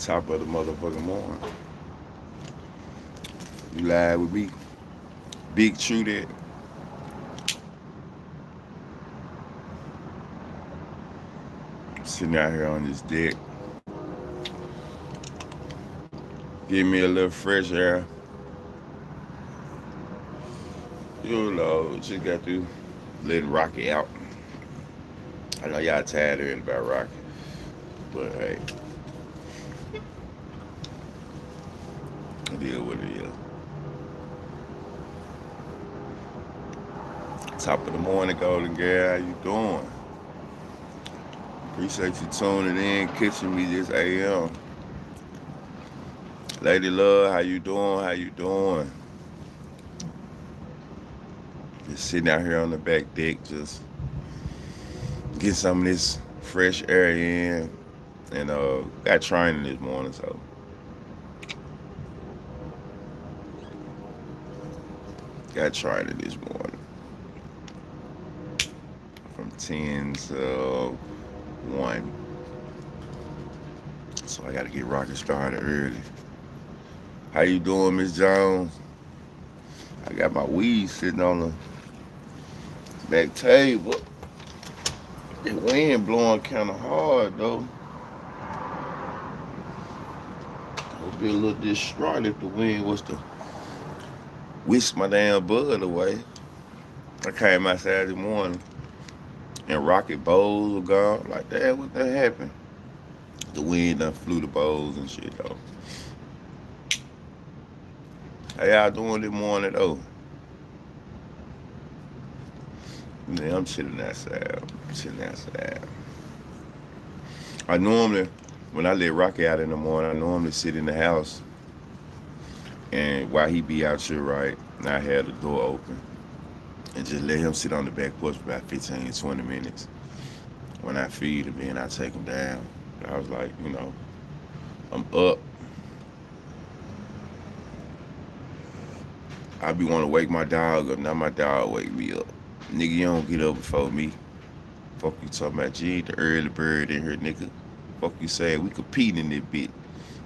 Top of the motherfucking morning. You live with me. BigTruDat. Sitting out here on this deck. Give me a little fresh air. You know, just got to let Rocky out. I know y'all tired of hearing about Rocky. But hey, it is what it is. Top of the morning, Golden Girl. How you doing? Appreciate you tuning in, catching me this AM. Lady Love, how you doing? How you doing? Just sitting out here on the back deck, just get some of this fresh air in. And got training this morning, so got training this morning from 10 to 1. So I got to get rocket started early. How you doing, Miss Jones? I got my weed sitting on the back table. The wind blowing kind of hard, though. I would be a little distraught if the wind was to whisk my damn bud away. I came outside this morning and rocket bowls were gone. Like, damn, what that happened? The wind done flew the bowls and shit, though. How y'all doing this morning, though? Man, I'm chilling outside. I normally, when I let Rocky out in the morning, I normally sit in the house. And while he be out here, right, and I had the door open. And just let him sit on the back porch for about 15, 20 minutes. When I feed him, then I take him down. I was like, I'm up. I be want to wake my dog up. Now my dog wake me up. Nigga, you don't get up before me. Fuck you talking about? You ain't the early bird in here, nigga. Fuck you saying? We compete in this bit.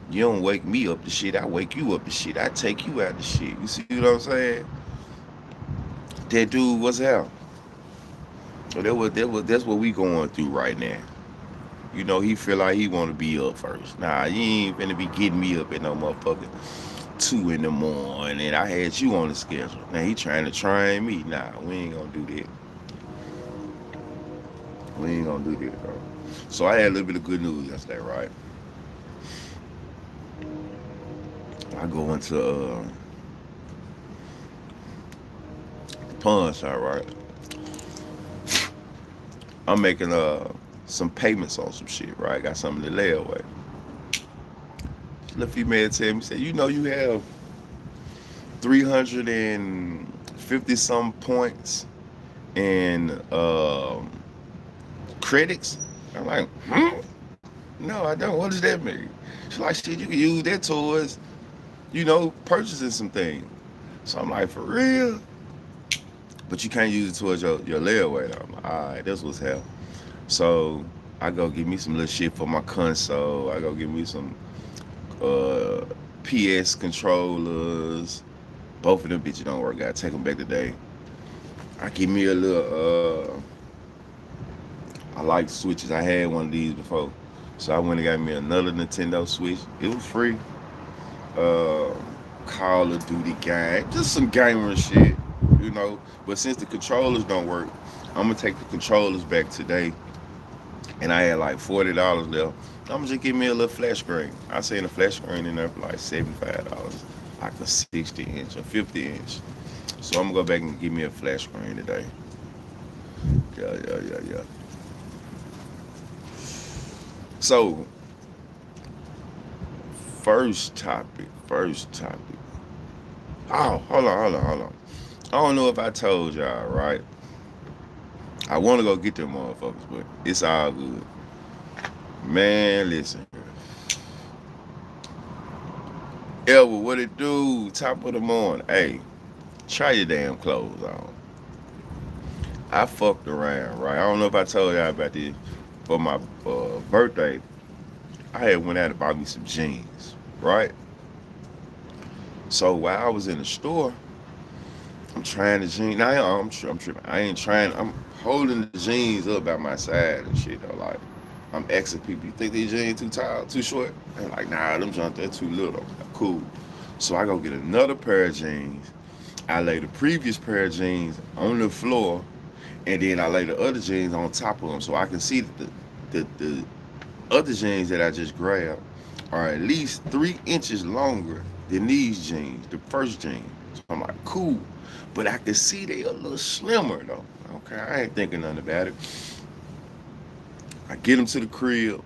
You don't wake me up the shit. I wake you up the shit. I take you out the shit. You see what I'm saying? That dude was out. So that's what we going through right now. He feel like he want to be up first. Nah, you ain't finna be getting me up at no motherfucking 2 in the morning. And I had you on the schedule. Now he trying to train me. Nah, we ain't gonna do that. We ain't gonna do that, bro. So I had a little bit of good news yesterday, right? I go into the pawn shop, right? I'm making some payments on some shit, right? Got something to lay away. The female tell me, say, you have 350 some points in credits. I'm like, no, I don't. What does that mean? She's like, shit, you can use that towards, purchasing some things. So I'm like, for real? But you can't use it towards your layaway. I'm like, all right, that's what's hell. So I go get me some little shit for my console. I go get me some uh, PS controllers. Both of them bitches don't work. Gotta take them back today. I give me a little. I like Switches. I had one of these before, so I went and got me another Nintendo Switch. It was free. Uh, Call of Duty game, just some gamer shit. But since the controllers don't work, I'm gonna take the controllers back today. And I had like $40 left. I'm gonna just give me a little flash screen. I seen a flash screen in there for like $75, like a 60-inch or 50-inch. So I'm gonna go back and give me a flash screen today. Yeah. So first topic. Oh, hold on. I don't know if I told y'all, right? I want to go get them motherfuckers, but it's all good. Man, listen. Elwood, what it do? Top of the morning. Hey, try your damn clothes on. I fucked around, right? I don't know if I told y'all about this. For my birthday, I had went out and bought me some jeans, right? So while I was in the store, I'm trying the jeans. Now I'm tripping. I ain't trying. I'm holding the jeans up by my side and shit though. Like I'm asking people, you think these jeans too tall, too short? And like, nah, them junk they're too little. Cool. So I go get another pair of jeans. I lay the previous pair of jeans on the floor, and then I lay the other jeans on top of them, so I can see that the other jeans that I just grabbed are at least 3 inches longer than these jeans, the first jeans. So I'm like, cool. But I can see they a little slimmer though. Okay, I ain't thinking nothing about it. I get them to the crib.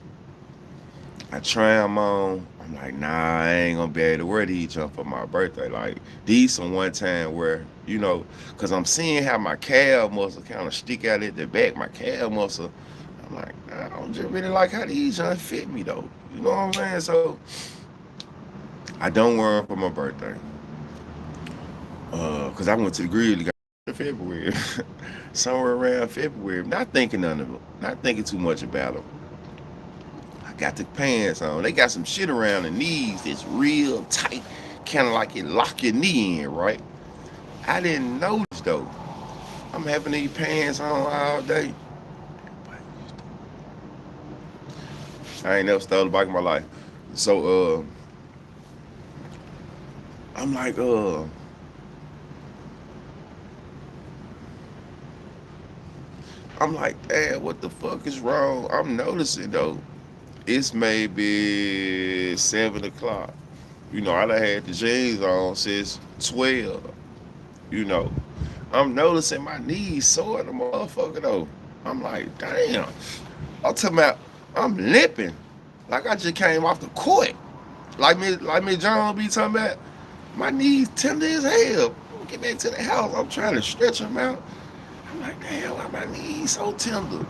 I try them on. I'm like, nah, I ain't gonna be able to wear these jump for my birthday. Like these some one time where, cause I'm seeing how my calf muscle kind of stick out at the back, my calf muscle. I'm like, nah, I don't just really like how these jump fit me though. You know what I'm saying? So I don't wear them for my birthday. Cause I went to the grill in February, somewhere around February. Not thinking none of it, not thinking too much about them. I got the pants on. They got some shit around the knees that's real tight, kind of like it lock your knee in, right? I didn't notice though. I'm having these pants on all day. I ain't never stole a bike in my life. So I'm like damn, what the fuck is wrong? I'm noticing though. It's maybe 7 o'clock. I done had the jeans on since 12. You know, I'm noticing my knees sore the motherfucker though. I'm like, damn. I'm talking about I'm limping. Like I just came off the court. Like me John be talking about, my knees tender as hell. Get back to the house. I'm trying to stretch them out. I'm like, damn, why my knees so tender?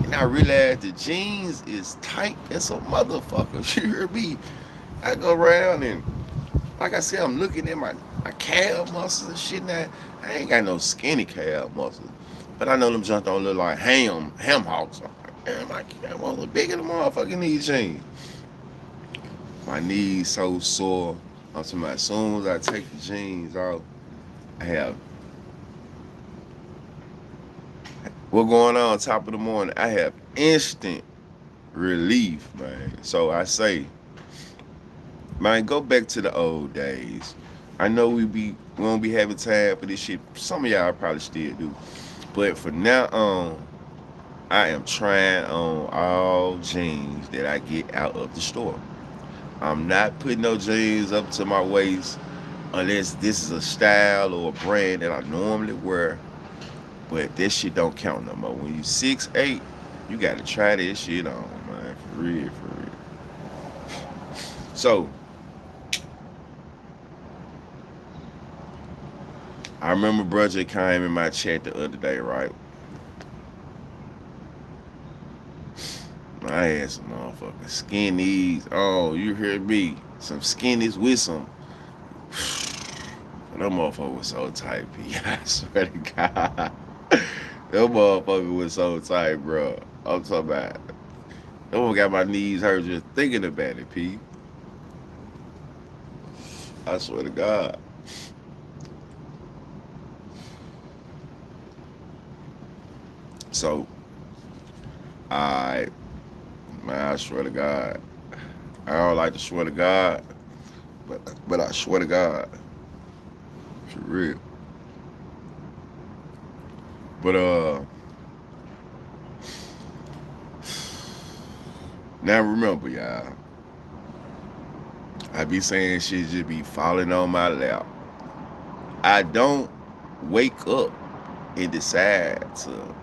And I realized the jeans is tight as a motherfucker. You hear me? I go around and, like I said, I'm looking at my calf muscles and shit now. I ain't got no skinny calf muscles. But I know them junk don't look like ham hocks. I'm like, damn, my calf muscles bigger than motherfucking these jeans. My knees so sore. I'm talking about as soon as I take the jeans off, I have what going on top of the morning. I have instant relief, man. So I say, man, go back to the old days. I know we won't be having time for this shit. Some of y'all probably still do. But for now on, I am trying on all jeans that I get out of the store. I'm not putting no jeans up to my waist unless this is a style or a brand that I normally wear. But this shit don't count no more. When you 6'8", you gotta try this shit on, man. For real, for real. So I remember brother came in my chat the other day, right? I had some motherfucking skinnies. Oh, you hear me? Some skinnies with some. That motherfucker was so tight, P. I swear to God. That motherfucker was so tight, bro. I'm talking about. That one got my knees hurt just thinking about it, P. I swear to God. So, I, man, I swear to God. I don't like to swear to God, but I swear to God, for real. But now remember, y'all, I be saying shit just be falling on my lap. I don't wake up and decide to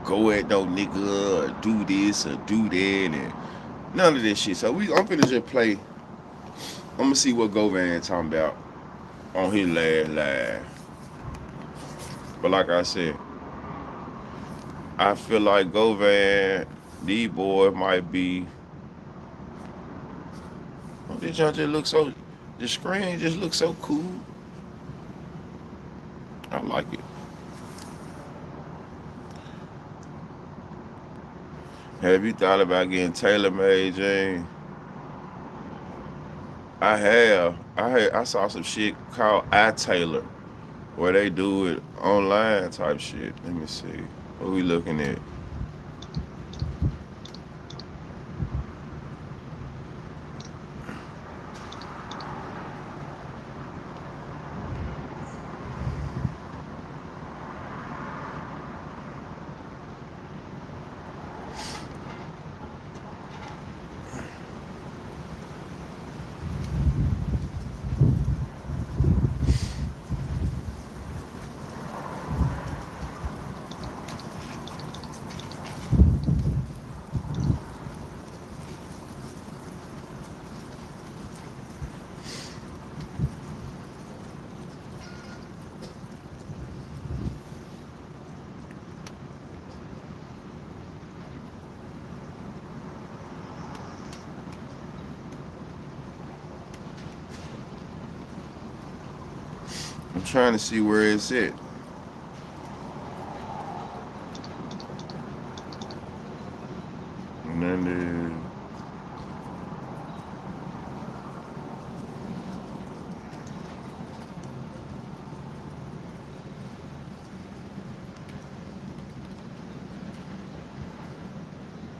go at no nigga or do this or do that and none of this shit. So I'm finna just play. I'm gonna see what Govan talking about on his last live. But like I said, I feel like Govan, these boys might be. Oh, this junk just looks so. The screen just looks so cool. I like it. Have you thought about getting tailor-made, Jane? I have. I saw some shit called iTailor where they do it online type shit. Let me see. What we looking at? I'm trying to see where it's at.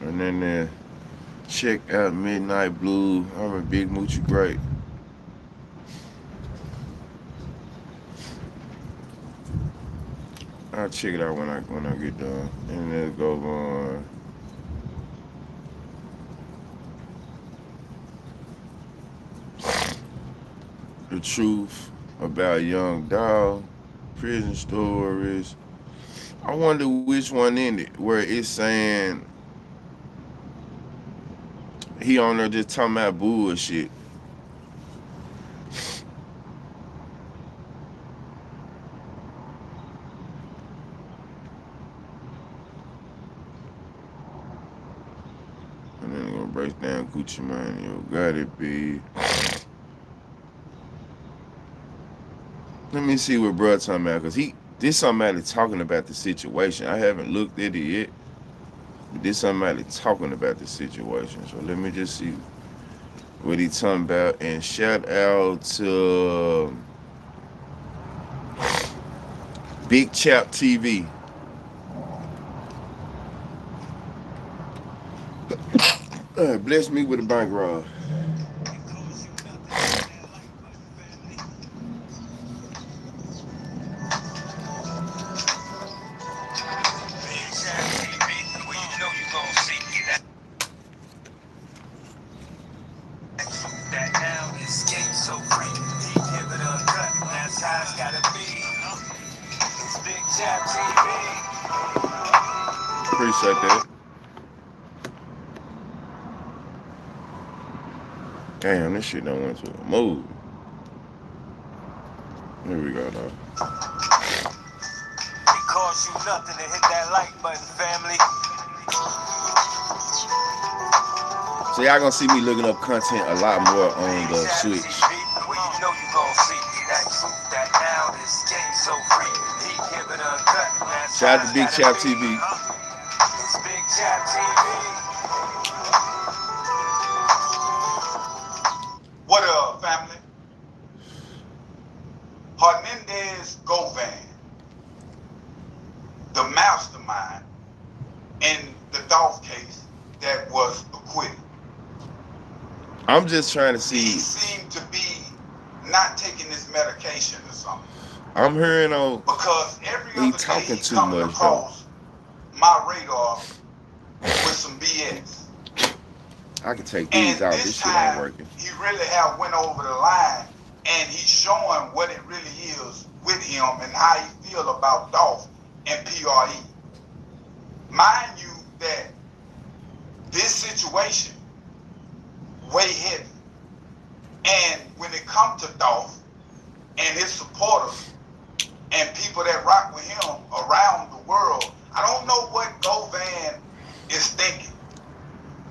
And then check out Midnight Blue. I'm a big Moochie Great. I'll check it out when I get done. And then go on the truth about Young Dog, prison stories. I wonder which one in it where it's saying he on there just talking about bullshit. And then gonna break down Gucci Mane. Yo, got it, B. Let me see what bro talking about, cause this somebody talking about the situation. I haven't looked at it yet, but this somebody talking about the situation. So let me just see what he talking about. And shout out to Big Chap TV. Bless me with a bankroll. Appreciate that. Damn, this shit done went to a move. Here we go, though. It costs you nothing to hit that like button, family. So y'all gonna see me looking up content a lot more on the Switch. Shout out to Big Chap TV. What up, family? Hernandez Govan, the mastermind in the Dolph case that was acquitted. I'm just trying to see. He seemed to be not taking his medication or something. I'm hearing on because every he other talking day he too coming much across my radar with some BS. I can take these out. This shit ain't working. He really have went over the line, and he's showing what it really is with him and how he feel about Dolph and PRE. Mind you that this situation way heavy, and when it comes to Dolph and his supporters and people that rock with him around the world, I don't know what Govan is thinking.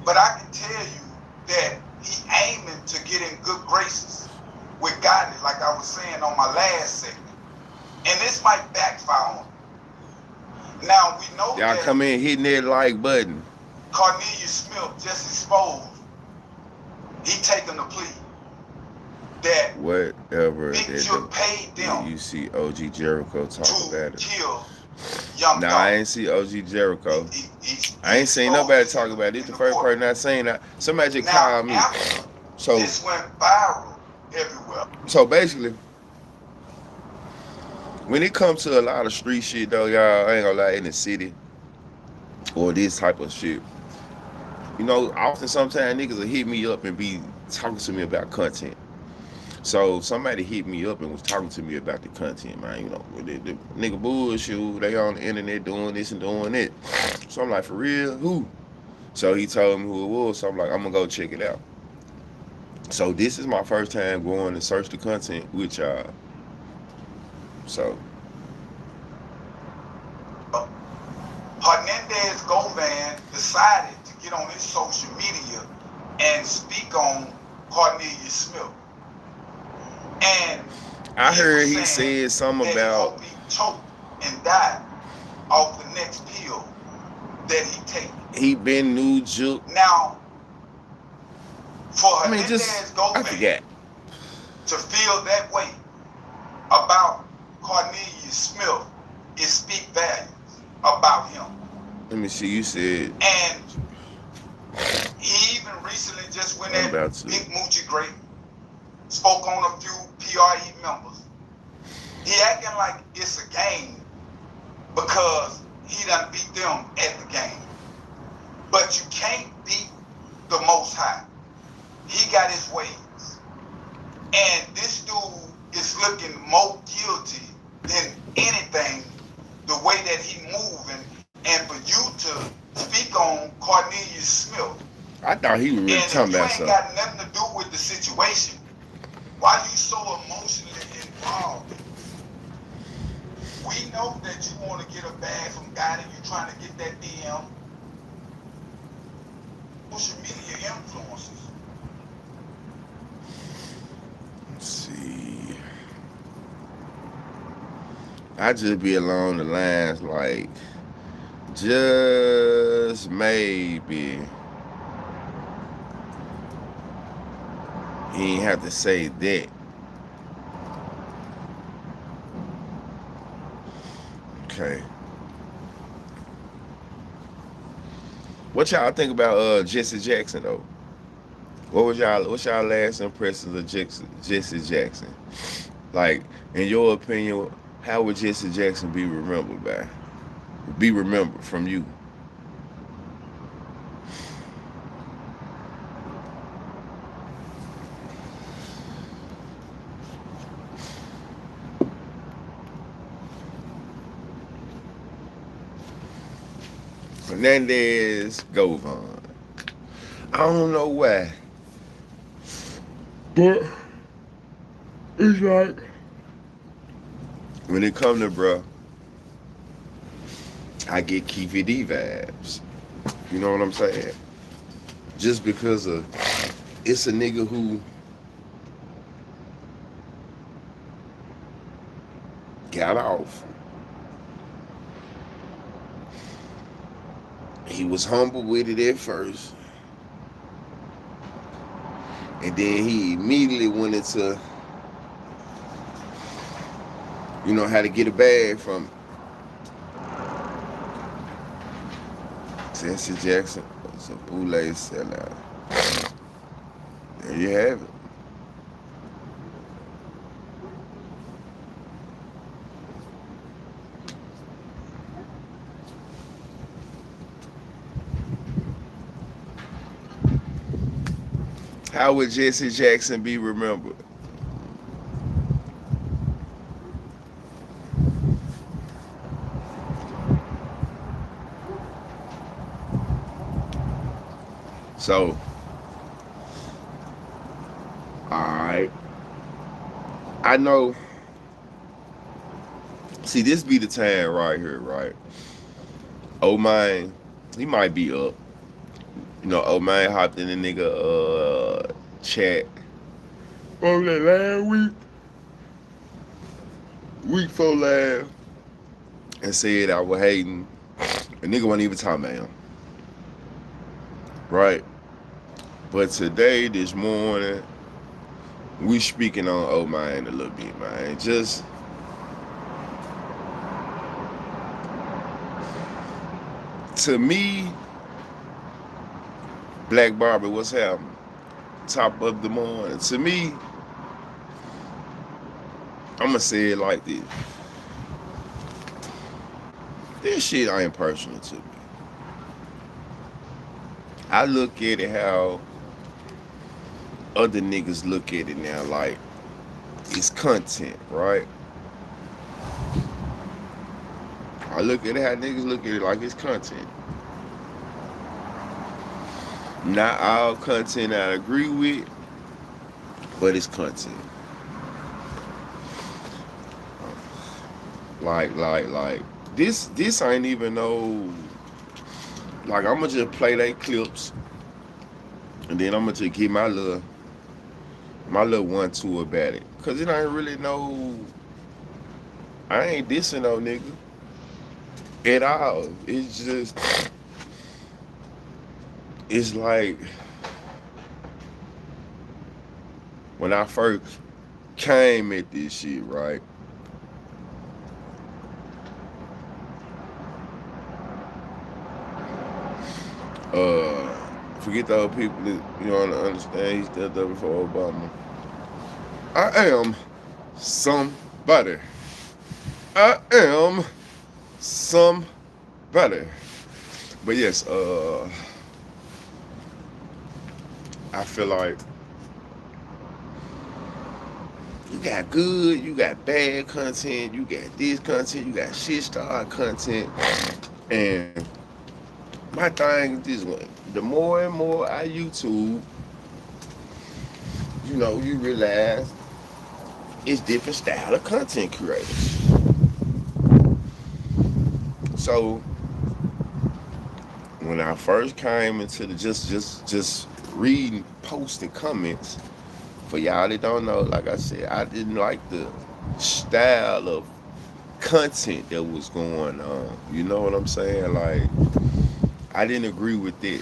But I can tell you that he aiming to get in good graces with Gotti, like I was saying on my last segment. And this might backfire on him. Now, we know y'all that... come in hitting that like button. Cornelius Smith just exposed, he taking the plea that whatever Big that Trip paid them you see OG Jericho talk about to it. kill Young Nah, I Dolph. ain't see OG Jericho. He I ain't seen exposed nobody this talk about it. This in the the first court. person I seen that. Somebody just Now, called me. after So this went viral everywhere. so basically, when it comes to a lot of street shit though, y'all, I ain't gonna lie, in the city or this type of shit, you know, often sometimes niggas will hit me up and be talking to me about content. So somebody hit me up and was talking to me about the content, man. You know, the nigga bullshit, they on the internet doing this and doing that. So I'm like, for real, who? So he told me who it was. So I'm like, I'm gonna go check it out. So this is my first time going to search the content with y'all. So Hernandez Govan decided to get on his social media and speak on Cornelius Smith. And I he heard was he saying said something that he about, hoped he choked and died off the next pill that he take. he been new juke. Now, for I mean, Hernandez I Govan forgot. to feel that way about Cornelius Smith is speak values about him. Let me see. You said And he even recently just went I'm at about to. Big Moochie Great, spoke on a few PRE members. He acting like it's a game because he done beat them at the game. But you can't beat the Most High. He got his ways. And this dude is looking more guilty than anything, the way that he moving. And for you to speak on Cornelius Smith, I thought he was really and talking if you about ain't something. got nothing to do with the situation, why you so emotionally involved? We know that you want to get a bag from God and you trying to get that DM. Social media influencers. Let's see. I just be along the lines like, just maybe he ain't have to say that. Okay. What y'all think about Jesse Jackson though? What's y'all last impressions of Jesse Jackson? Like, in your opinion, how would Jesse Jackson be remembered by? Be remembered from you? Hernandez Govan. I don't know why, but it's like when it come to bruh, I get Keefy D vibes. You know what I'm saying? Just because of it's a nigga who got off. He was humble with it at first. And then he immediately went into, you know, how to get a bag from Jesse Jackson. It's a bootleg sellout. There you have it. How would Jesse Jackson be remembered? So, alright. I know. See, this be the time right here, right? Oh man, he might be up. You know, oh man hopped in the nigga chat. What was that last week before last, and said I was hating. The nigga wasn't even talking about him. right? But today, this morning, we speaking on oh man a little bit, man. Just to me, Black Barbie, what's happening? Top of the morning. To me, I'ma say it like this. This shit ain't personal to me. I look at it how other niggas look at it now, like it's content, right? I look at it how niggas look at it like it's content. Not all content I agree with, but it's content. Like this ain't even no like I'ma just play they clips and then I'ma just get my little 1-2 about it. Cause it ain't really no I ain't dissing no nigga at all. It's just it's like when I first came at this shit, right? Forget the other people that you don't understand. He stepped up before Obama. I am somebody. I am somebody. But yes, I feel like you got good, you got bad content, you got this content, you got shit star content, and my thing is this one. The more and more I YouTube, you realize it's different style of content creators. So when I first came into the just reading posts and comments, for y'all that don't know, like I said, I didn't like the style of content that was going on. You know what I'm saying? Like I didn't agree with it.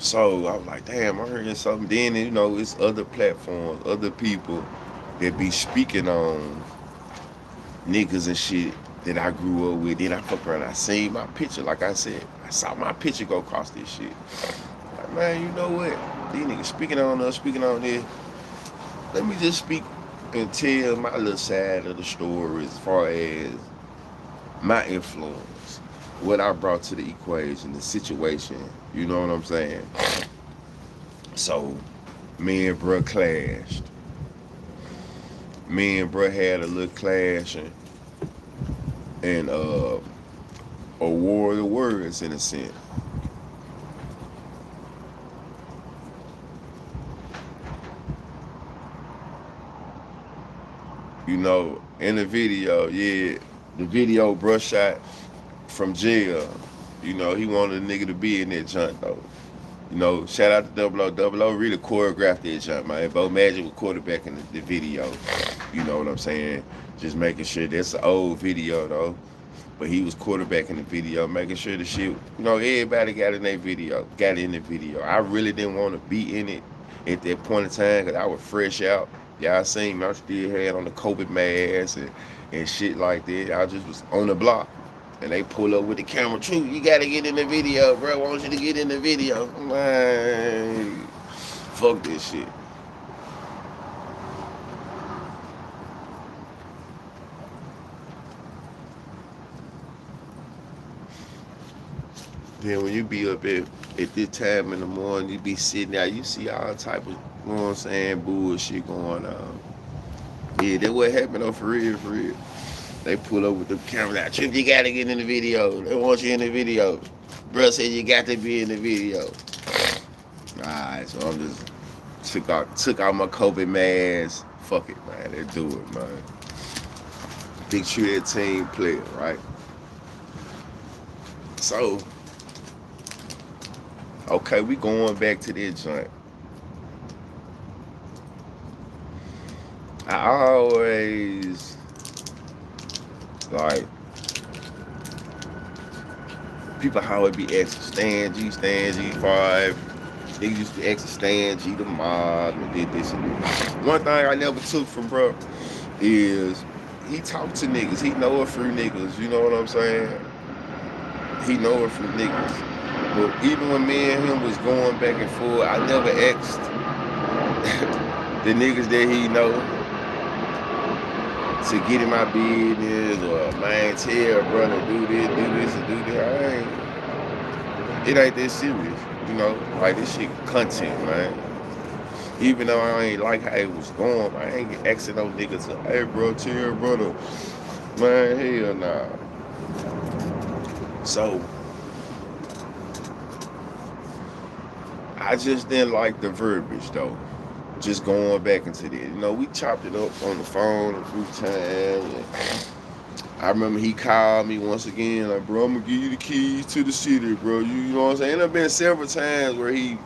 So I was like, damn, I heard something. Then it's other platforms, other people that be speaking on niggas and shit that I grew up with. Then I fuck around, I seen my picture. Like I said, I saw my picture go across this shit. Like, man, you know what? These niggas speaking on us, speaking on this. Let me just speak and tell my little side of the story as far as my influence, what I brought to the equation, the situation. You know what I'm saying? So, me and bruh clashed. Me and bruh had a little clash and a war of the words in a sense. In the video, yeah, the video bruh shot from jail. He wanted a nigga to be in that junk though. Shout out to Double O. Double O really choreographed that jump, man. Bo Magic was quarterback in the video. You know what I'm saying? Just making sure that's an old video though. But he was quarterback in the video, making sure the shit, everybody got in that video, got in the video. I really didn't want to be in it at that point in time because I was fresh out. Y'all seen me, I still had on the COVID mask and shit like that. I just was on the block. And they pull up with the camera. True, you gotta get in the video, bro. I want you to get in the video. Man, fuck this shit. Then when you be up at this time in the morning, you be sitting there, you see all type of, bullshit going on. Yeah, that what happened though, for real, for real. They pull up with the camera out. Trip, you gotta get in the video. They want you in the video. Bro said you got to be in the video. Alright, so I'm just took out my COVID mask. Fuck it, man. Let's do it, man. BigTruDat team player, right? So, okay, we going back to that joint. I always like People how it be asking Stan G5. Niggas used to ask Stan G the mob and did this and that. One thing I never took from bro is he talk to niggas. He know a few niggas. You know what I'm saying? He know a few niggas. But even when me and him was going back and forth, I never asked the niggas that he know to get in my business or man tell brother do this and do that. It ain't that serious, you know. Like this shit content, man. Even though I ain't like how it was going, I ain't asking no niggas to, hey bro, tell brother, man, hell nah. So I just didn't like the verbiage though. Just going back into that. You know, we chopped it up on the phone a few times. I remember he called me once again, like, bro, I'm gonna give you the keys to the city, bro. You know what I'm saying? There been several times where he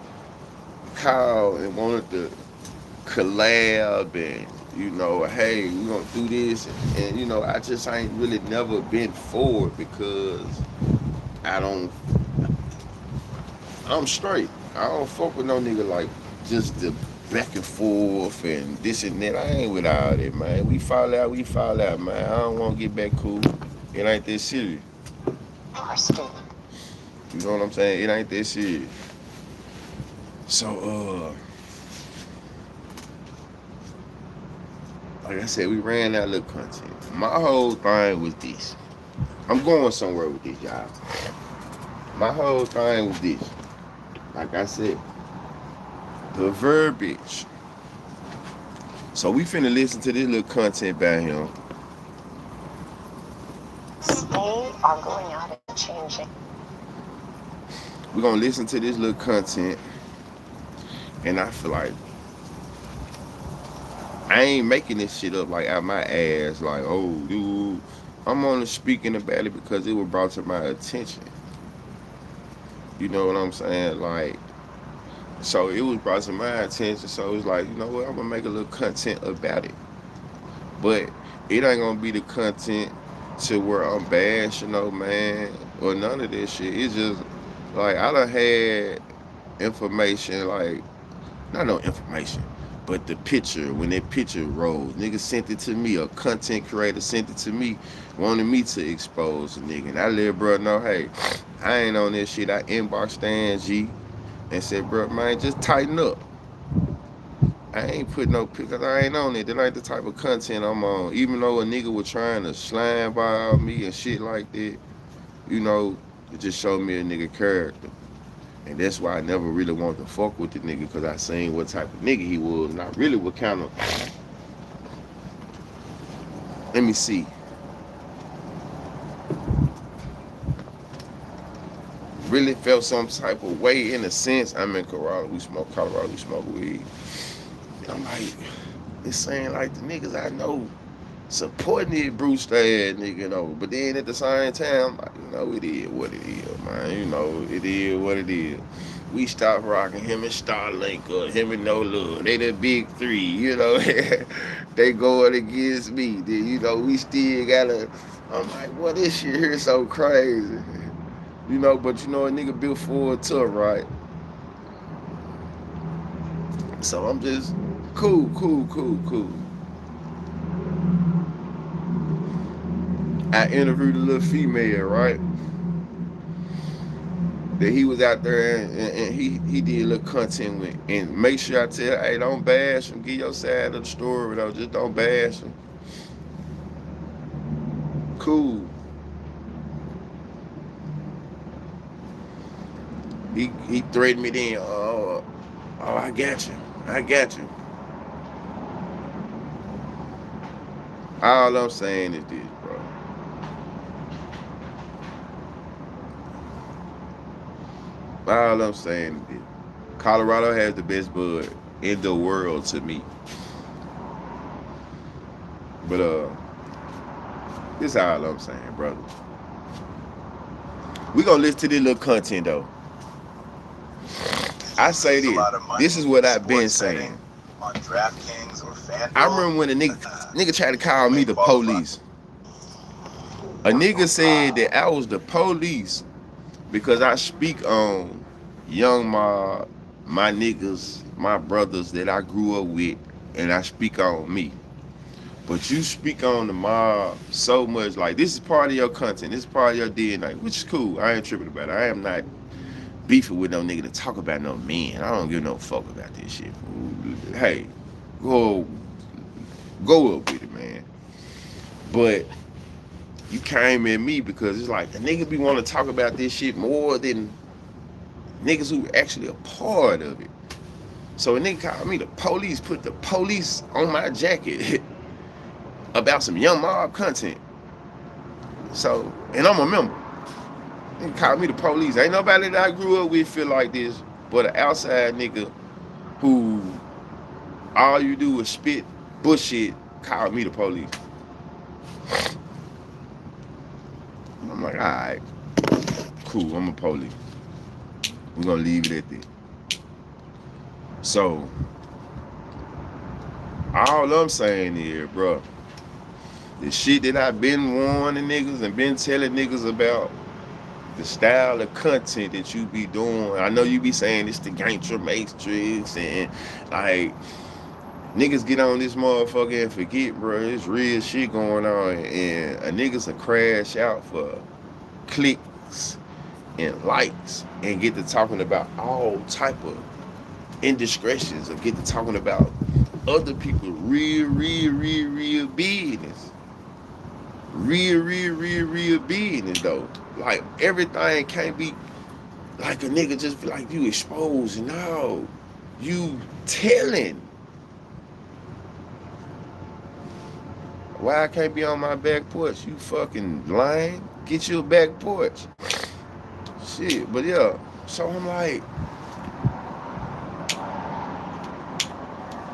called and wanted to collab and, you know, hey, we gonna do this. And you know, I just ain't really never been forward because I don't, I'm straight. I don't fuck with no nigga like just the back and forth and this and that. I ain't with all that, man. We fall out, man. I don't want to get back cool. It ain't that serious. You know what I'm saying? It ain't that serious. So, like I said, we ran that little content. My whole thing was this. I'm going somewhere with this, y'all. My whole thing was this. Like I said, the verbiage. So we finna listen to this little content by him. They are going out and changing. We're gonna listen to this little content, and I feel like I ain't making this shit up like out my ass, like, oh, dude. I'm only speaking about it because it was brought to my attention. You know what I'm saying? Like, so it was brought to my attention, so it's like, you know what, I'm gonna make a little content about it. But it ain't gonna be the content to where I'm bashing no man or none of this shit. It's just like I done had information, like not no information, but the picture, when that picture rolled, nigga sent it to me, a content creator sent it to me, wanted me to expose a nigga. And I let bro know, hey, I ain't on this shit. I inboxed Stan G and said, bro, man, just tighten up. I ain't put no pictures. I ain't on it. That ain't the type of content I'm on. Even though a nigga was trying to slime by me and shit like that, you know, it just showed me a nigga character. And that's why I never really wanted to fuck with the nigga, because I seen what type of nigga he was. And I really was kind of, let me see. Really felt some type of way in a sense. I'm in Colorado, we smoke weed. And I'm like, it's saying like the niggas I know supporting it Bruce Dad, nigga, you know. But then at the same time, like, you know, it is what it is, man. You know, it is what it is. We stopped rocking him and Starlink or him and No Love. They the big three, you know. They going against me. Then, you know, we still gotta, I'm like, well, this shit here so crazy. You know, but you know, a nigga built for a tour, right? So I'm just cool. I interviewed a little female, right? That he was out there and he did a little content with. And make sure I tell, hey, don't bash him. Give your side of the story, though. Just don't bash him. Cool. He threatened me then. Oh, I got you. All I'm saying is this, bro. All I'm saying is this. Colorado has the best bud in the world to me. But this is all I'm saying, brother. We gonna listen to this little content though. I say this. This is what I've been saying. On DraftKings or FanDuel. I remember when a nigga tried to call me the police. A nigga said that I was the police because I speak on young my niggas, my brothers that I grew up with, and I speak on me. But you speak on the mob so much, like this is part of your content, this is part of your DNA, which is cool. I ain't tripping about it. I am not beefing with no nigga to talk about no man. I don't give no fuck about this shit. Hey, go go up with it, man. But you came at me because it's like the nigga be want to talk about this shit more than niggas who actually a part of it. So a nigga called me the police, put the police on my jacket about some young mob content. So, and I'm a member. Nigga called me the police. Ain't nobody that I grew up with feel like this, but an outside nigga who all you do is spit bullshit called me the police. I'm like, all right, cool, I'm a police. We're gonna leave it at that. So, all I'm saying is, bro, the shit that I've been warning niggas and been telling niggas about, the style of content that you be doing. I know you be saying it's the gangster matrix and like niggas get on this motherfucker and forget, bro, it's real shit going on, and a niggas will crash out for clicks and likes and get to talking about all type of indiscretions or get to talking about other people real business. Real business though. Like everything can't be like a nigga just be like you exposing. No. You telling. Why I can't be on my back porch? You fucking lying? Get you a back porch. Shit, but yeah. So I'm like,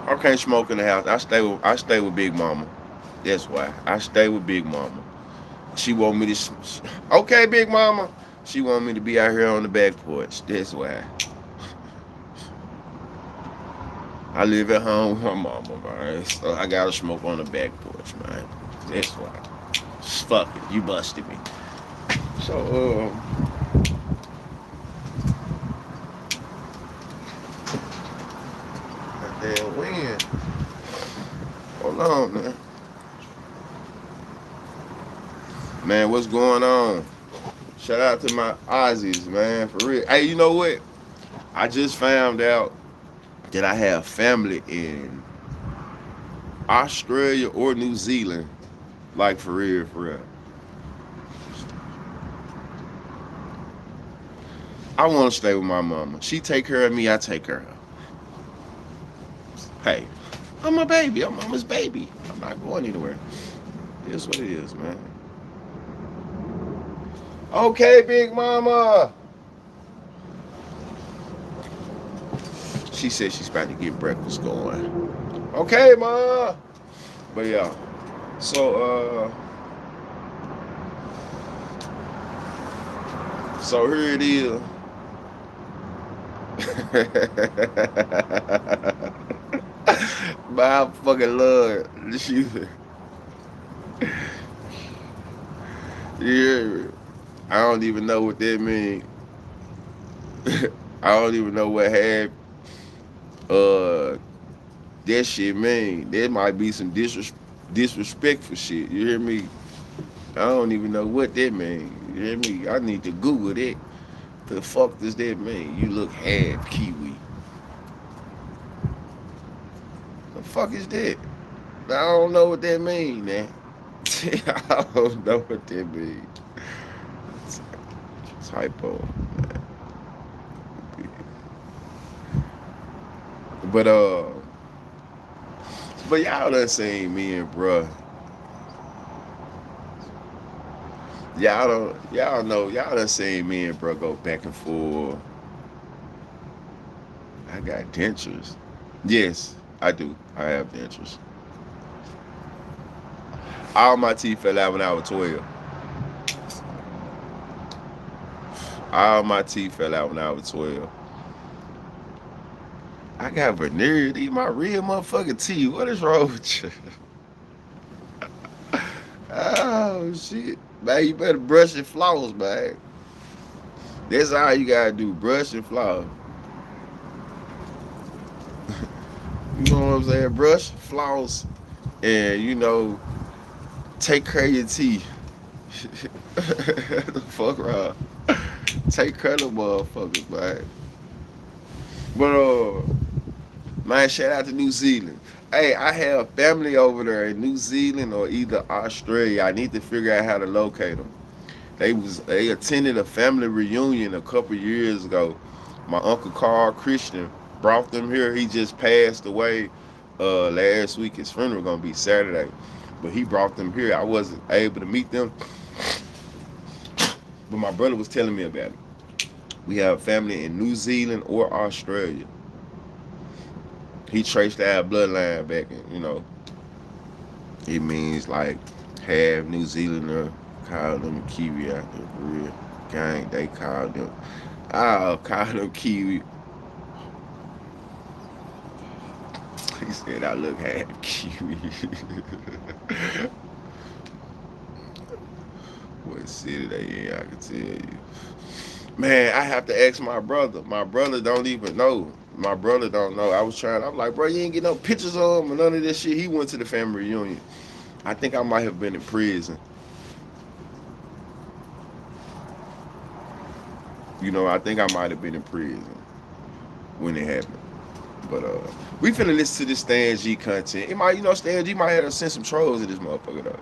I can't smoke in the house. I stay with Big Mama. That's why. I stay with Big Mama. She want me to okay, Big Mama. She want me to be out here on the back porch. That's why. I live at home with my mama, man. So I gotta smoke on the back porch, man. That's why. Fuck it. You busted me. So, goddamn wind. Hold on, man. Man, what's going on? Shout out to my Aussies, man, for real. Hey, you know what? I just found out that I have family in Australia or New Zealand. Like, for real, for real. I want to stay with my mama. She take care of me, I take care of her. Hey, I'm a baby. I'm mama's baby. I'm not going anywhere. It is what it is, man. Okay, Big Mama. She said she's about to get breakfast going. Okay, Ma. But yeah. So here it is. My fucking love. Yeah. I don't even know what that means. I don't even know what half that shit mean. That might be some disrespectful shit. You hear me? I don't even know what that mean. You hear me? I need to Google that. The fuck does that mean? You look half Kiwi. The fuck is that? I don't know what that mean, man. I don't know what that mean. Typo, man. But y'all done seen me and bruh. Y'all done seen me and bruh go back and forth. I got dentures. Yes, I do. I have dentures. All my teeth fell out when I was 12. All my teeth fell out when I was 12. I got veneers. These my real motherfucking teeth. What is wrong with you? Oh, shit. Man, you better brush your floss, man. That's all you gotta do. Brush and floss. You know what I'm saying? Brush, floss, and take care of your teeth. The fuck wrong? Take care of the motherfuckers, man. But man, shout out to New Zealand. Hey, I have family over there in New Zealand or either Australia. I need to figure out how to locate them. They attended a family reunion a couple years ago. My uncle Carl Christian brought them here. He just passed away last week. His funeral gonna be Saturday, but he brought them here. I wasn't able to meet them, but my brother was telling me about it. We have family in New Zealand or Australia. He traced our bloodline back, and it means like half New Zealander. Call them Kiwi out there for real. Gang, they call them. I'll call them Kiwi. He said I look half Kiwi. What city they in, I can tell you. Man, I have to ask my brother. My brother don't even know. My brother don't know. I'm like, bro, you ain't get no pictures of him or none of this shit. He went to the family reunion. I think I might have been in prison. I think I might have been in prison when it happened. But we finna listen to this Stan G content. It might, Stan G might have to send some trolls in this motherfucker though.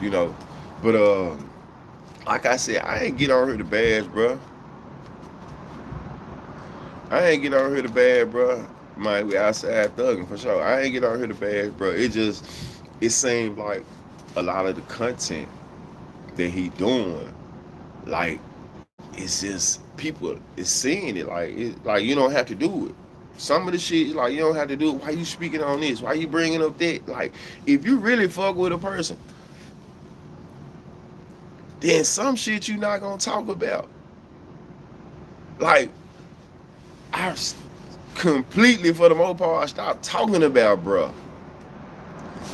You know. But like I said, I ain't get on here to bash, bro. I ain't get on here to bad, bro. Man, we outside thugging for sure. I ain't get on here to bad, bro. It seemed like a lot of the content that he doing, like, it's just people is seeing it. Like you don't have to do it. Some of the shit, like, you don't have to do it. Why you speaking on this? Why you bringing up that? Like, if you really fuck with a person, then some shit you not gonna talk about. Like, I completely, for the most part, I stopped talking about bruh.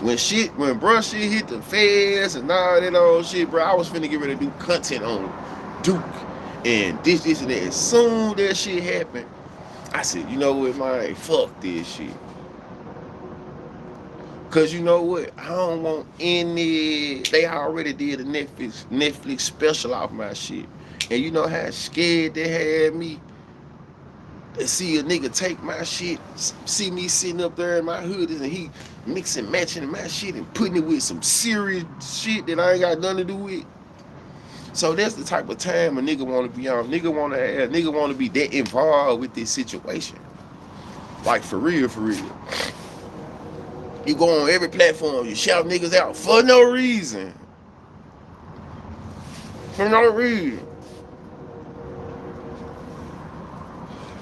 When bruh shit hit the feds and all that old shit, bro, I was finna get ready to do content on Duke and this, and that. As soon as that shit happened, I said, you know what, man, fuck this shit. Cause you know what, I don't want any. They already did a Netflix special off my shit, and you know how scared they had me to see a nigga take my shit, see me sitting up there in my hoodies, and he mixing, matching my shit and putting it with some serious shit that I ain't got nothing to do with. So that's the type of time a nigga want to be on. Nigga want to be that involved with this situation. Like, for real, for real. You go on every platform, you shout niggas out for no reason. For no reason.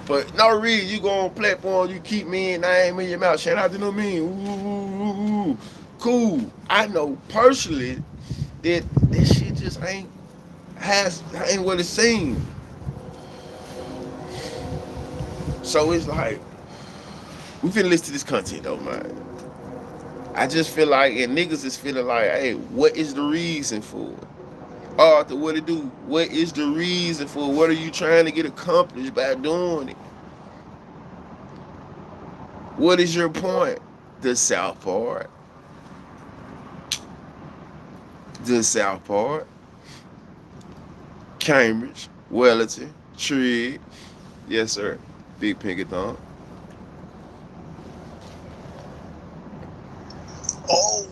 For no reason, you go on platform, you keep me in name in your mouth. Shout out to no mean. Ooh. Cool. I know personally that this shit just ain't what it seems. So it's like, we finna listen to this content though, man. I just feel like, and niggas is feeling like, hey, what is the reason for it? Arthur, what it do? What is the reason for it? What are you trying to get accomplished by doing it? What is your point? The South part. The South part. Cambridge, Wellington, Trigg. Yes, sir. Big Pinky Thumb. Oh,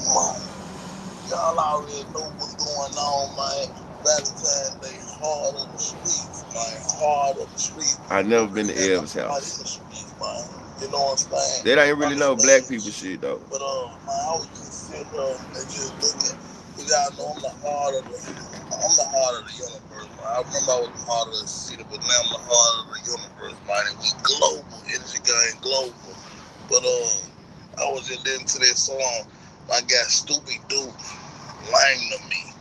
man. Y'all already know what's going on, man. Valentine's Day, hard on the streets, man. Hard on the streets. I never been to Elvis Hard in house. the streets, man. You know what I'm saying? That ain't really no black people shit though. But man, I was just sitting there and just looking. You gotta know I'm the heart of the universe, man. I remember I was the heart of the city, but now I'm the heart of the universe, man. And we global, energy gang global. But I was just listening to that song. My guy Stupid Dude lying to me.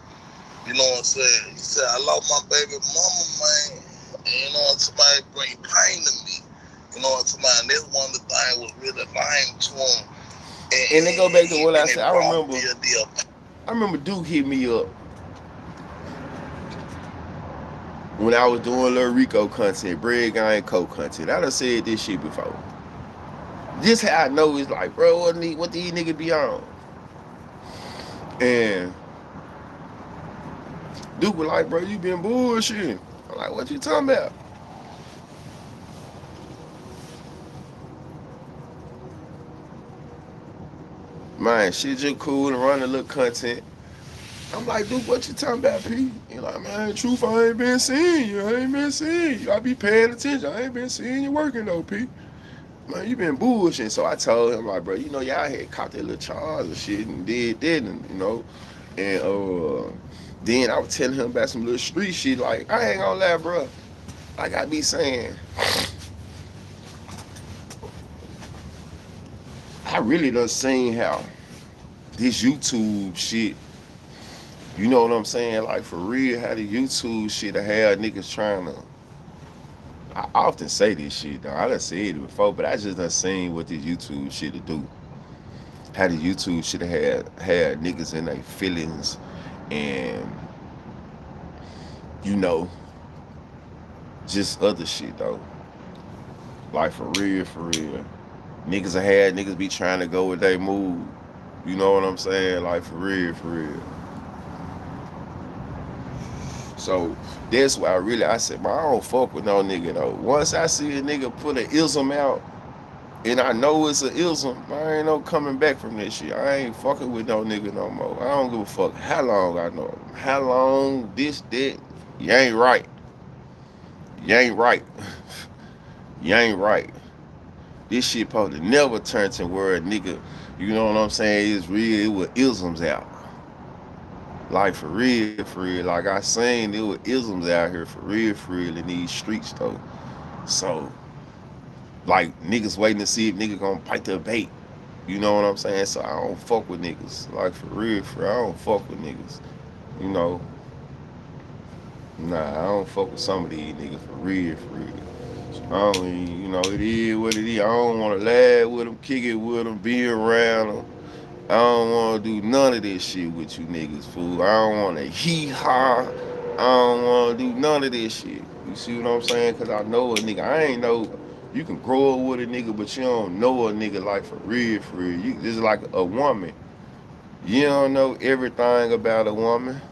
You know what I'm saying? He said, I lost my baby mama, man. And you know what, somebody bring pain to me. You know what I'm saying? And this one of the things was really lying to him. And they go back to what I said. I brought me a deal. remember Duke hit me up when I was doing Lil Rico content, Bread Gang Co content. I done said this shit before. This how I know it's like, bro, what these niggas be on? And Duke was like, bro, you been bullshitting. I'm like, what you talking about? Man, shit just cool and running a little content. I'm like, Duke, what you talking about, P? He like, man, truth, I ain't been seeing you. I ain't been seeing you. I be paying attention. I ain't been seeing you working though, P. Man, you been bullshitting. So I told him, like, bro, you know, y'all had caught that little charge and shit and didn't, you know. And then I was telling him about some little street shit. Like, I ain't gonna lie, bro. Like I be saying, I really done seen how this YouTube shit, you know what I'm saying? Like for real, how the YouTube shit have niggas trying to. I often say this shit, though. I done said it before, but I just done seen what this YouTube shit to do. How the YouTube shit had niggas in their feelings and, you know, just other shit, though. Like for real, for real. Niggas had niggas be trying to go with their mood. You know what I'm saying? Like for real, for real. So that's why I said, man, I don't fuck with no nigga though. Once I see a nigga put an ism out and I know it's an ism, I ain't no coming back from this shit. I ain't fucking with no nigga no more. I don't give a fuck how long I know him. How long, this, that. You ain't right. You ain't right. You ain't right. This shit supposed to never turn to where a nigga, you know what I'm saying, it's real, it was isms out. Like for real, for real. Like I seen there were isms out here for real in these streets though. So like niggas waiting to see if niggas gonna bite the bait. You know what I'm saying? So I don't fuck with niggas. Like for real, I don't fuck with niggas. You know. Nah, I don't fuck with some of these niggas for real, for real. So I don't even, you know, it is what it is. I don't wanna laugh with them, kick it with them, be around them. I don't want to do none of this shit with you niggas, fool. I don't want to hee-haw. I don't want to do none of this shit. You see what I'm saying? Because I know a nigga. I ain't know. You can grow up with a nigga, but you don't know a nigga like for real, for real. This is like a woman. You don't know everything about a woman.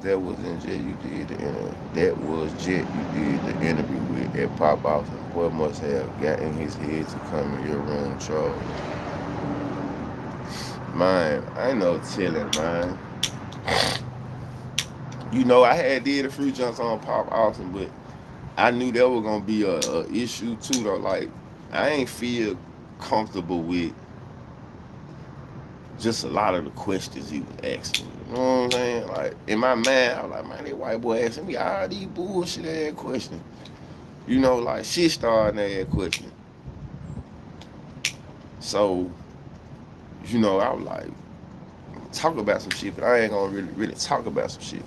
That was in Jet you did the interview. That was Jet you did the interview with at Pop House. What must have got in his head to come in your room, Charles? Man, I ain't no telling, man. You know, I had did a few jumps on Pop Austin, but I knew that was gonna be a issue too, though. Like, I ain't feel comfortable with just a lot of the questions he was asking. You know what I'm saying? Like, in my mind, I was like, man, that white boy asking me all these bullshit ass questions. You know, like shit starting ass questions. So, you know, I was like, talk about some shit, but I ain't gonna really talk about some shit.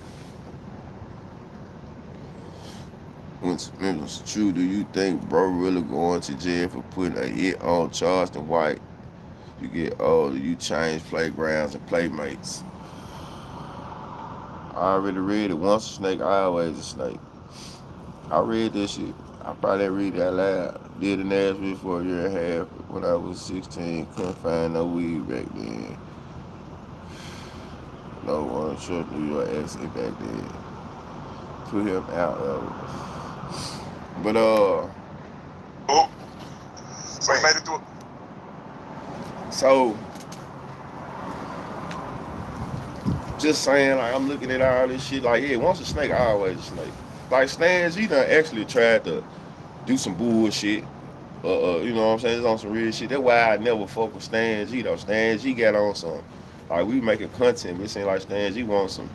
When it's true, do you think bro really going to jail for putting a hit on Charleston White? You get older, you change playgrounds and playmates. I already read it. Once a snake, always a snake. I read this shit. I probably read it out loud. Did in Nashville for a year and a half when I was 16. Couldn't find no weed back then. No one trip New York exit back then. Put him out of it. But Oh, so you made it through. so just saying, like I'm looking at all this shit, like yeah, once a snake, always a snake. Like Stan G done actually tried to do some bullshit. You know what I'm saying? It's on some real shit. That's why I never fuck with Stan G though. Stan G got on some, like we making content, but it seems like Stan G wants some.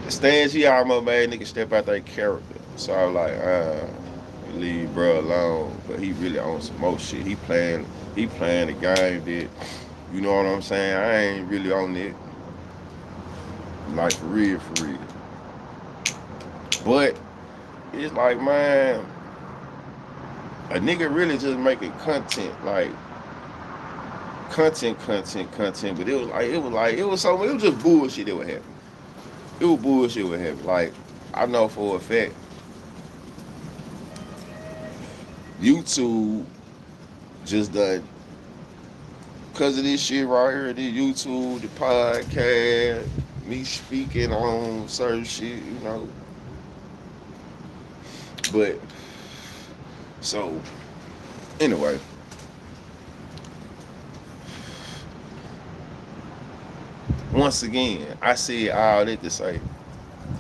Stan G almost made niggas step out their character. So I was like, leave bro alone. But he really on some more shit. He playing the game that, you know what I'm saying? I ain't really on it. Like for real, for real. But it's like, man, a nigga really just making content, like content. But it was just bullshit that would happen. It was bullshit what happened. Like I know for a fact, YouTube just done because of this shit right here, the YouTube, the podcast, me speaking on certain shit, you know. But so anyway, once again, I said all that to say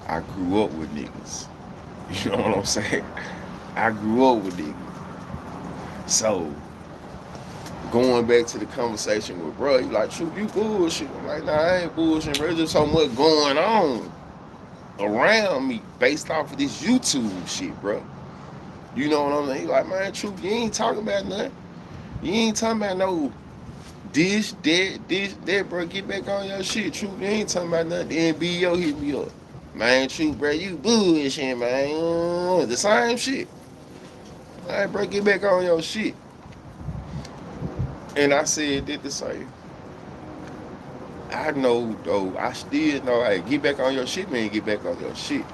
I grew up with niggas. You know what I'm saying? I grew up with niggas. So going back to the conversation with bro, you like, True, you bullshit. I'm like, nah, I ain't bullshit, bro. There's just so much going on around me based off of this YouTube shit, bro. You know what I'm saying? Like, man, True, you ain't talking about nothing. You ain't talking about no this, that, bro. Get back on your shit, True. You ain't talking about nothing. The NBO hit me up. Man, True, bro, you bullshit, man. The same shit. All right, bro, get back on your shit. And I said that to say, I know, though, I still know, hey, get back on your shit, man, get back on your shit.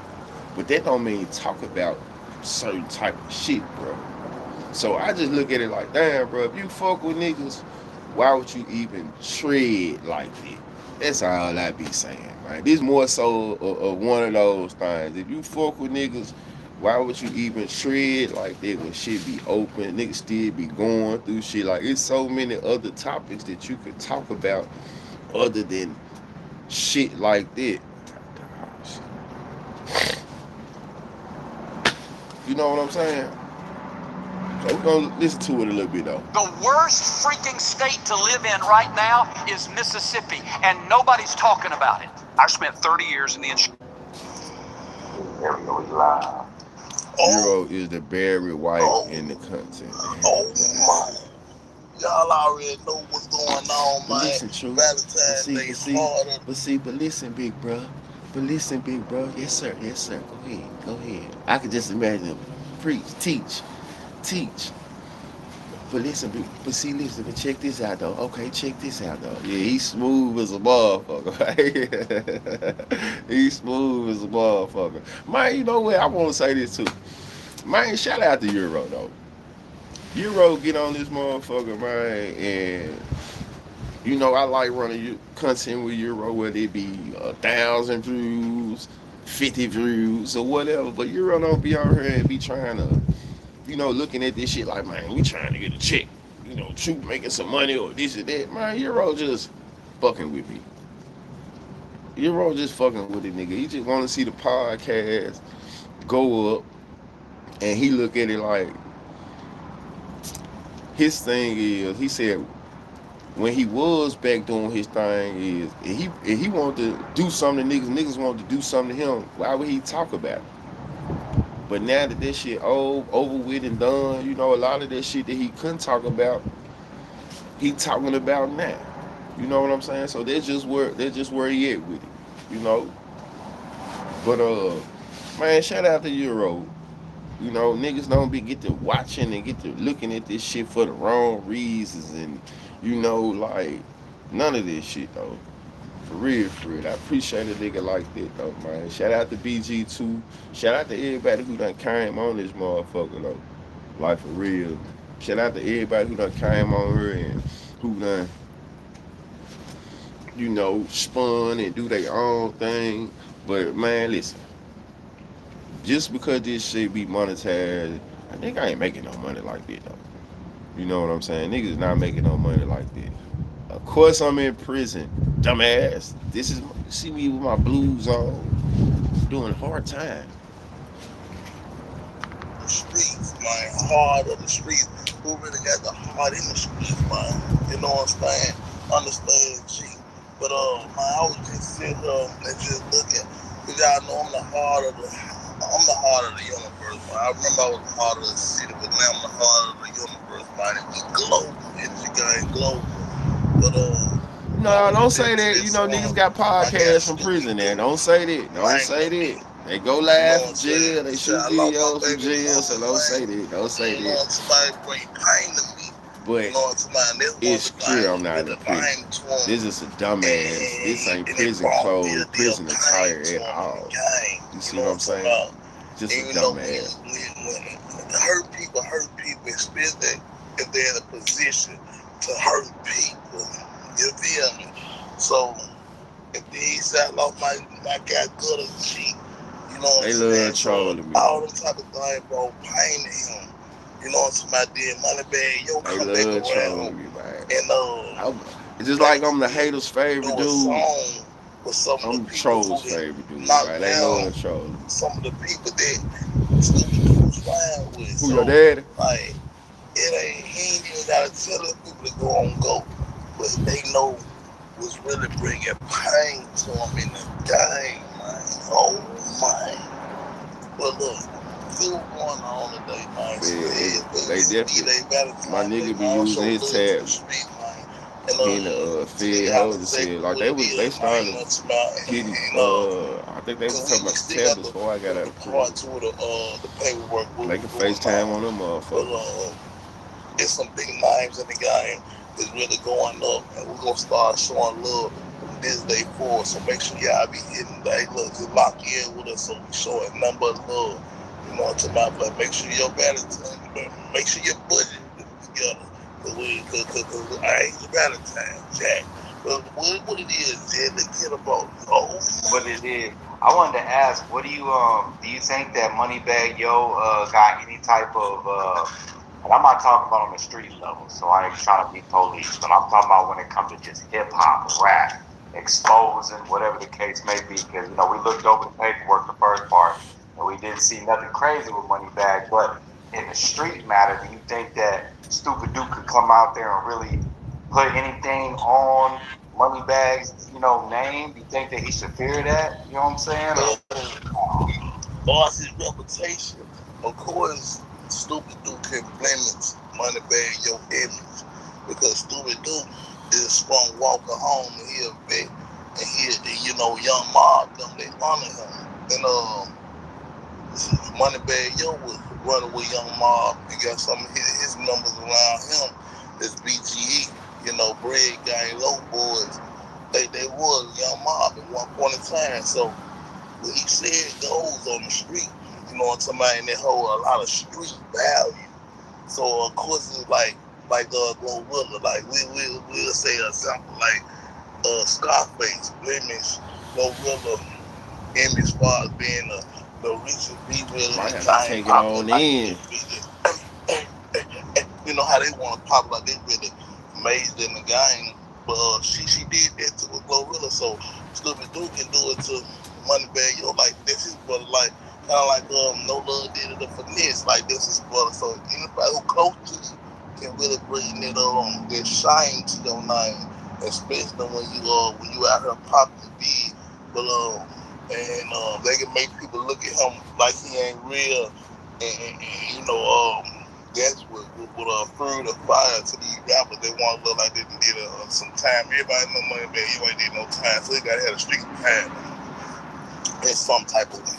But that don't mean talk about certain type of shit, bro. So I just look at it like, damn, bro, if you fuck with niggas, why would you even tread like that? That's all I be saying, right? This more so of one of those things. If you fuck with niggas, why would you even tread like that when shit be open? Niggas still be going through shit. Like, it's so many other topics that you could talk about other than shit like that. You know what I'm saying? So we're gonna listen to it a little bit though. The worst freaking state to live in right now is Mississippi, and nobody's talking about it. I spent 30 years in the insurance. Euro is the Barry White in the content. Oh my. Y'all already know what's going on, man. Listen, True. Valentine's Day is harder. But listen, big bro. Yes, sir. Go ahead. I could just imagine him preach, teach. But listen, but check this out, though. Okay, check this out, though. Yeah, he's smooth as a motherfucker. He's smooth as a motherfucker. Man, you know what? I want to say this, too. Man, shout out to Euro, though. Euro get on this motherfucker, man, and you know I like running content with Euro, whether it be 1,000 views, 50 views, or whatever. But Euro don't be on here and be trying to, you know, looking at this shit like, man, we trying to get a check, you know, True making some money or this or that. Man, Euro just fucking with me. Euro just fucking with it, nigga. He just want to see the podcast go up, and he look at it like. His thing is, he said, when he was back doing his thing is, if he wanted to do something to niggas wanted to do something to him, why would he talk about it? But now that this shit over with and done, you know, a lot of that shit that he couldn't talk about, he talking about now. You know what I'm saying? So that's just where he at with it, you know. But man, shout out to Euro. You know, niggas don't get to watching and get to looking at this shit for the wrong reasons, and you know, like, none of this shit though. For real. I appreciate a nigga like that though, man. Shout out to BG2. Shout out to everybody who done came on this motherfucker though. Like, for real. Shout out to everybody who done came on here and who done, you know, spun and do their own thing. But man, listen. Just because this shit be monetized, I think I ain't making no money like that though. You know what I'm saying? Niggas not making no money like that. Of course I'm in prison, dumbass. This is, see me with my blues on, doing hard time. The streets, man, hard of the streets. Who really got the heart in the streets, man? You know what I'm saying? Understand, G. But man, I was just sitting and just looking. You gotta know I'm the heart of the universe, man. I remember I was the heart of the city, but now I'm the heart of the universe, man. And we global, energy gang global. But no, don't say that. You know, niggas got podcasts from prison there. Don't say that. Don't say that. They go live from jail. They shoot videos from jail. So don't say that. Don't say that. Somebody bring pain to me. But it's clear I'm not in prison. This is a dumbass. This ain't prison clothes, prison attire at all. You see what I'm saying? Just a dumbass. When hurt hurt people, especially if they're in a position to hurt people. You feel me? So if they sound like my guy good as cheap, you know what They I'm love saying? So trolling me all though. them type of things, bro, pain to him. You know what I'm talking about? Then money bag, yo, They come back love around trolling me, man. and It's just like maybe I'm the haters' favorite do a dude. song with some of the I'm the people trolls' who did favorite dude, knock man. They down love trolling. some of the people that Stupid Dude's around with. Who your So daddy? like he ain't even gotta tell them people to go on go. But they know was really bringing pain to them in the game, man. Oh man. But look, see what's going on today, man. Yeah, they It be definitely. they better My time they nigga be man. using Show his love to the tablet. street, man. And He in the tell Fed y'all holder exactly said like what it they is, man. You started know what I'm about. getting And I think they was cause talking we about the still got tablets before I got out the of part prison. two of the paperwork what They we can doing FaceTime now. on them But motherfuckers. there's some big names in the game that's really going up, and we're gonna start showing love from this day forward. So make sure y'all be hitting that. Look, just lock in with us so we showing nothing but love. You know what I'm talking about? But make sure your Valentine, make sure your budget is together. Cause I ain't your Valentine, Jack. But what it is, Jack, they get about oh What it is. I wanted to ask, what do you think that Moneybag Yo got any type of and I'm not talking about on the street level, so I ain't trying to be police, but I'm talking about when it comes to just hip hop, rap, exposing, whatever the case may be. Because we looked over the paperwork, the first part, and we didn't see nothing crazy with Moneybag. But in the street matter, do you think that Stupid Duke could come out there and really put anything on Moneybag's, name? Do you think that he should fear that? You know what I'm saying? Or lost his reputation. Of course, Stupid Duke can blemish Moneybag your image because Stupid Duke is from Walker home and he a vet and Young Mob them they honor him and Moneybag Yo was running with Young Mob. He got some of his numbers around him. This BGE, Bread Gang, Low Boys. They was Young Mob at one point in time. So what he said goes on the street. You know what I'm talking about? And they hold a lot of street value. So of course it's like Glorilla. Like we'll say a example like Scarface, Blemish, Glorilla, image as far as being the richest people in Might the have to game, take it popular on like in. you know how they want to pop like they really made in the game. But she did that to a Glorilla, so Stupid Duke can do it to Moneybag Yo like this his brother, like kind of like No Love did it to Finesse, like this his brother. So anybody who close to you can really bring that shine to your name, especially when you out here popping big. But they can make people look at him like he ain't real, and that's what threw the fire to these rappers. They want to look like they did some time. Everybody know Money Bag, you ain't did no time, so they gotta have a street behind them in some type of way.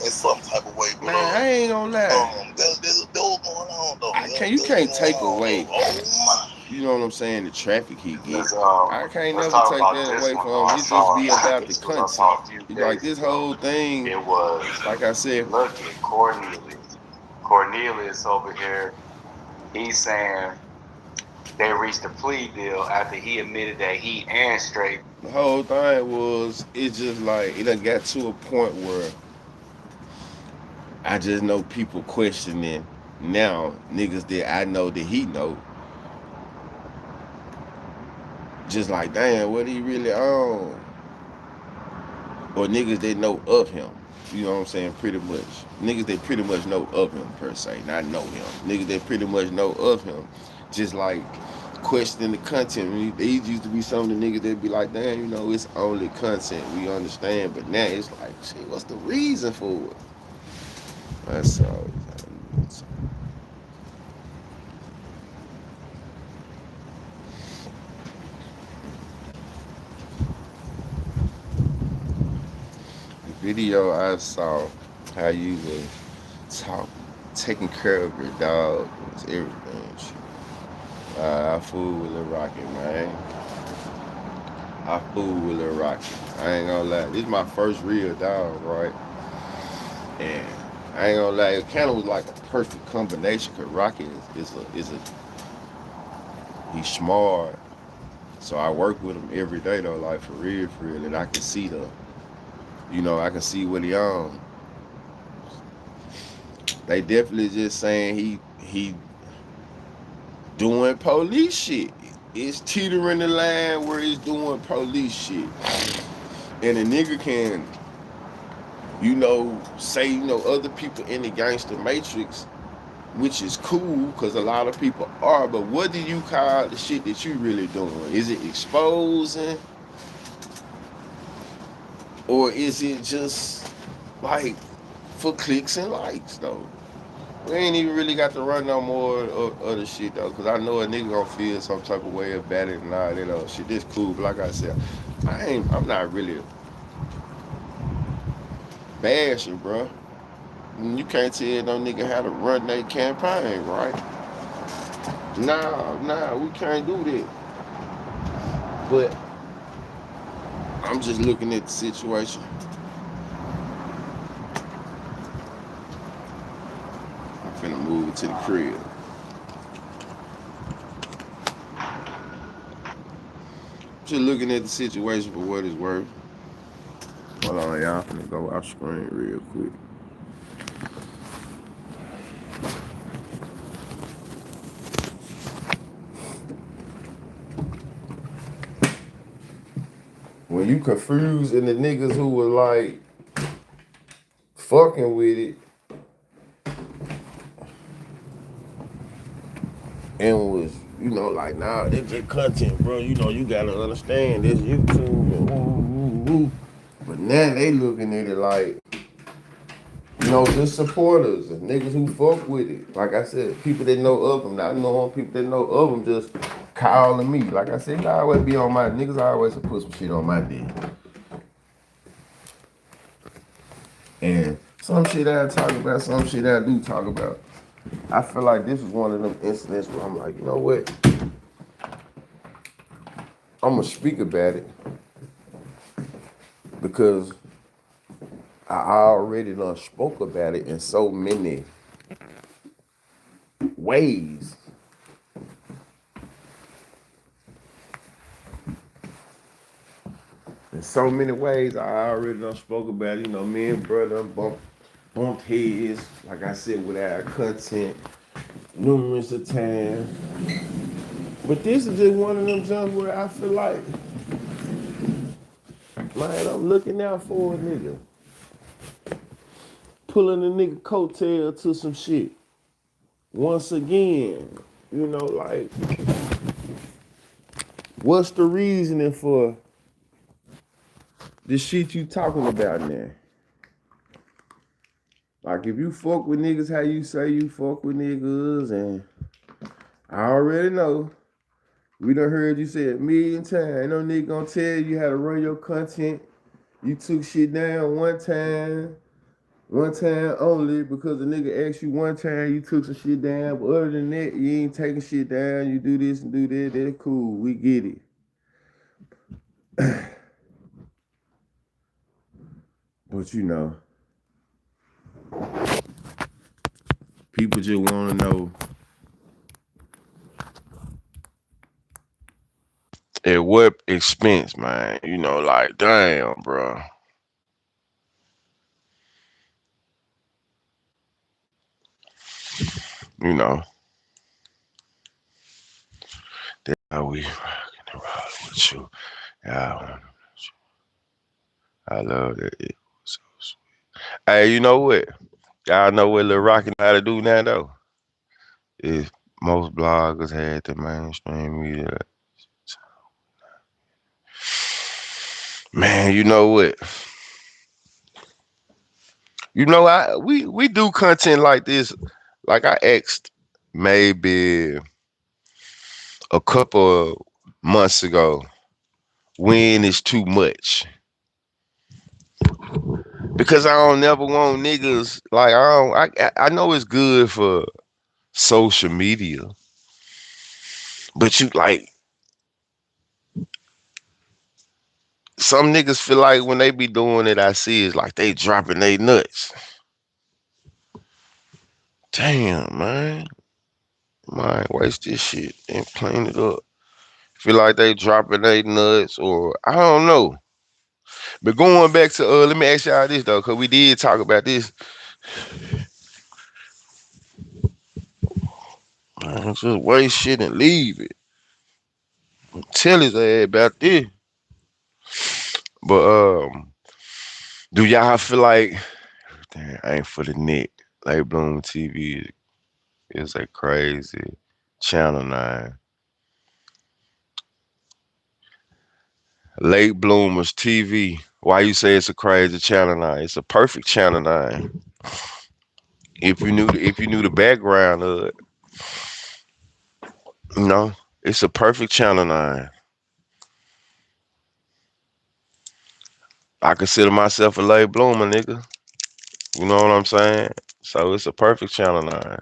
In some type of way, but Man, I ain't gonna lie. there's going on though. You There's can't going take on away, though. Oh my. you know what I'm saying, the traffic he get. let's I can't let's never talk take about that this away one. from him. I It just saw be about the this was I content. saw a few Like days this ago. whole thing, It was like I said, look at Cornelius. Cornelius over here. He's saying they reached a plea deal after he admitted that he and Straight. the whole thing was, it's just like, it done got to a point where I just know people questioning now niggas that I know that he know. Just like, damn, what he really on? Or niggas that know of him. You know what I'm saying? Pretty much. Niggas that pretty much know of him, per se. Not know him. Niggas that pretty much know of him. Just like questioning the content. These used to be some of the niggas that be like, damn, it's only content. We understand. But now it's like, shit, what's the reason for it? That's all. The video I saw, how you was talk, taking care of your dog, was everything. Shit. I fool with Lil Rocket, man. I fool with Lil Rocket. I ain't gonna lie. This is my first real dog, right? And I ain't gonna lie, it kind of was like a perfect combination. Cause Rocky is a he's smart. So I work with him every day though, like for real, and I can see I can see what he on. They definitely just saying he doing police shit. It's teetering the line where he's doing police shit, and a nigga can say other people in the gangster matrix, which is cool because a lot of people are. But what do you call the shit that you really doing? Is it exposing, or is it just like for clicks and likes though? We ain't even really got to run no more of the shit though, cause I know a nigga gonna feel some type of way about it and all that other shit. This cool, but like I said, I'm not really bashing, bro. You can't tell no nigga how to run their campaign, right? Nah, we can't do that. But I'm just looking at the situation. I'm finna move it to the crib. Just looking at the situation for what it's worth. Hold on, y'all. I'm finna go off screen real quick. When you confused and the niggas who were like fucking with it and was, like, nah, this just content, bro. You gotta understand this YouTube and woo. But now they looking at it like, just supporters and niggas who fuck with it. Like I said, people that know of them, not knowing people that know of them, just calling me. Like I said, I always be on my niggas. I always put some shit on my dick. And some shit I talk about, some shit I do talk about. I feel like this is one of them incidents where I'm like, you know what? I'm gonna speak about it because I already done spoke about it in so many ways. In so many ways, I already done spoke about it. Me and brother bumped heads, like I said, with our content numerous of times. But this is just one of them jumps where I feel like, man, I'm looking out for a nigga. Pulling a nigga coattail to some shit. Once again, like, what's the reasoning for the shit you talking about now? Like, if you fuck with niggas how you say you fuck with niggas, and I already know, we done heard you say it a million times, ain't no nigga gonna tell you how to run your content. You took shit down one time only, because the nigga asked you one time, you took some shit down, but other than that, you ain't taking shit down, you do this and do that, that's cool, we get it. But people just wanna know at what expense, man. Like, damn, bro. You know, that's how we rockin' and rollin' with you. Yeah, I love that. It was so sweet. Hey, you know what? Y'all know what Lil Rocky know how to do now, though? Is most bloggers had the mainstream media. Man, you know what? We do content like this. Like I asked maybe a couple of months ago, when is too much? Because I don't never want niggas like I know it's good for social media, but you like some niggas feel like when they be doing it, I see it's like they dropping they nuts. Damn, man. Might waste this shit and clean it up. Feel like they dropping they nuts or I don't know. But going back to let me ask y'all this though, cause we did talk about this. Man, just waste shit and leave it. Tell his ass about this. But do y'all feel like damn, I ain't for the net. Late Bloom TV is a crazy channel 9. Late Bloomers TV. Why you say it's a crazy channel 9? It's a perfect channel 9. If you knew the background of it, you know, it's a perfect channel 9. I consider myself a late bloomer, nigga. You know what I'm saying? So it's a perfect channel 9.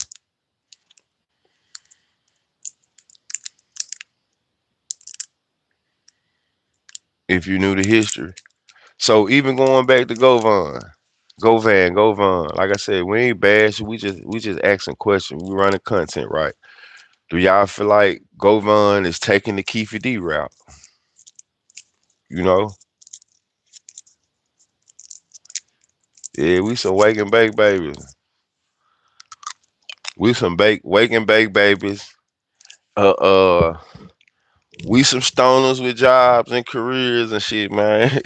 If you knew the history. So even going back to Govan. Like I said, we ain't bash. We just asking questions. We running content, right? Do y'all feel like Govan is taking the Keefe D route? You know, yeah, we some wake and bake babies. We some wake and bake babies. Uh, uh, we some stoners with jobs and careers and shit, man.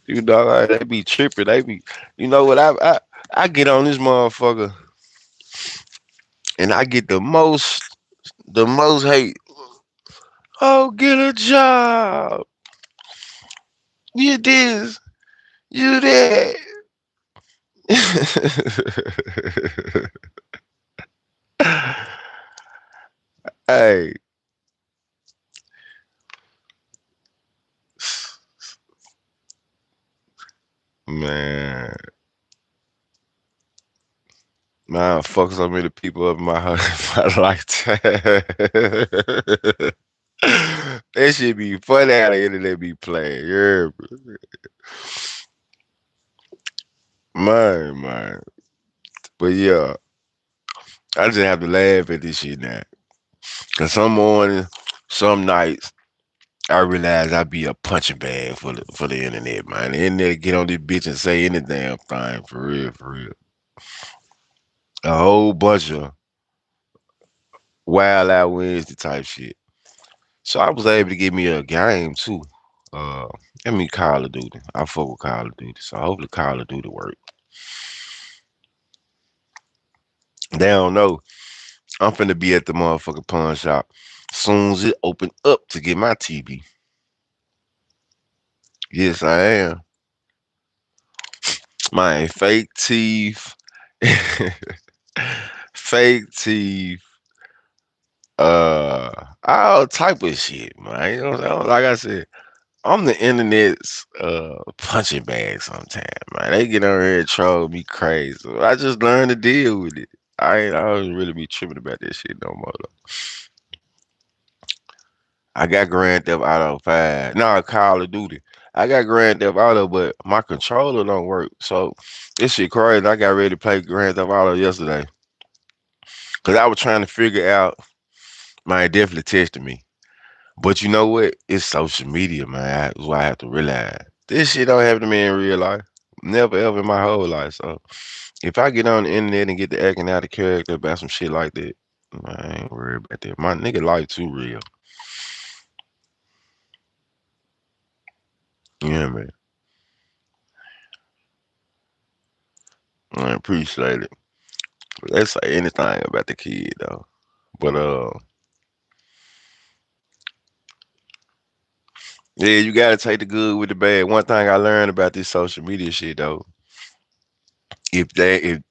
You know, like, they be tripping. They be, you know what? I get on this motherfucker and I get the most hate. Oh, get a job. You this, you that. Hey, man, man, fuck so many people up in my my lifetime. That shit be funny how the internet be playing. Yeah, man. But yeah, I just have to laugh at this shit now. Cause some mornings, some nights, I realize I be a punching bag for the internet, man. The internet get on this bitch and say any damn thing for real, for real. A whole bunch of wild out Wednesday type shit. So I was able to get me a game too. Uh, I mean Call of Duty. I fuck with Call of Duty, so hopefully Call of Duty work. They don't know. I'm finna be at the motherfucking pawn shop soon as it open up to get my TV. Yes, I am. My fake teeth, fake teeth, all type of shit, man. You know what I'm saying? Like I said, I'm the internet's punching bag sometimes, man. They get on here and troll me crazy. So I just learned to deal with it. I don't really be tripping about this shit no more though. I got Grand Theft Auto 5. No, Call of Duty. I got Grand Theft Auto, but my controller don't work. So this shit crazy. I got ready to play Grand Theft Auto yesterday. Cause I was trying to figure out, man, it definitely tested me. But you know what? It's social media, man. That's why I have to realize. This shit don't happen to me in real life. Never ever in my whole life. So if I get on the internet and get the acting out of character about some shit like that, man, I ain't worried about that. My nigga life too real. Yeah, man. I appreciate it. Let's say anything about the kid though. But yeah, you gotta take the good with the bad. One thing I learned about this social media shit though, if they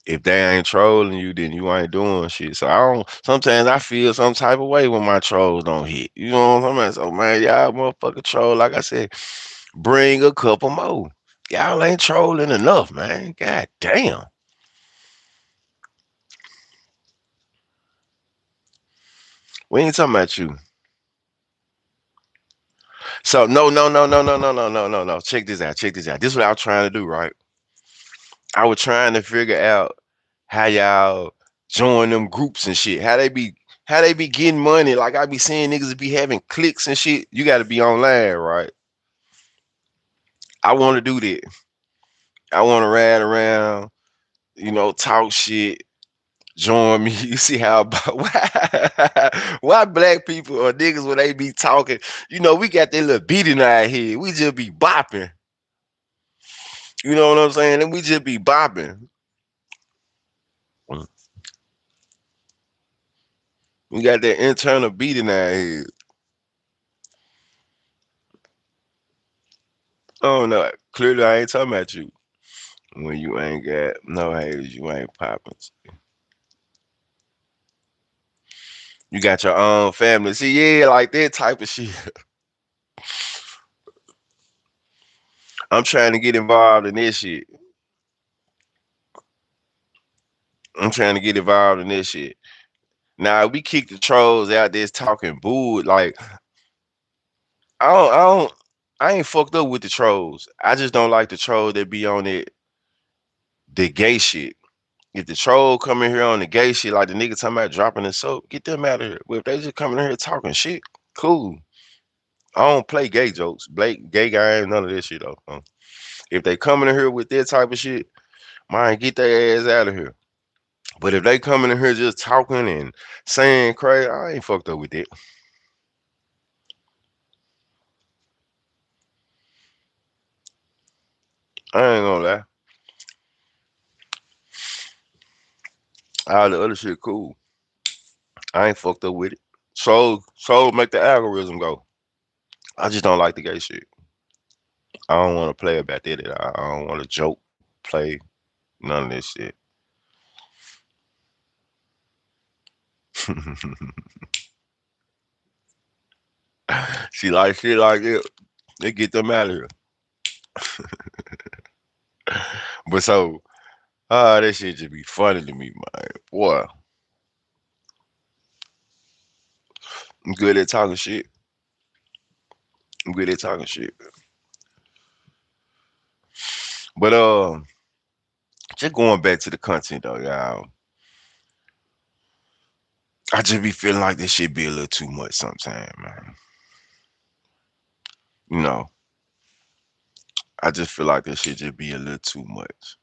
ain't trolling you, then you ain't doing shit. So I don't. Sometimes I feel some type of way when my trolls don't hit. You know what I'm saying? So man, y'all motherfucking troll. Like I said, bring a couple more. Y'all ain't trolling enough, man. God damn. We ain't talking about you. So no. Check this out. Check this out. This is what I was trying to do, right? I was trying to figure out how y'all join them groups and shit. How they be getting money. Like I be seeing niggas be having clicks and shit. You gotta be online, right? I wanna do that. I wanna ride around, talk shit, join me. You see how about why black people or niggas when they be talking, we got that little beat in our head. We just be bopping. You know what I'm saying? And we just be bopping. We got that internal beat in our head. Oh no, clearly I ain't talking about you. When you ain't got no haters, you ain't popping. You got your own family. See, yeah, like that type of shit. I'm trying to get involved in this shit. I'm trying to get involved in this shit. Now we kick the trolls out there talking bull. Like I ain't fucked up with the trolls. I just don't like the troll that be on it, the gay shit. If the troll come in here on the gay shit, like the nigga talking about dropping the soap, get them out of here. But if they just coming in here talking shit, cool. I don't play gay jokes. Blake, gay guy ain't none of this shit though. If they coming in here with that type of shit, man, get their ass out of here. But if they coming in here just talking and saying crazy, I ain't fucked up with that. I ain't gonna lie. All the other shit cool. I ain't fucked up with it. So make the algorithm go. I just don't like the gay shit. I don't want to play about that at all. I don't want to joke, play, none of this shit. She like shit like that. They get them out of here. But so, that shit just be funny to me, man. Boy, I'm good at talking shit. I'm good at talking shit. But just going back to the content though, y'all. I just be feeling like this shit be a little too much sometimes, man. You know, I just feel like this shit just be a little too much.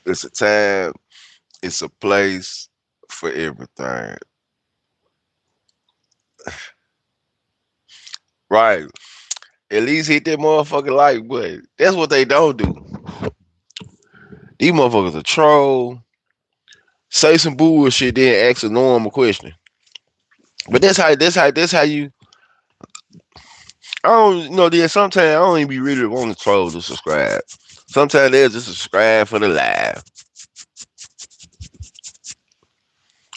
It's a time, it's a place for everything. Right. At least hit that motherfucking like button. That's what they don't do. These motherfuckers a troll, say some bullshit, then ask a normal question. But that's how you I don't then sometimes I don't even be really want to troll to subscribe. Sometimes they'll just subscribe for the live.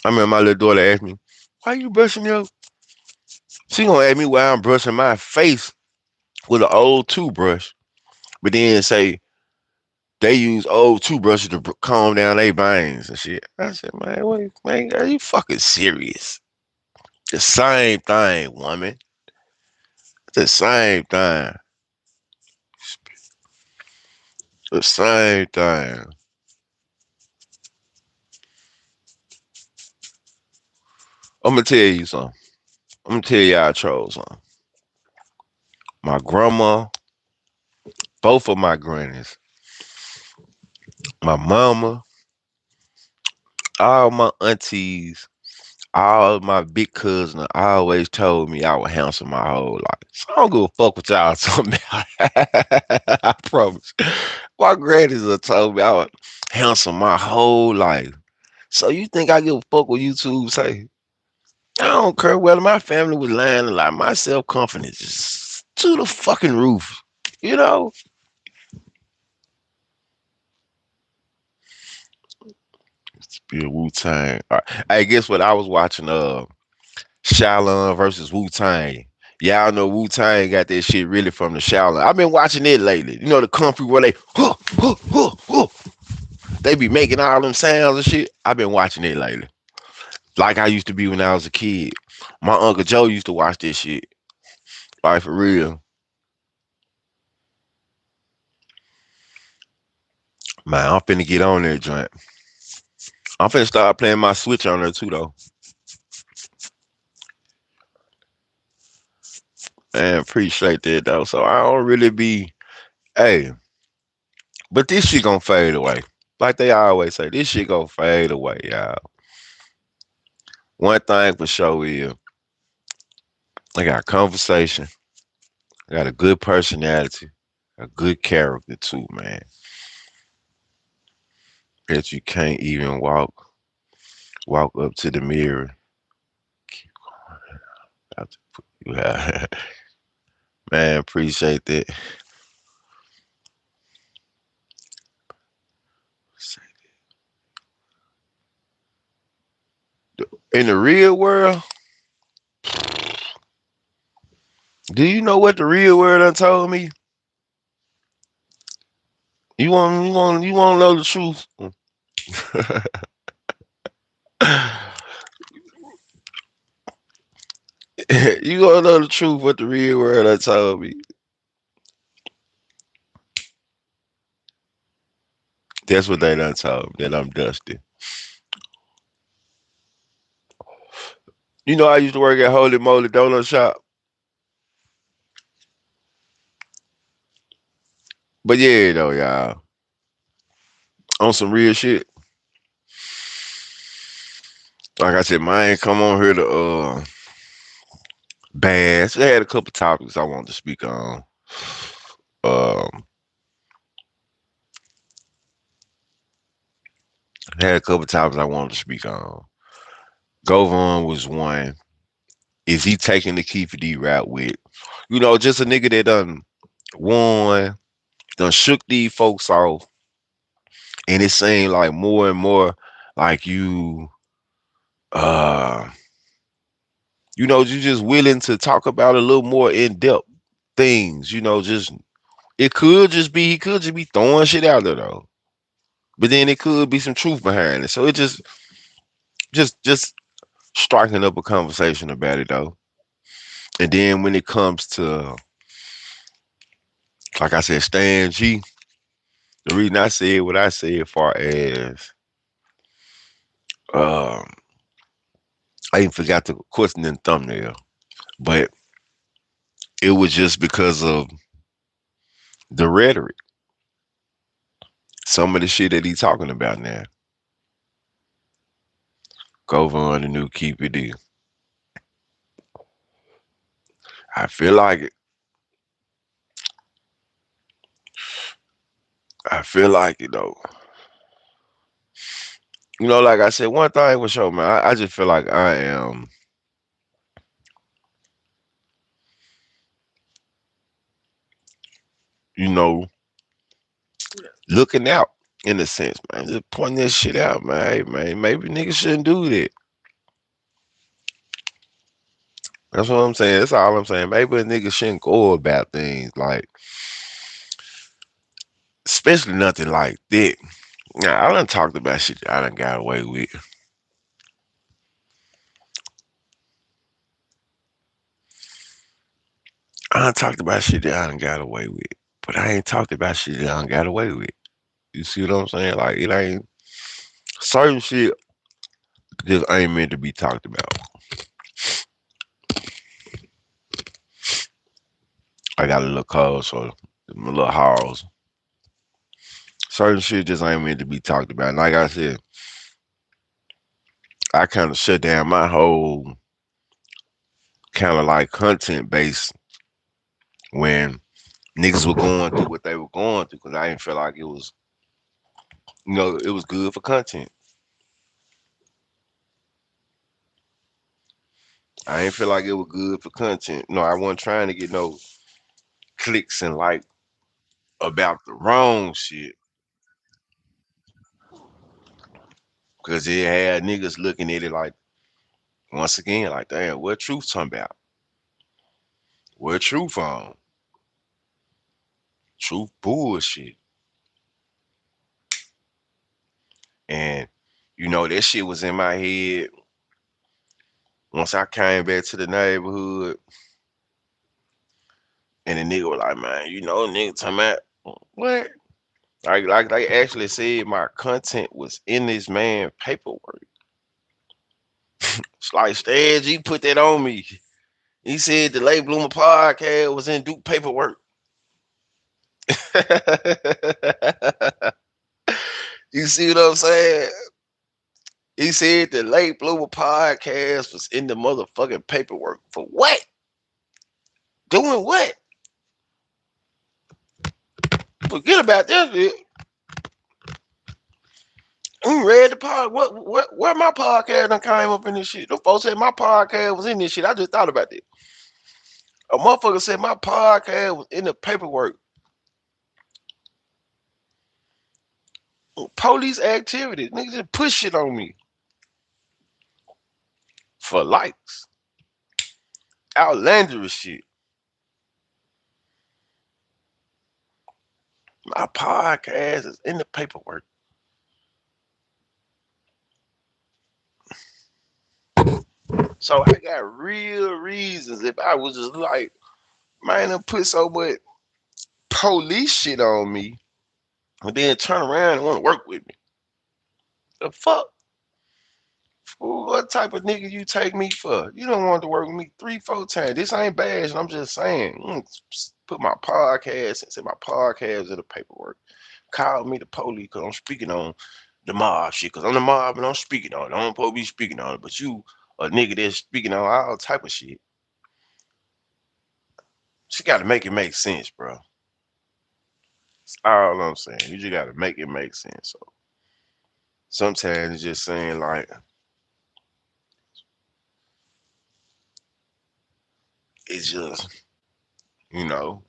I remember my little daughter asked me, why you brushing your she gonna ask me why I'm brushing my face with an old toothbrush, but then say they use old toothbrushes to calm down their veins and shit. I said, man, wait, man, are you fucking serious? The same thing, woman. The same thing. The same thing. I'm gonna tell you something. I'm gonna tell y'all trolls something. My grandma, both of my grannies, my mama, all my aunties, all my big cousins always told me I was handsome my whole life. So I don't give a fuck what y'all talking about. I promise. My grannies have told me I was handsome my whole life. So you think I give a fuck what YouTube say? I don't care whether my family was lying or like my self confidence is to the fucking roof. You know? Be a Wu Tang. Hey, guess what? I was watching Shaolin versus Wu Tang. Y'all know Wu Tang got that shit really from the Shaolin. I've been watching it lately. You know the kung fu where they they be making all them sounds and shit. I've been watching it lately. Like I used to be when I was a kid. My Uncle Joe used to watch this shit. Like for real. Man, I'm finna get on that joint. I'm finna start playing my Switch on there too, though. And appreciate that, though. So I don't really be, hey, but this shit gonna fade away. Like they always say, this shit gonna fade away, y'all. One thing for sure is, I got conversation, I got a good personality, a good character too, man. That you can't even walk up to the mirror. Yeah. Man, appreciate that. In the real world, do you know what the real world done told me? You want to know the truth? You gonna know the truth what the real world done told me. That's what they done told me, that I'm dusty. You know I used to work at Holy Moly Donut Shop. But yeah though, y'all. On some real shit. Like I said, man, come on here to bash. They had a couple topics I wanted to speak on. Um had a couple topics I wanted to speak on. Govon was one. Is he taking the Keefer D route with, just a nigga that done won, done shook these folks off, and it seemed like more and more like uh, you just willing to talk about a little more in depth things. Just it could just be he could just be throwing shit out there though, but then it could be some truth behind it. So it just striking up a conversation about it though. And then when it comes to, like I said, Stan G, the reason I said what I said, far as um, I even forgot the question in the thumbnail, but it was just because of the rhetoric. Some of the shit that he talking about now. Go on the new Keep It D. I feel like it. I feel like it though. Like I said, one thing for sure, man. I just feel like I am, you know, looking out in a sense, man. Just pointing this shit out, man. Hey, man, maybe niggas shouldn't do that. That's what I'm saying. That's all I'm saying. Maybe a nigga shouldn't go about things like, especially nothing like that. Now, I done talked about shit that I done got away with. I done talked about shit that I done got away with. But I ain't talked about shit that I done got away with. You see what I'm saying? Like, it ain't, certain shit just ain't meant to be talked about. I got a little cold, so my little house. Certain shit just ain't meant to be talked about. And like I said, I kind of shut down my whole kind of like content base when niggas were going through what they were going through because I didn't feel like it was, it was good for content. I ain't feel like it was good for content. No, I wasn't trying to get no clicks and like about the wrong shit because it had niggas looking at it like, once again, like, damn, what truth talking about? What truth on? Truth bullshit. And, that shit was in my head once I came back to the neighborhood and the nigga was like, man, nigga talking about what? Like they actually said my content was in this man paperwork. It's like Stan G put that on me. He said the Late Bloomer podcast was in Duke paperwork. You see what I'm saying? He said the Late Bloomer podcast was in the motherfucking paperwork. For what? Doing what? Forget about this. I read the pod. What? Where my podcast done came up in this shit? The folks said my podcast was in this shit. I just thought about that. A motherfucker said my podcast was in the paperwork. Police activity. Niggas just push shit on me for likes. Outlandish shit. My podcast is in the paperwork. So I got real reasons. If I was just like, man, I put so much police shit on me, and then turn around and want to work with me. The fuck? Fool, what type of nigga you take me for? You don't want to work with me 3, 4 times. This ain't bad. I'm just saying. Put my podcast and say my podcast in the paperwork. Call me the police because I'm speaking on the mob shit. Because I'm the mob and I'm speaking on it. I'm supposed to be speaking on it. But you a nigga that's speaking on all type of shit. She got to make it make sense, bro. That's all I'm saying. You just got to make it make sense. So sometimes it's just saying like, it's just, you know,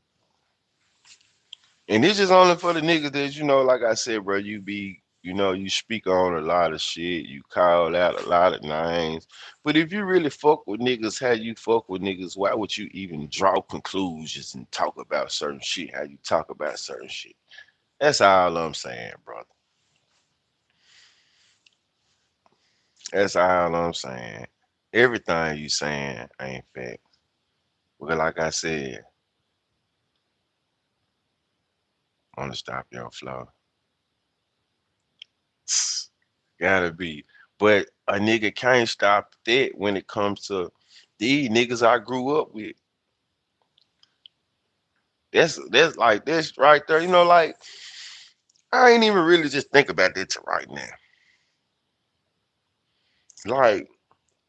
and this is only for the niggas that, like I said, bro, you speak on a lot of shit, you call out a lot of names. But if you really fuck with niggas, how you fuck with niggas, why would you even draw conclusions and talk about certain shit, how you talk about certain shit? That's all I'm saying, brother. That's all I'm saying. Everything you saying ain't fact. Well, like I said, I'm gonna stop your flow. Gotta be. But a nigga can't stop that when it comes to these niggas I grew up with. That's like this right there. Like I ain't even really just think about that till right now. Like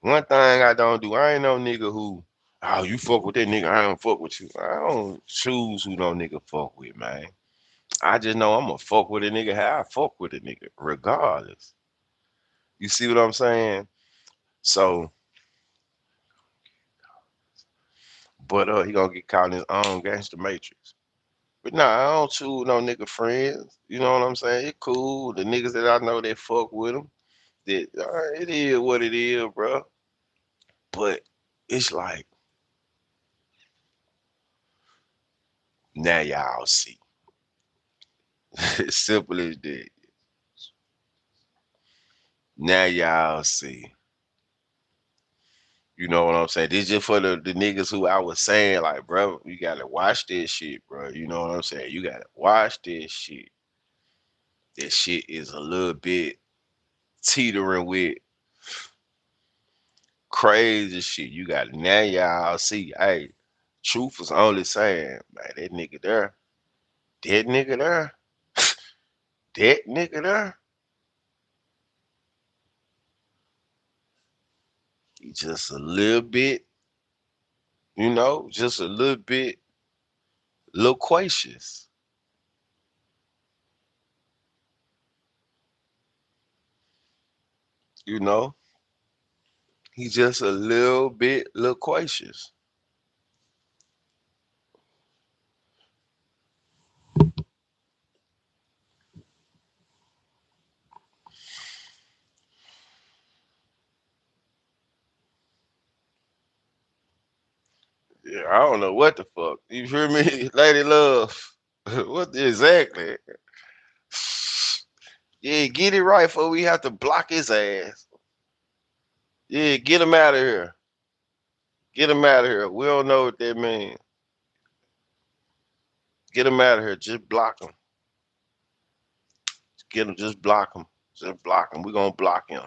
one thing I don't do, I ain't no nigga who, oh, you fuck with that nigga, I don't fuck with you. I don't choose who no nigga fuck with, man. I just know I'm gonna fuck with a nigga how I fuck with a nigga, regardless. You see what I'm saying? So, but he gonna get caught in his own gangster matrix. But nah, I don't choose no nigga friends. You know what I'm saying? It cool. The niggas that I know that fuck with them, that it is what it is, bro. But it's like now y'all see. It's simple as that. Now y'all see. You know what I'm saying? This just for the niggas who I was saying, like, bro, you gotta watch this shit, bro. You know what I'm saying? You gotta watch this shit. This shit is a little bit teetering with crazy shit. You got now y'all see, hey, truth was only saying, man, that nigga there, that nigga there, he just a little bit, just a little bit loquacious. You know, he just a little bit loquacious. Yeah, I don't know what the fuck. You hear me, lady love? What exactly? Yeah, get it right before we have to block his ass. Yeah, get him out of here. Get him out of here. We don't know what that means. Get him out of here. Just block him. Get him, just block him. Just block him. We're gonna block him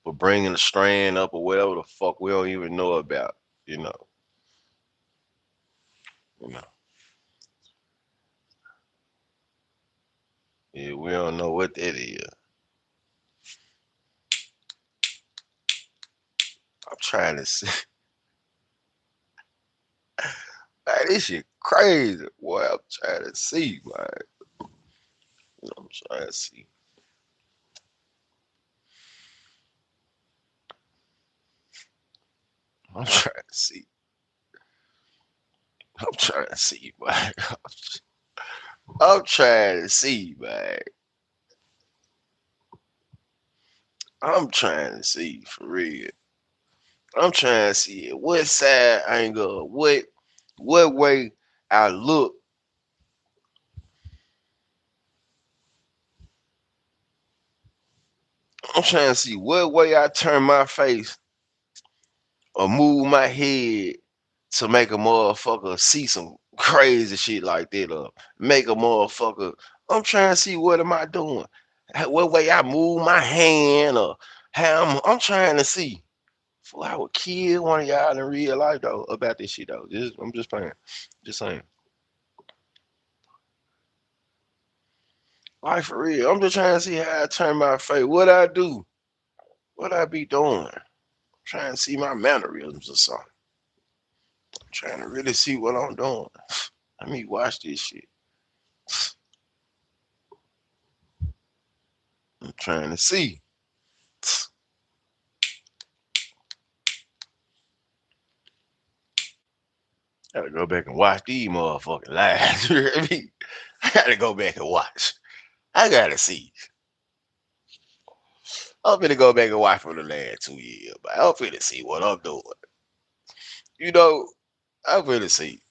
for bringing the strand up or whatever the fuck we don't even know about. You know, you know. Yeah, we don't know what that is. I'm trying to see. Man, this shit crazy. Boy, I'm trying to see, man. I'm trying to see. I'm trying to see. I'm trying to see, man. I'm trying to see, man. I'm trying to see for real. I'm trying to see what side angle, what way I look. I'm trying to see what way I turn my face or move my head to make a motherfucker see some crazy shit like that or make a motherfucker. I'm trying to see what am I doing? What way I move my hand or how I'm trying to see. Fool, I would kill one of y'all in real life though about this shit though. I'm just playing. Just saying. Like for real. I'm just trying to see how I turn my face. What I do. What I be doing. Trying to see my mannerisms or something. I'm trying to really see what I'm doing. Let me watch this shit. I'm trying to see. I gotta go back and watch these motherfucking lives. You hear me? I gotta go back and watch. I gotta see. I'm finna go back and watch for the last 2 years, but I'm finna see what I'm doing. You know, I'm finna see.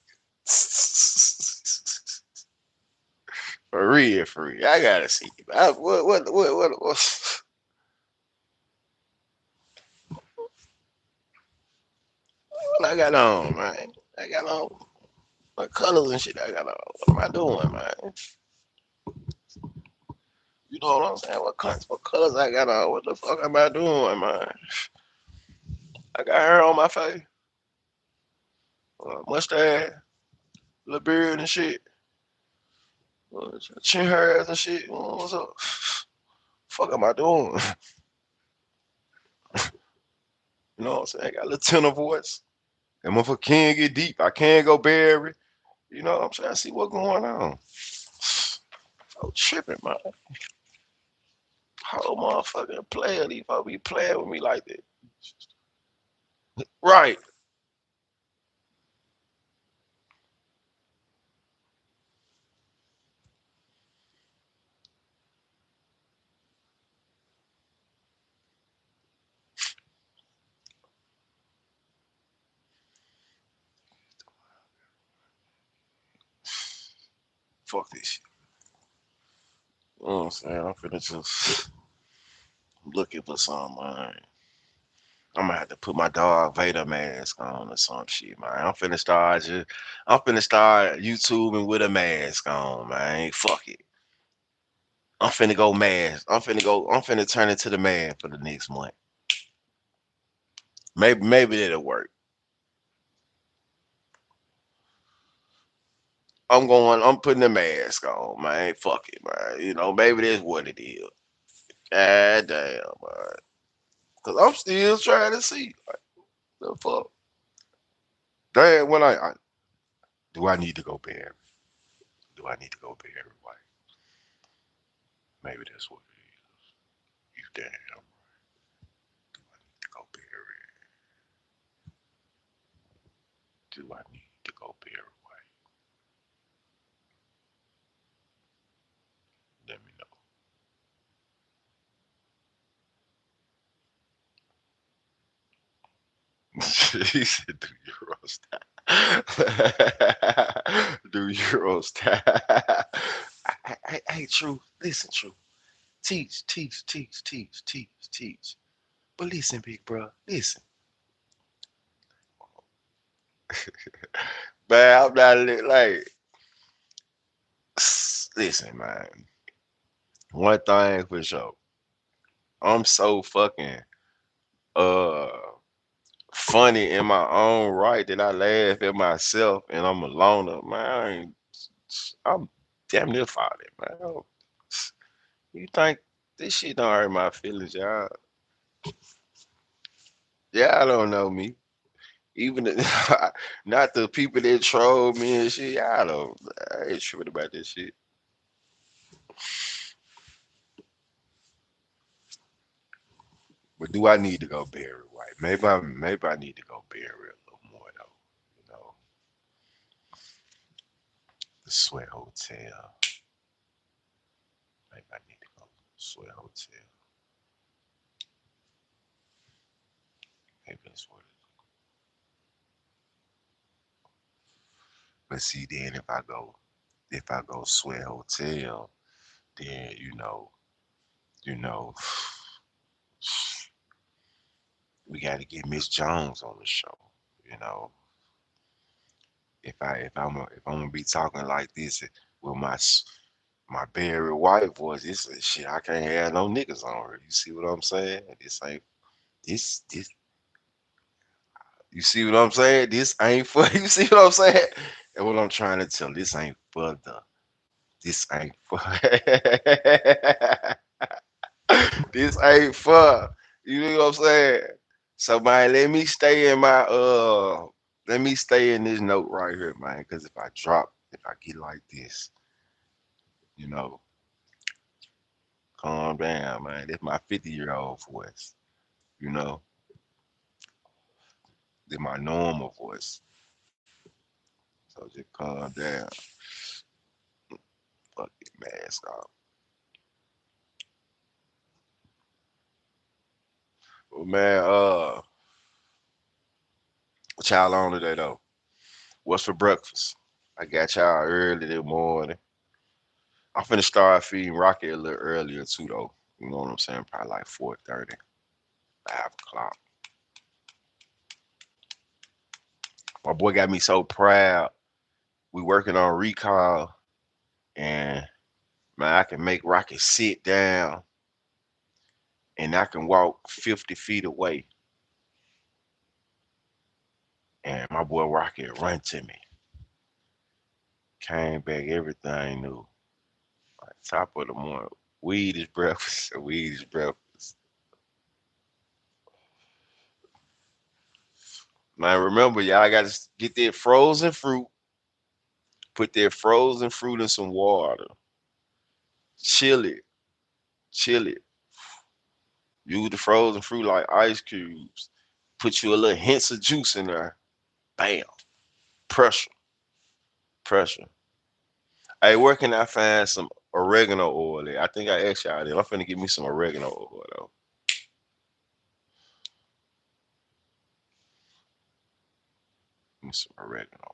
For real, for real. I gotta see. What I got on, man? I got on what colors and shit I got on. What am I doing, man? You know what I'm saying? What colors I got on? What the fuck am I doing, man? I got hair on my face, mustache, little beard and shit, chin hairs and shit. What's up? Fuck am I doing? You know what I'm saying? I got a little tenor voice. That motherfucker can get deep. I can go berry. You know what I'm saying? I see what's going on. I'm tripping, man. Whole motherfucking player. These folks be playing with me like that. Right. Fuck this shit. You know what I'm saying? I'm finna just looking for something, man. I'm gonna have to put my dog Vader mask on or some shit, man. I'm finna start YouTubing with a mask on, man. Fuck it. I'm finna go mask. I'm finna turn into the man for the next month. Maybe that'll work. I'm putting the mask on, man. Fuck it, man. You know, maybe that's what it is. God damn, man. Cause I'm still trying to see. Like, the fuck? Damn, do I need to go Barry? Do I need to go Barry White? Maybe that's what it is. You damn. Do I need to go Barry? Do I need to go Barry White? Let me know. He said, "Do Euro style. Do Euro style." Hey, True. Listen, True. Teach. But listen, big bro. Listen, man. I'm not like. Listen, man. One thing for sure. I'm so fucking uh funny in my own right that I laugh at myself and I'm a loner. Man, I'm damn near 40, man. You think this shit don't hurt my feelings, y'all? Y'all don't know me. Even not the people that troll me and shit. Y'all don't. I ain't tripping about this shit. But do I need to go bury White? Maybe I need to go bury a little more though. You know, the Sweat Hotel. Maybe I need to go to the Sweat Hotel. Maybe that's what it is. But see, then if I go Sweat Hotel, then you know, we got to get Miss Jones on the show. You know, if I'm gonna be talking like this with my Barry White voice, this is shit. I can't have no niggas on her. You see what I'm saying? This ain't this. You see what I'm saying? This ain't for. You see what I'm saying? And what I'm trying to tell, this ain't for the. This ain't for. This ain't for. You know what I'm saying? So man, let me stay in this note right here, man. Because if I get like this, you know, calm down, man. That's my 50-year-old voice. You know, that's my normal voice. So just calm down. Fuck it, mask off. Well, man, what y'all on today though? What's for breakfast? I got y'all early this morning. I'm finna start feeding Rocky a little earlier too though. You know what I'm saying? Probably like 4:30, 5 o'clock. My boy got me so proud. We working on recall and man, I can make Rocky sit down and I can walk 50 feet away. And my boy Rocky run to me. Came back, everything new. Like, top of the morning. Weed is breakfast. Weed is breakfast. Now remember, y'all got to get that frozen fruit. Put that frozen fruit in some water. Chill it. Chill it. Use the frozen fruit like ice cubes. Put you a little hints of juice in there. Bam. Pressure. Pressure. Hey, where can I find some oregano oil at? I think I asked y'all that. I'm finna get me some oregano oil though. Give me some oregano oil.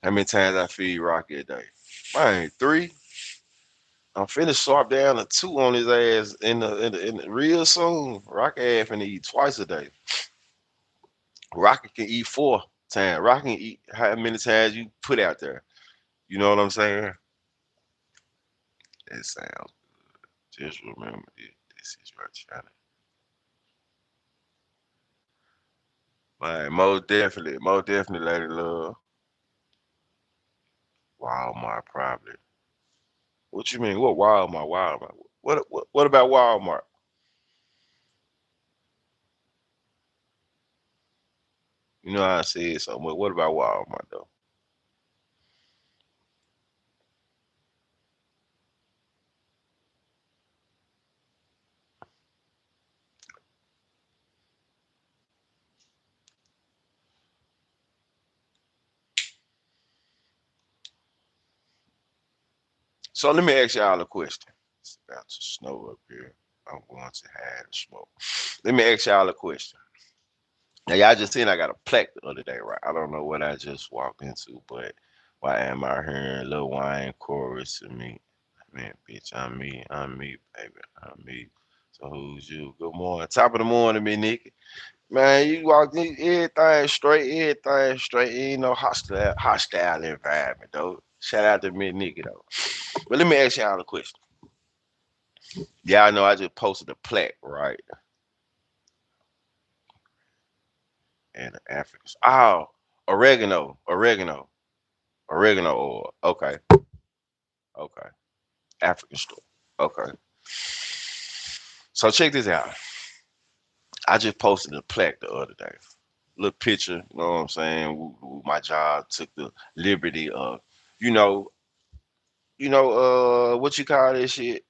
How many times I feed Rocky a day? Man, 3. I'm finna sharp down to 2 on his ass in the real soon. Rocky ass finna eat twice a day. Rocky can eat 4 times. Rocky can eat how many times you put out there. You know what I'm saying? That sounds. Just remember this. This is your channel. Man, most definitely, lady love. Walmart probably. What you mean? What Walmart? Walmart. What about Walmart? You know how I said something. What about Walmart though? So let me ask y'all a question. It's about to snow up here. I'm going to hide the smoke. Let me ask y'all a question. Now y'all just seen I got a plaque the other day, right? I don't know what I just walked into, but why am I hearing Lil Wayne chorus to me? Man, bitch, I'm me, baby, I'm me. So who's you? Good morning. Top of the morning, me nigga. Man, you walk in, everything straight. Ain't no hostile environment, though. Shout out to me, nigga, though. But let me ask y'all a question. Y'all know I just posted a plaque, right? And Africans. Oh, oregano oil. Okay, okay. African store. Okay. So check this out. I just posted a plaque the other day. Little picture, you know what I'm saying? My job took the liberty of, you know, what you call this shit?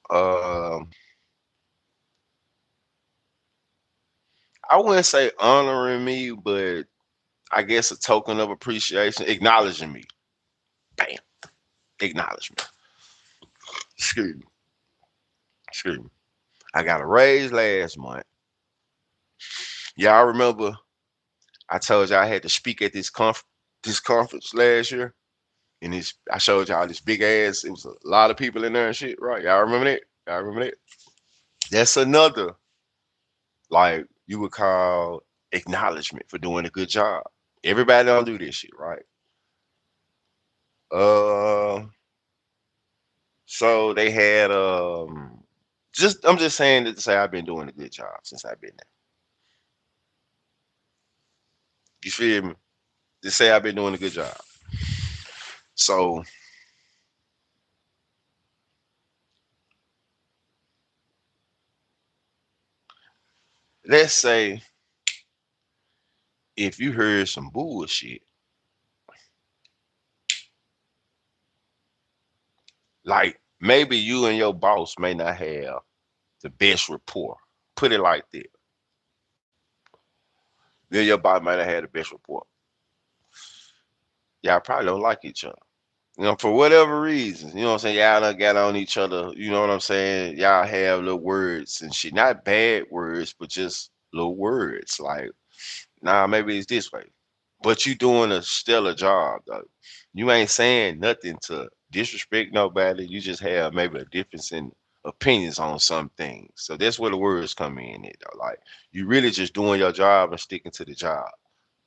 Um, I wouldn't say honoring me, but I guess a token of appreciation, acknowledging me. Bam, acknowledgement. Excuse me, excuse me. I got a raise last month. Y'all remember I told y'all I had to speak at this conference last year, and I showed y'all this big ass. It was a lot of people in there and shit, right? Y'all remember that? Y'all remember that? That's another, like you would call, acknowledgement for doing a good job. Everybody don't do this shit, right? Uh, so they had just I'm just saying that to say I've been doing a good job since I've been there. You feel me? Just say I've been doing a good job. So let's say if you heard some bullshit, like maybe you and your boss may not have the best rapport. Put it like that. You and your boss might not have the best rapport. Y'all probably don't like each other. For whatever reasons, you know what I'm saying? Y'all done got on each other, you know what I'm saying? Y'all have little words and shit. Not bad words, but just little words. Like, nah, maybe it's this way. But you doing a stellar job, though. You ain't saying nothing to disrespect nobody. You just have maybe a difference in opinions on some things. So that's where the words come in, though. Like, you really just doing your job and sticking to the job.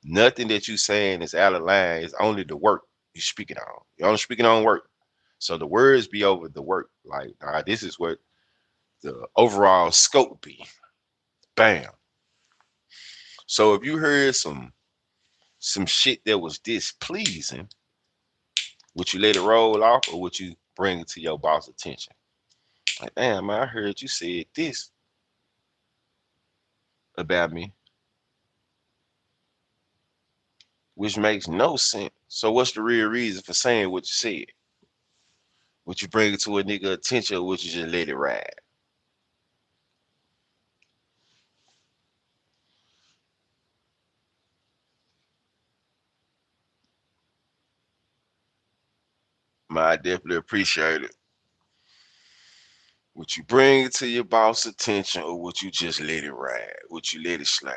Nothing that you saying is out of line. It's only the work you speaking on. You're only speaking on work. So the words be over the work. Like, this is what the overall scope be. Bam. So if you heard some shit that was displeasing, would you let it roll off or would you bring it to your boss' attention? Like, damn, man, I heard you said this about me, which makes no sense. So what's the real reason for saying what you said? Would you bring it to a nigga attention or would you just let it ride? Man, I definitely appreciate it. Would you bring it to your boss' attention or would you just let it ride? Would you let it slide?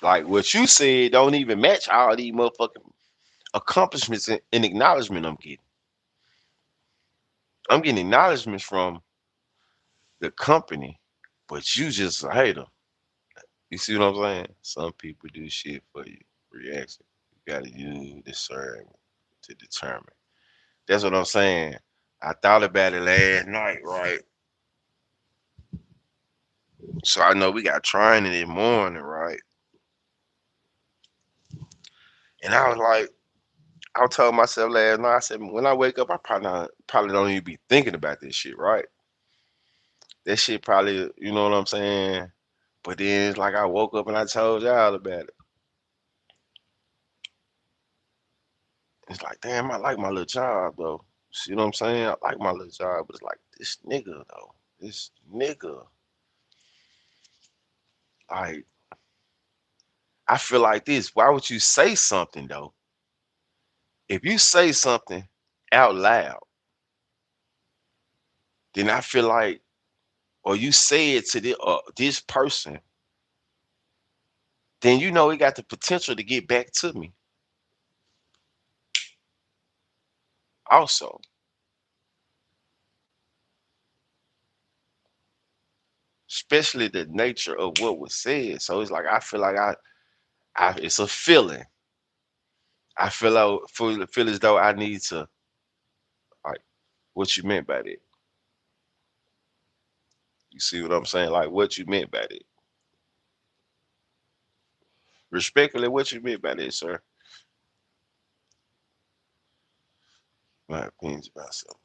Like what you said don't even match all these motherfucking accomplishments and acknowledgement I'm getting. I'm getting acknowledgments from the company, but you just a hater. You see what I'm saying? Some people do shit for you. Reaction. You gotta use discernment to determine. That's what I'm saying. I thought about it last night, right? So I know we got training in the morning, right? And I was like, I told myself last night, I said, when I wake up, I probably don't even be thinking about this shit, right? That shit probably, you know what I'm saying? But then it's like I woke up and I told y'all about it. It's like, damn, I like my little job though. See what I'm saying? I like my little job, but it's like this nigga though. This nigga. Like, I feel like this. Why would you say something though? If you say something out loud, then I feel like, or you say it to this person then you know he got the potential to get back to me. Also, especially the nature of what was said. So it's like I feel like it's a feeling. I feel as though I need to like what you meant by that. You see what I'm saying? Like what you meant by that. Respectfully, what you meant by that, sir? My opinions about something.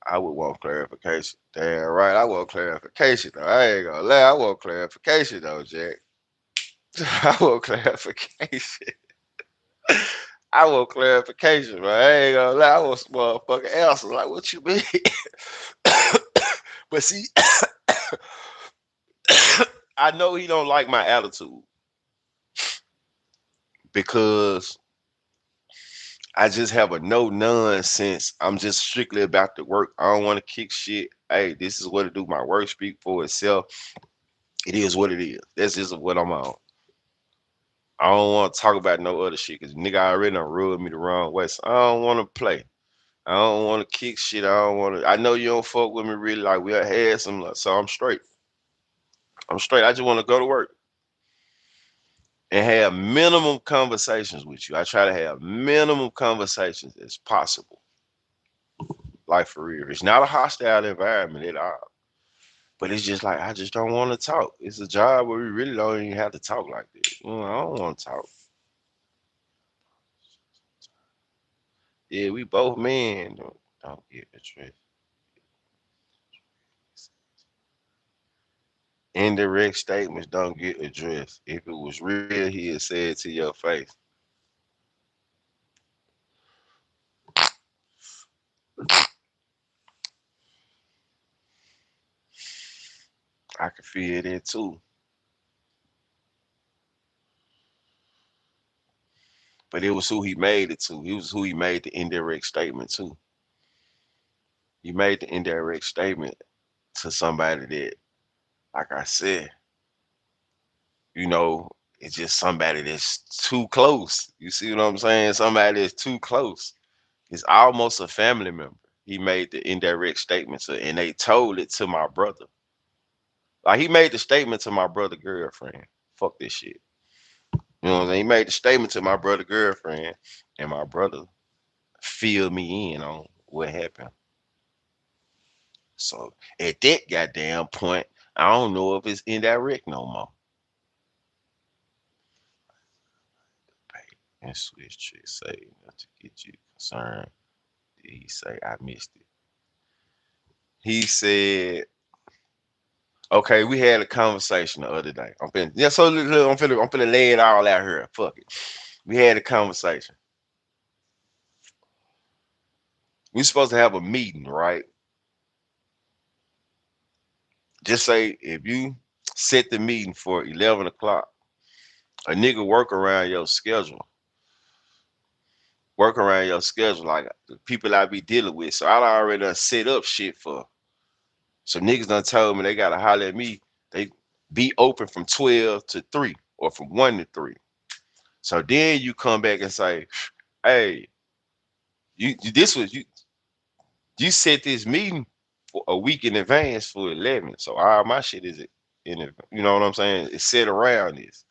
I would want clarification. Damn right, I want clarification though. I ain't gonna lie, I want clarification though, Jack. I want clarification. I want clarification, man. I ain't gonna lie, I want some motherfucking answers. Like, what you mean? But see, I know he don't like my attitude because I just have a no nonsense. I'm just strictly about the work. I don't want to kick shit. Hey, this is what it do. My work speak for itself. It is what it is. That's just what I'm on. I don't want to talk about no other shit because nigga already done rubbed me the wrong way. So I don't want to play. I don't want to kick shit. I don't want to. I know you don't fuck with me really like we had some. So I'm straight. I'm straight. I just want to go to work and have minimum conversations with you. I try to have minimum conversations as possible. Like for real. It's not a hostile environment at all. But it's just like I just don't want to talk. It's a job where we really don't even have to talk like this. I don't want to talk. Yeah, we both men. Don't get the trick. Indirect statements don't get addressed. If it was real, he'd say it to your face. I could feel that too. But it was who he made it to. It was who he made the indirect statement to. He made the indirect statement to somebody that, like I said, you know, it's just somebody that's too close. You see what I'm saying? Somebody that's too close. It's almost a family member. He made the indirect statement to, and they told it to my brother. Like he made the statement to my brother girlfriend. Fuck this shit. You know what I'm saying? He made the statement to my brother girlfriend, and my brother filled me in on what happened. So at that goddamn point, I don't know if it's indirect no more. And switch trick say not to get you concerned. Did he say I missed it? He said, okay, we had a conversation the other day. So look, I'm finna lay it all out here. Fuck it. We had a conversation. We supposed to have a meeting, right? Just say if you set the meeting for 11 o'clock, a nigga work around your schedule, like the people I be dealing with. So I already done set up shit for. So niggas done told me they gotta holler at me. They be open from 12 to 3 or from 1 to 3. So then you come back and say, hey, you set this meeting for a week in advance for 11. So all my shit is in it. You know what I'm saying? It's set around this.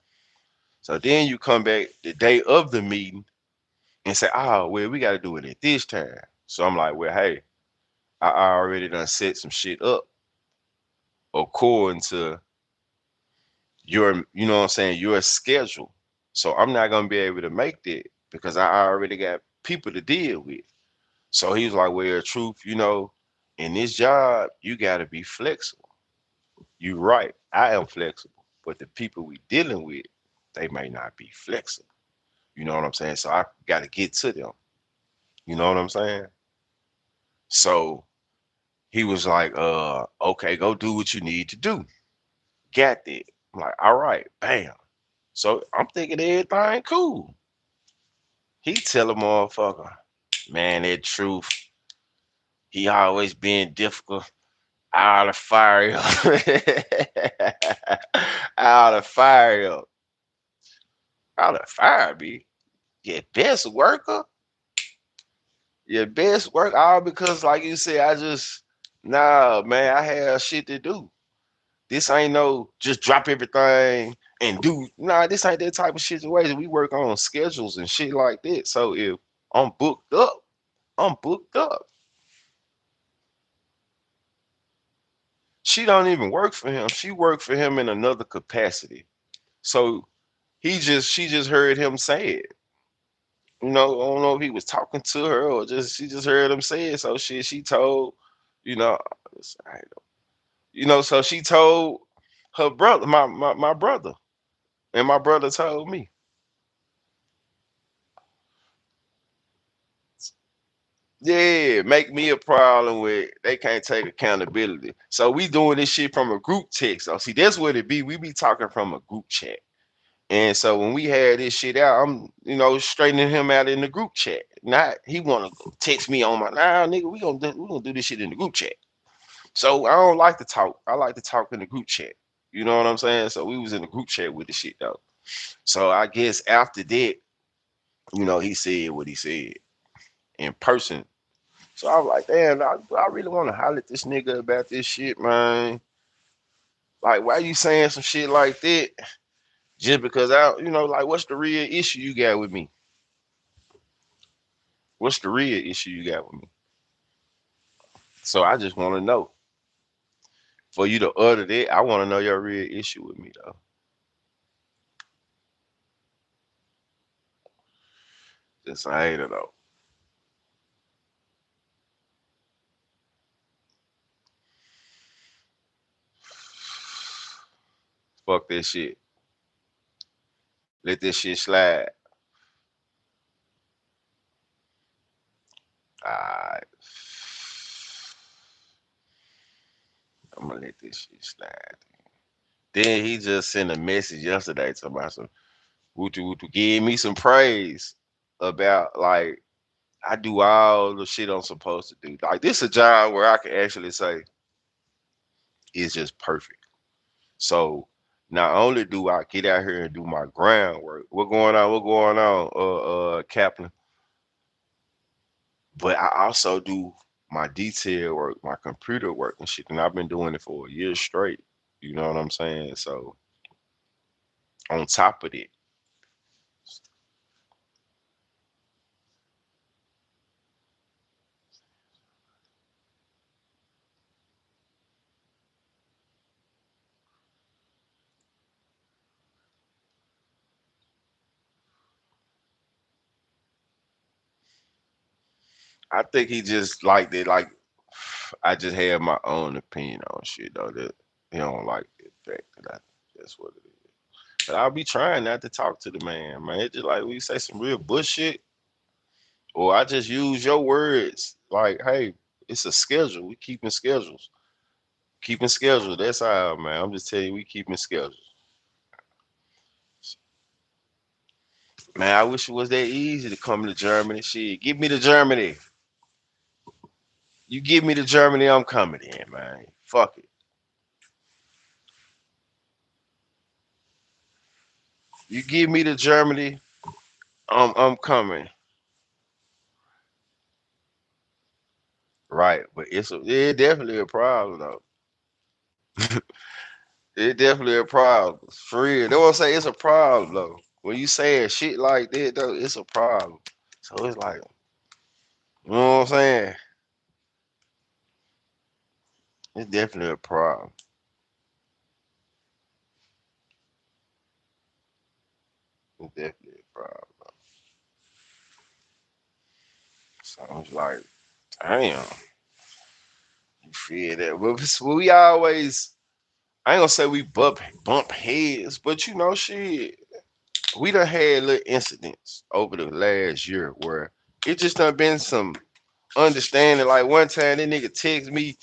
So then you come back the day of the meeting and say, oh, well, we got to do it at this time. So I'm like, well, hey, I already done set some shit up according to your, you know what I'm saying, your schedule. So I'm not going to be able to make that because I already got people to deal with. So he was like, well, truth, in this job, you got to be flexible. You right. I am flexible. But the people we dealing with, they may not be flexible. You know what I'm saying? So I got to get to them. You know what I'm saying? So he was like, okay, go do what you need to do. Got that. I'm like, all right, bam. So I'm thinking everything cool. He tell a motherfucker, man, that truth, he always been difficult. Out of fire up. Out of fire up. Out of fire, B. Your best worker? Your best work, all because, like you said, nah, man, I have shit to do. This ain't no just drop everything and do. Nah, this ain't that type of situation. We work on schedules and shit like that. So if I'm booked up, I'm booked up. She don't even work for him. She worked for him in another capacity. So she just heard him say it. I don't know if he was talking to her or just she just heard him say it. So she told, you know, I so she told her brother, my brother, and my brother told me. Yeah, make me a problem with they can't take accountability. So we doing this shit from a group text. So see, that's what it be. We be talking from a group chat. And so when we had this shit out, I'm, straightening him out in the group chat. Not he wanna text me on my nigga, we gonna do this shit in the group chat. So I don't like to talk. I like to talk in the group chat. You know what I'm saying? So we was in the group chat with the shit though. So I guess after that, he said what he said in person. So I was like, damn, I really want to holler at this nigga about this shit, man. Like, why you saying some shit like that? Just because like, what's the real issue you got with me? What's the real issue you got with me? So I just want to know. For you to utter that, I want to know your real issue with me, though. Just I hate it, though. Fuck that shit. Let this shit slide. Alright. I'm gonna let this shit slide. Then he just sent a message yesterday to my son. Wooty Wooty give me some praise about like I do all the shit I'm supposed to do. Like this a job where I can actually say it's just perfect. So not only do I get out here and do my groundwork, what going on, Kaplan, but I also do my detail work, my computer work and shit. And I've been doing it for a year straight. You know what I'm saying? So on top of it, I think he just liked it. Like I just have my own opinion on shit though. That he don't like the fact that that's what it is. But I'll be trying not to talk to the man, man. It's just like we say some real bullshit, or I just use your words. Like, hey, it's a schedule. We keeping schedules. Keeping schedules. That's how, man. I'm just telling you, we keeping schedules. Man, I wish it was that easy to come to Germany. Shit, give me to Germany. You give me to Germany, I'm coming in, man. Fuck it. You give me to Germany, I'm coming. Right, but it's definitely a problem though. It's definitely a problem. For real. They won't say it's a problem though. When you say shit like that though, it's a problem. So it's like, you know what I'm saying? It's definitely a problem. It's definitely a problem. So it's like, damn, you feel that? But we always, I ain't gonna say we bump heads, but shit. We done had little incidents over the last year where it just done been some understanding. Like one time, that nigga text me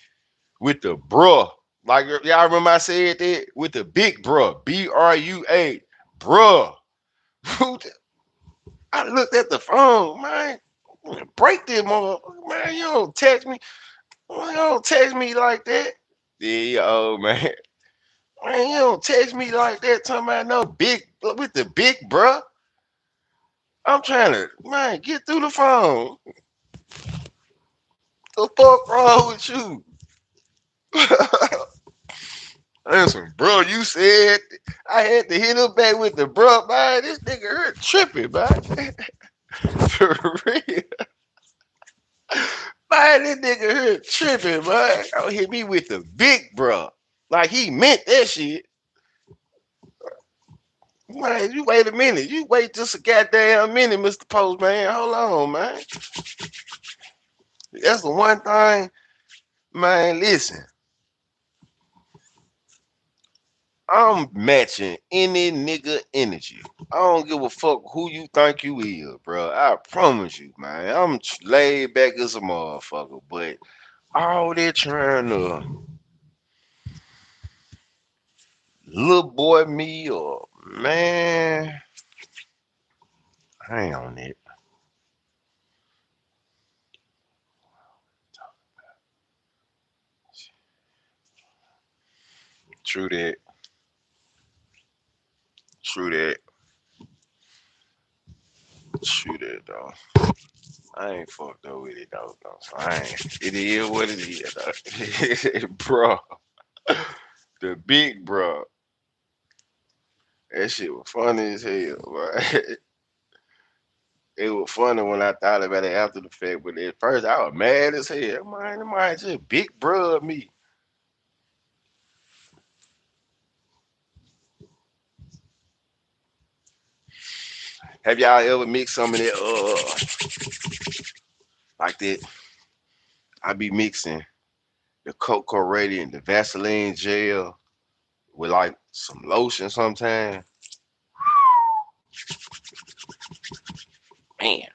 with the bruh. Like y'all remember I said that with the big bruh, BRUA, bruh. I looked at the phone, man. Break this motherfucker, man. You don't text me. You don't text me like that. Yeah, old man. Man, you don't text me like that, talking about no big with the big bruh. I'm trying to, man, get through the phone. The fuck wrong with you? Listen, bro, you said I had to hit him back with the bro, man. This nigga here tripping, man. For real. Man, this nigga here tripping, man. Oh, hit me with the big bro. Like he meant that shit. Man, you wait a minute. You wait just a goddamn minute, Mr. Postman. Hold on, man. That's the one thing, man. Listen, I'm matching any nigga energy. I don't give a fuck who you think you is, bro. I promise you, man. I'm laid back as a motherfucker, but all they trying to little boy me or man, hang on it. True that. True that. True that though. I ain't fucked up with it though. So I ain't. It is what it is, though. Bro. The big bro. That shit was funny as hell, bro. It was funny when I thought about it after the fact, but at first I was mad as hell. Man, it might just big bro me. Have y'all ever mixed some of that like that? I be mixing the cocoa radiant, the Vaseline gel with like some lotion sometimes. Man,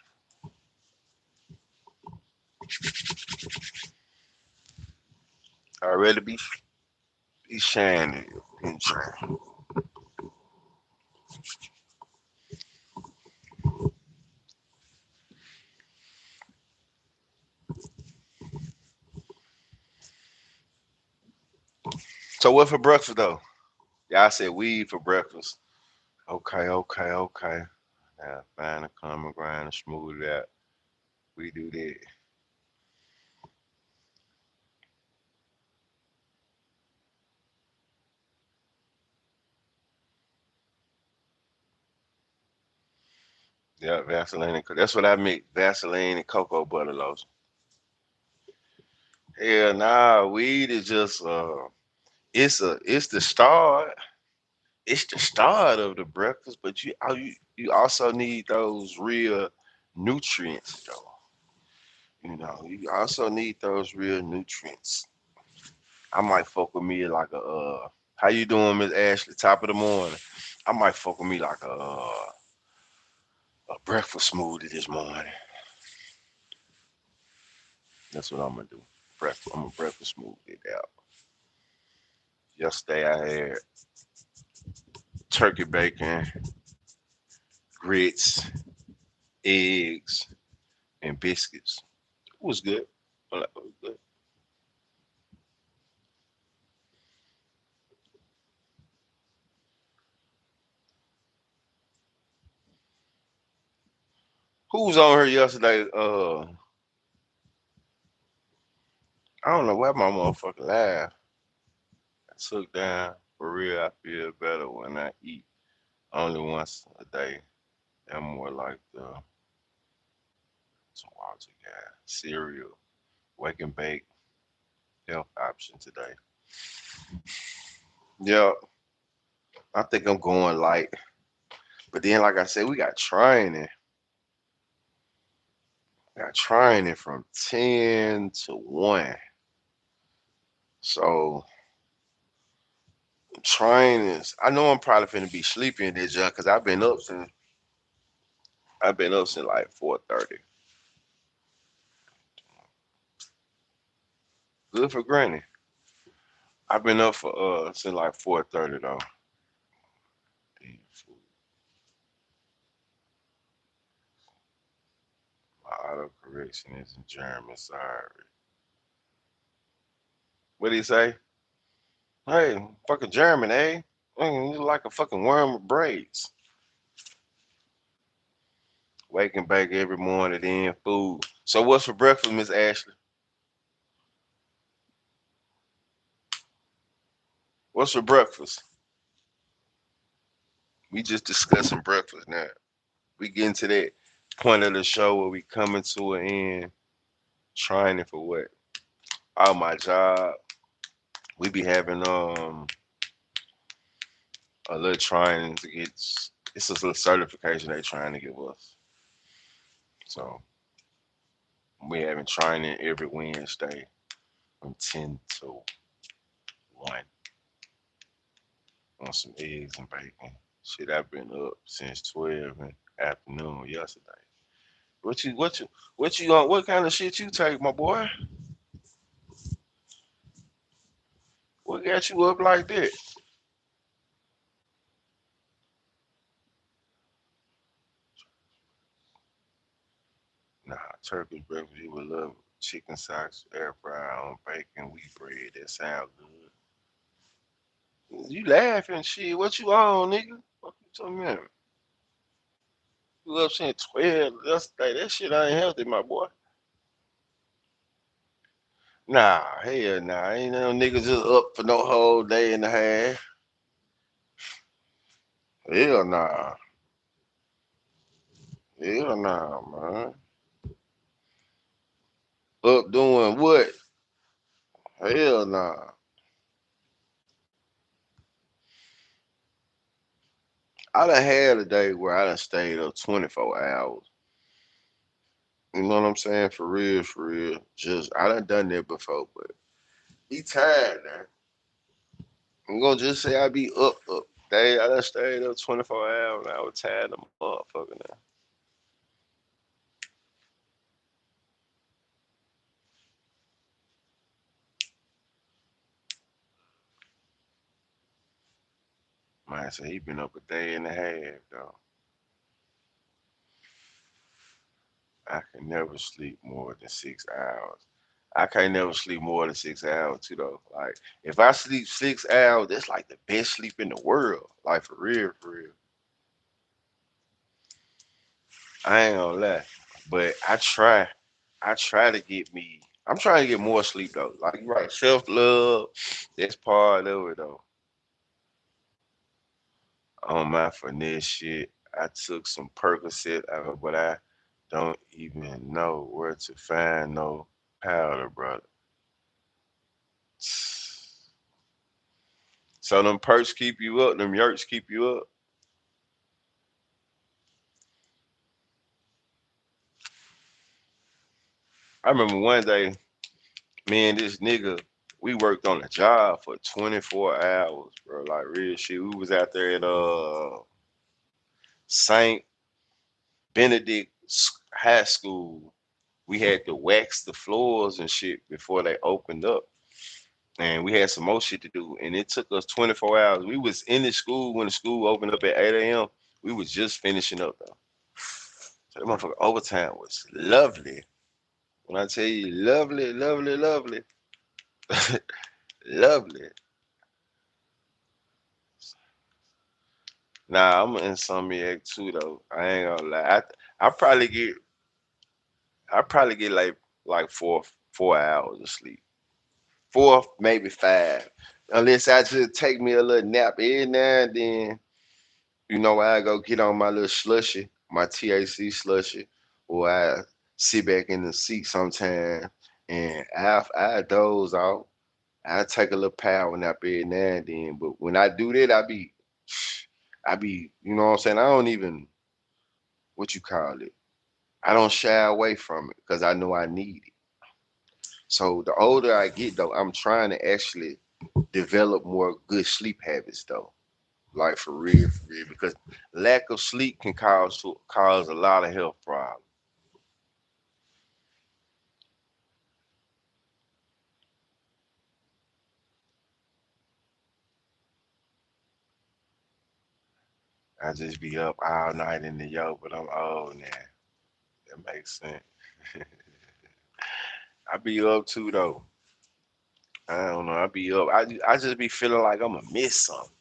I really be shining and shining. So what for breakfast though? Y'all said weed for breakfast. Okay, okay, okay. Now find a common ground and smooth it out. We do that. Yeah, Vaseline and that's what I make. Vaseline and cocoa butter lotion. Hell nah, weed is just it's the start. It's the start of the breakfast, but you also need those real nutrients though. You know, you also need those real nutrients. I might fuck with me like a how you doing, Miss Ashley? Top of the morning. I might fuck with me like a breakfast smoothie this morning. That's what I'm gonna do. Breakfast. I'm a breakfast smoothie it out. Yesterday I had turkey bacon, grits, eggs, and biscuits. It was good. It was good. Who was on here yesterday? I don't know where my motherfucker laugh. I took down for real. I feel better when I eat only once a day. I'm more like the some Walter guy. Cereal, wake and bake, health option today. Yeah, I think I'm going light. But then, like I said, we got training. Got training from 10 to 1. So trainings. I know I'm probably finna be sleepy in this junk because I've been up since like 4:30. Good for granny. I've been up for since like 4:30 though. My auto correction is in German. Sorry. What did he say? Hey, fucking German, eh? You like a fucking worm with braids. Wake and bake every morning, then food. So what's for breakfast, Miss Ashley? What's for breakfast? We just discussing breakfast now. We getting to that point of the show where we coming to an end, training for what? Oh, my job. We be having a little training to get. It's a little certification they trying to give us. So we having training every Wednesday from 10 to 1 on some eggs and bacon. Shit, I've been up since 12 in the afternoon yesterday. What you on? What kind of shit you take, my boy? What got you up like that? Nah, turkey breakfast. You would love chicken socks, air fry on bacon, wheat bread. That sound good. You laughing, shit? What you on, nigga? What you talking about? You up saying 12 yesterday? That shit ain't healthy, my boy. Nah, hell nah. Ain't no niggas just up for no whole day and a half. Hell nah. Hell nah, man. Up doing what? Hell nah. I done had a day where I done stayed up 24 hours. You know what I'm saying? For real, for real. Just I done that before, but he tired now. I'm gonna just say I be up. Day I done stayed up 24 hours. And I was tired of motherfucker now. Man, so he been up a day and a half though. I can never sleep more than 6 hours. I can't never sleep more than 6 hours too though. Like if I sleep 6 hours, that's like the best sleep in the world. Like for real, for real. I ain't gonna lie. But I try to get me I'm trying to get more sleep though. Like you right, self love, that's part of it though. On my finesse shit, I took some Percocet out, but I don't even know where to find no powder, brother. So them perks keep you up, them yurts keep you up. I remember one day, me and this nigga, we worked on a job for 24 hours, bro. Like real shit. We was out there at Saint Benedict High School. We had to wax the floors and shit before they opened up. And we had some more shit to do. And it took us 24 hours. We was in the school when the school opened up at 8 a.m. We was just finishing up though. So that motherfucker overtime was lovely. When I tell you lovely, lovely, lovely, lovely. Nah, I'm an insomniac too though. I ain't gonna lie. I probably get I probably get like four hours of sleep. Four, maybe five. Unless I just take me a little nap every now and then. You know, I go get on my little slushy, my THC slushy, or I sit back in the seat sometime and I doze off. I take a little power nap every now and then. But when I do that, I be, you know what I'm saying? I don't even, what you call it? I don't shy away from it because I know I need it. So the older I get though, I'm trying to actually develop more good sleep habits though. Like for real, because lack of sleep can cause a lot of health problems. I just be up all night in the yo, but I'm old now. That makes sense. I be up too though. I don't know. I be up. I just be feeling like I'm gonna miss something.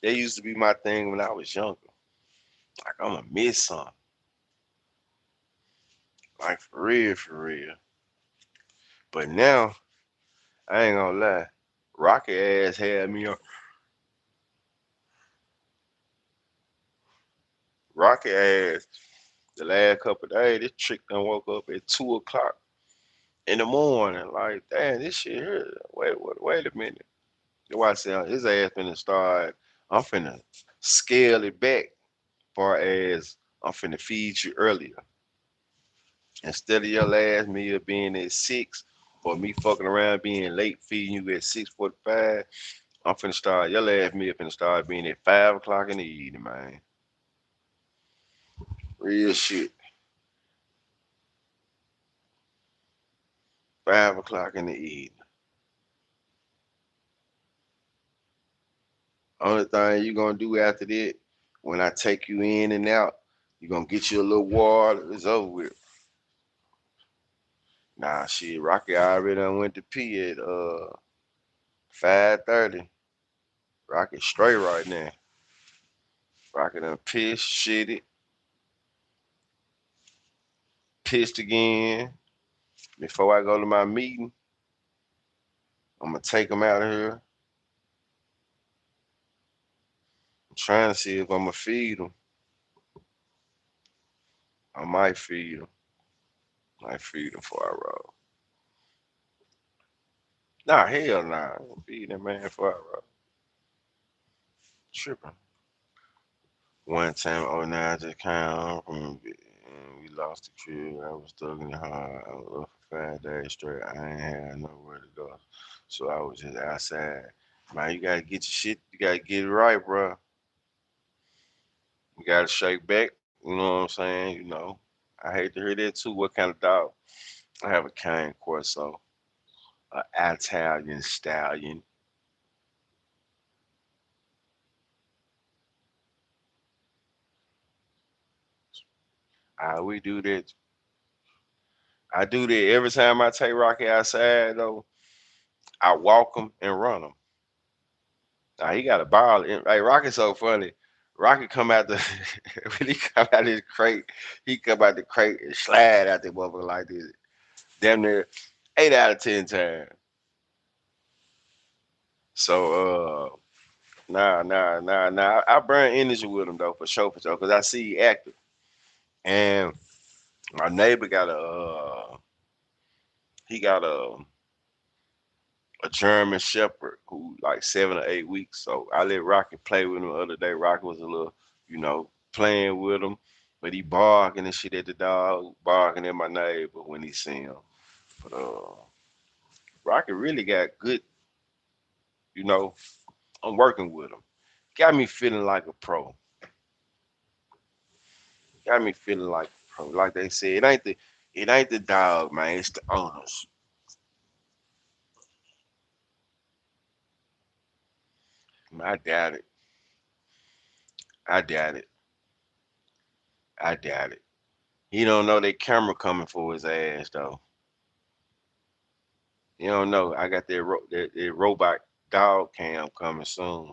That used to be my thing when I was younger. Like I'm gonna miss something. Like for real, for real. But now I ain't gonna lie. Rocket ass had me on. Rocket ass the last couple of days. This trick done woke up at 2 o'clock in the morning. Like, damn, this shit here. Wait a minute. Watch out. His ass finna start. I'm finna scale it back far as I'm finna feed you earlier. Instead of your last meal being at 6 or me fucking around being late feeding you at 6:45, I'm finna start your last meal finna start being at 5 o'clock in the evening, man. Real shit. 5 o'clock in the evening. Only thing you gonna do after that, when I take you in and out, you gonna get you a little water. It's over with. Nah, shit, Rocky already done went to pee at 5:30. Rocky straight right now. Rocky done pissed, shitted, pissed again. Before I go to my meeting, I'm gonna take him out of here. I'm trying to see if I'm gonna feed him. I might feed him. Might feed him before I roll. Nah, hell nah. I'm gonna feed that man before I roll. Tripping. One time, oh nah, I just came home from and we lost the crib. I was stuck in the hard. I was up for 5 days straight. I ain't had nowhere to go. So I was just outside. Man, you gotta get your shit, you gotta get it right, bro. You gotta shake back. You know what I'm saying? You know. I hate to hear that too. What kind of dog? I have a cane corso, an Italian stallion. We do that. I do that every time I take Rocky outside though. I walk him and run him. Now he got a ball. Hey, Rocky's so funny. Rocky come out the when he come out his crate, he come out the crate and slide out the motherfucker like this. Damn near 8 out of 10 times. So nah. I burn energy with him though for sure, cause I see he active. And my neighbor got he got a German Shepherd who like 7 or 8 weeks. So I let Rocky play with him the other day. Rocky was a little, playing with him, but he barking and shit at the dog, barking at my neighbor when he see him. But Rocky really got good, you know. I'm working with him. Got me feeling like a pro. Got me feeling like a pro. Like they said, it ain't the dog, man. It's the owners. I doubt it. I doubt it. I doubt it. He don't know that camera coming for his ass though. You don't know. I got that robot dog cam coming soon.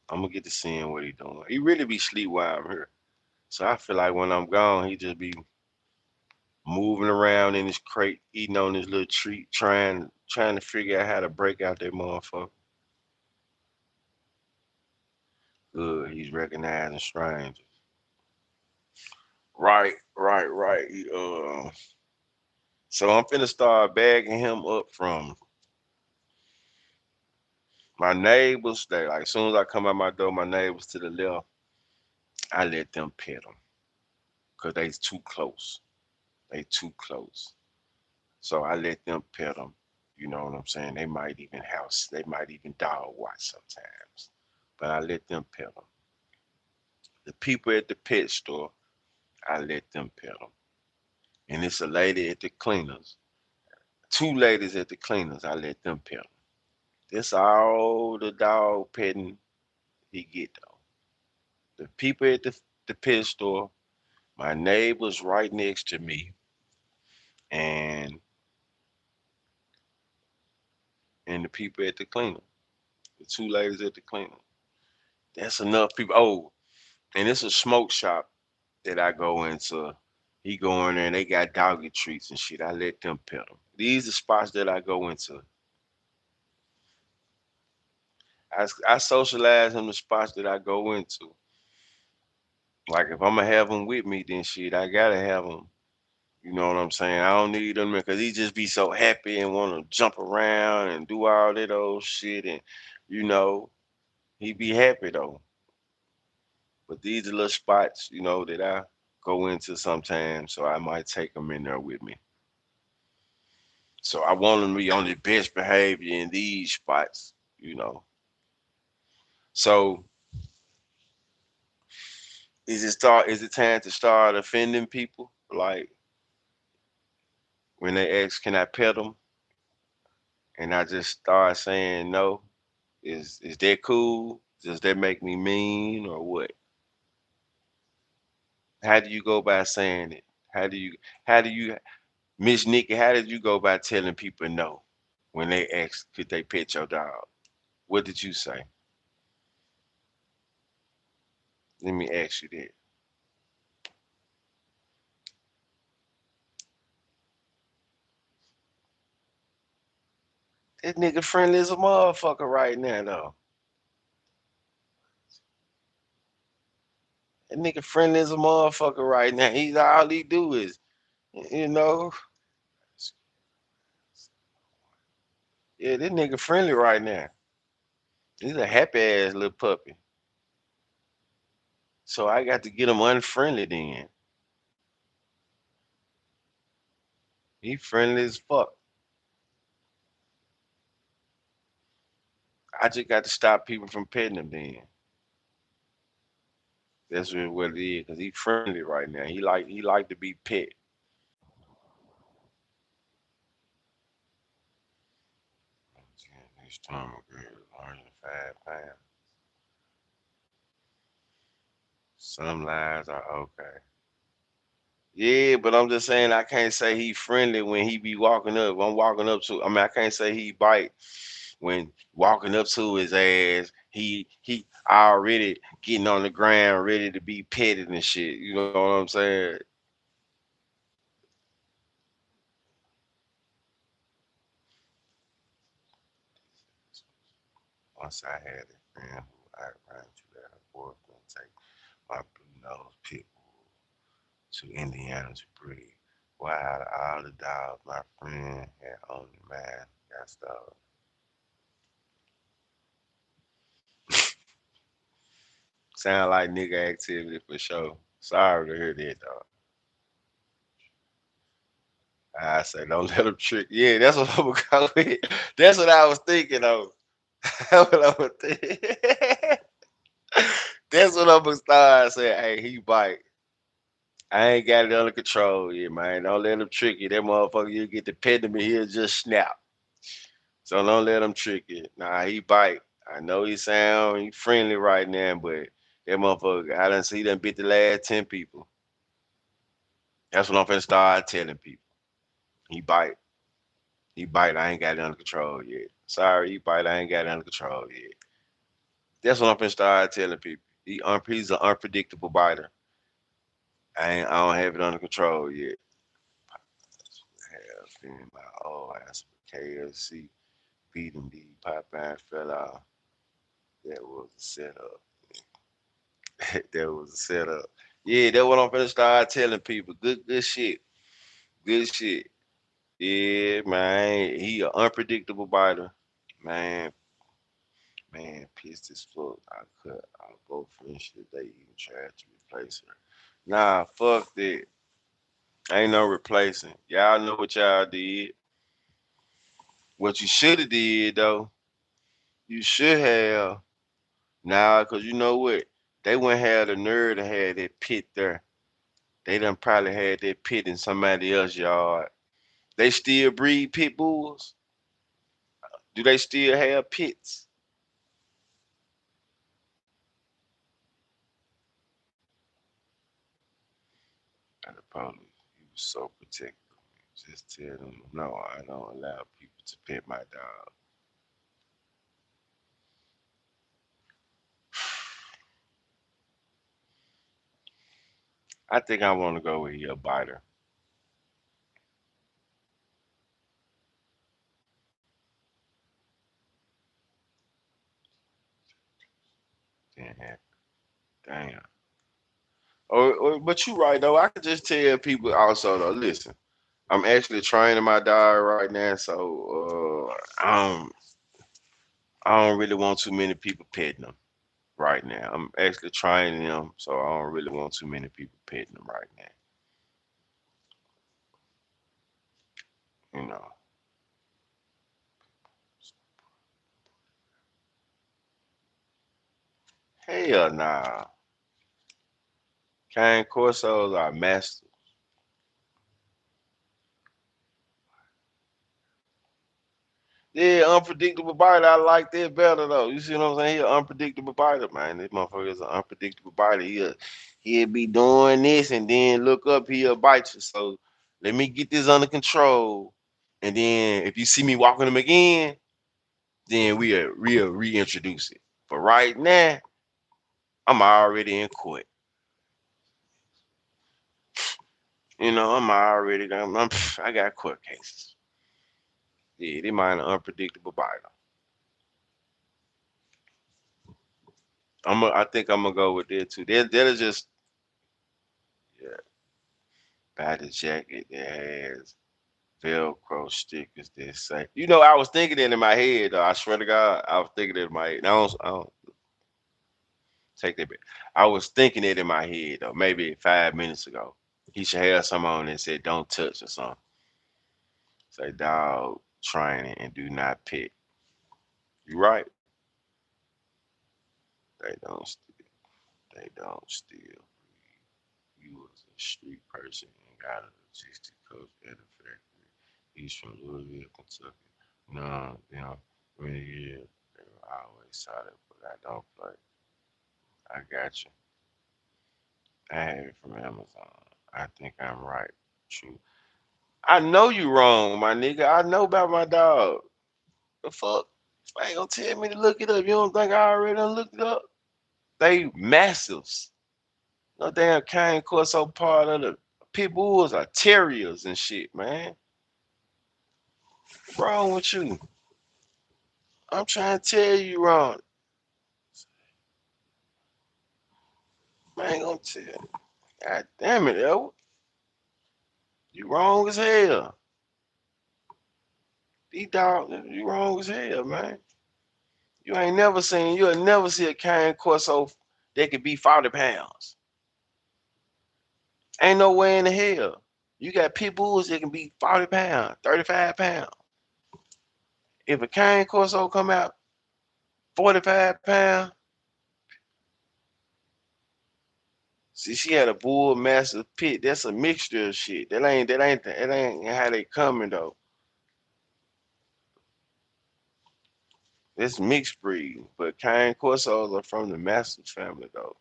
I'm gonna get to seeing what he doing. He really be sleep while I'm here. So I feel like when I'm gone, he just be moving around in his crate, eating on his little treat, trying to figure out how to break out that motherfucker. Good. He's recognizing strangers. Right. So I'm finna start bagging him up from my neighbors. They like as soon as I come out my door, my neighbors to the left, I let them pet them because they too close. They too close. So I let them pet them. You know what I'm saying? They might even dog watch sometimes. But I let them pet them. The people at the pet store, I let them pet them. And it's a lady at the cleaners. Two ladies at the cleaners, I let them pet them. That's all the dog petting he get though. The people at the pet store, my neighbors right next to me, and and the people at the cleaner, the two ladies at the cleaner. That's enough people. Oh, and it's a smoke shop that I go into. He go in there and they got doggy treats and shit. I let them pet them. These are spots that I go into. I socialize in the spots that I go into. Like if I'm gonna have him with me, then shit, I gotta have him. You know what I'm saying? I don't need him because he just be so happy and want to jump around and do all that old shit, and you know he be happy though. But these are little spots, that I go into sometimes, so I might take him in there with me. So I want him to be on the best behavior in these spots. So is it time to start offending people? Like when they ask, "Can I pet them?" and I just start saying no. Is that cool? Does that make me mean or what? How do you go by saying it? How do you Miss Nikki, how did you go by telling people no when they ask could they pet your dog? What did you say? Let me ask you that. That nigga friendly as a motherfucker right now though. That nigga friendly as a motherfucker right now. He's all he do is, you know, yeah, that nigga friendly right now. He's a happy ass little puppy. So I got to get him unfriendly then. He friendly as fuck. I just got to stop people from petting him then. That's really what it is, cause he friendly right now. He like to be pet. Next time, okay, 105 pounds. Some lies are okay. Yeah, but I'm just saying I can't say he friendly when he be walking up. I'm walking up to. I mean, I can't say he bite when walking up to his ass. He already getting on the ground, ready to be petted and shit. You know what I'm saying? Once I had a friend who I ran to that her boyfriend take my blue nose pit bull to Indiana to breed. Well, out of all the dogs my friend had only mine got stolen. Sound like nigga activity for sure. Sorry to hear that, dog. I say don't let them trick. Yeah, that's what I'm gonna go with. That's what I was thinking of. That's what I was thinking. That's what I'm gonna start saying. Hey, he bite. I ain't got it under control yet, man. Don't let him trick you. That motherfucker, you get the pet to me, he'll just snap. So don't let him trick you. Nah, he bite. I know he friendly right now, but that motherfucker, I done see them bit the last 10 people. That's what I'm finna start telling people. He bite. He bite. I ain't got it under control yet. Sorry, he bite. I ain't got it under control yet. That's what I'm finna start telling people. He's an unpredictable biter. I don't have it under control yet. Have been my old ass for KFC beating the Popeye fell out. That was a setup. That was a setup. Yeah, that's what I'm finna start telling people. Good shit. Good shit. Yeah, man. He an unpredictable biter. Man, man, pissed as fuck. I cut our both friendship. They even tried to replace her. Nah, fuck that. Ain't no replacing. Y'all know what y'all did. What you should have did though, you should have. Nah, cause you know what? They wouldn't have the nerve to have that pit there. They done probably had that pit in somebody else's yard. They still breed pit bulls? Do they still have pits? And the police, he was so protective. Just tell them, no, I don't allow people to pet my dog. I think I want to go with a biter. Damn. Damn. But you right though. I could just tell people also though. Listen, I'm actually training my dog right now, so I don't really want too many people petting them right now. I'm actually training them, so I don't really want too many people petting them right now. You know. Hell nah. Cane Corsos are masters. Yeah, unpredictable biter. I like that better though. You see what I'm saying? He an unpredictable biter, man. This motherfucker is an unpredictable biter. He'll be doing this and then look up, he'll bite you. So let me get this under control. And then if you see me walking him again, then we'll reintroduce it. But right now, I'm already in court. You know, I got court cases. Yeah, they mind an unpredictable biter. I think I'm gonna go with that too. That'll just yeah, buy the jacket that has Velcro stickers that say. You know, I was thinking it in my head though. I swear to God, I was thinking it in my head. I don't take that back. I was thinking it in my head though, maybe 5 minutes ago. He should have some on that said "Don't touch" or something. Say dog training and do not pet. You right? They don't. They don't steal. You was a street person and got a logistic coach at a factory. He's from Louisville, Kentucky. No, you know, many years they were always solid, but I don't play. I got you. I have it from Amazon. I think I'm right. True. I know you wrong, my nigga. I know about my dog. The fuck? I ain't gonna tell me to look it up. You don't think I already done looked it up? They massives. No damn cane corso part of the pit bulls are terriers and shit, man. What's wrong with you? I'm trying to tell you wrong. Man, I ain't gonna tell you. God damn it, yo. You wrong as hell. These dogs, you wrong as hell, man. You'll never see a cane corso that could be 40 pounds. Ain't no way in the hell. You got pit bulls that can be 40 pounds, 35 pounds. If a cane corso come out 45 pounds, see, she had a bull massive pit. That's a mixture of shit. That ain't how they coming though. It's mixed breed, but cane corsos are from the mastiff family though.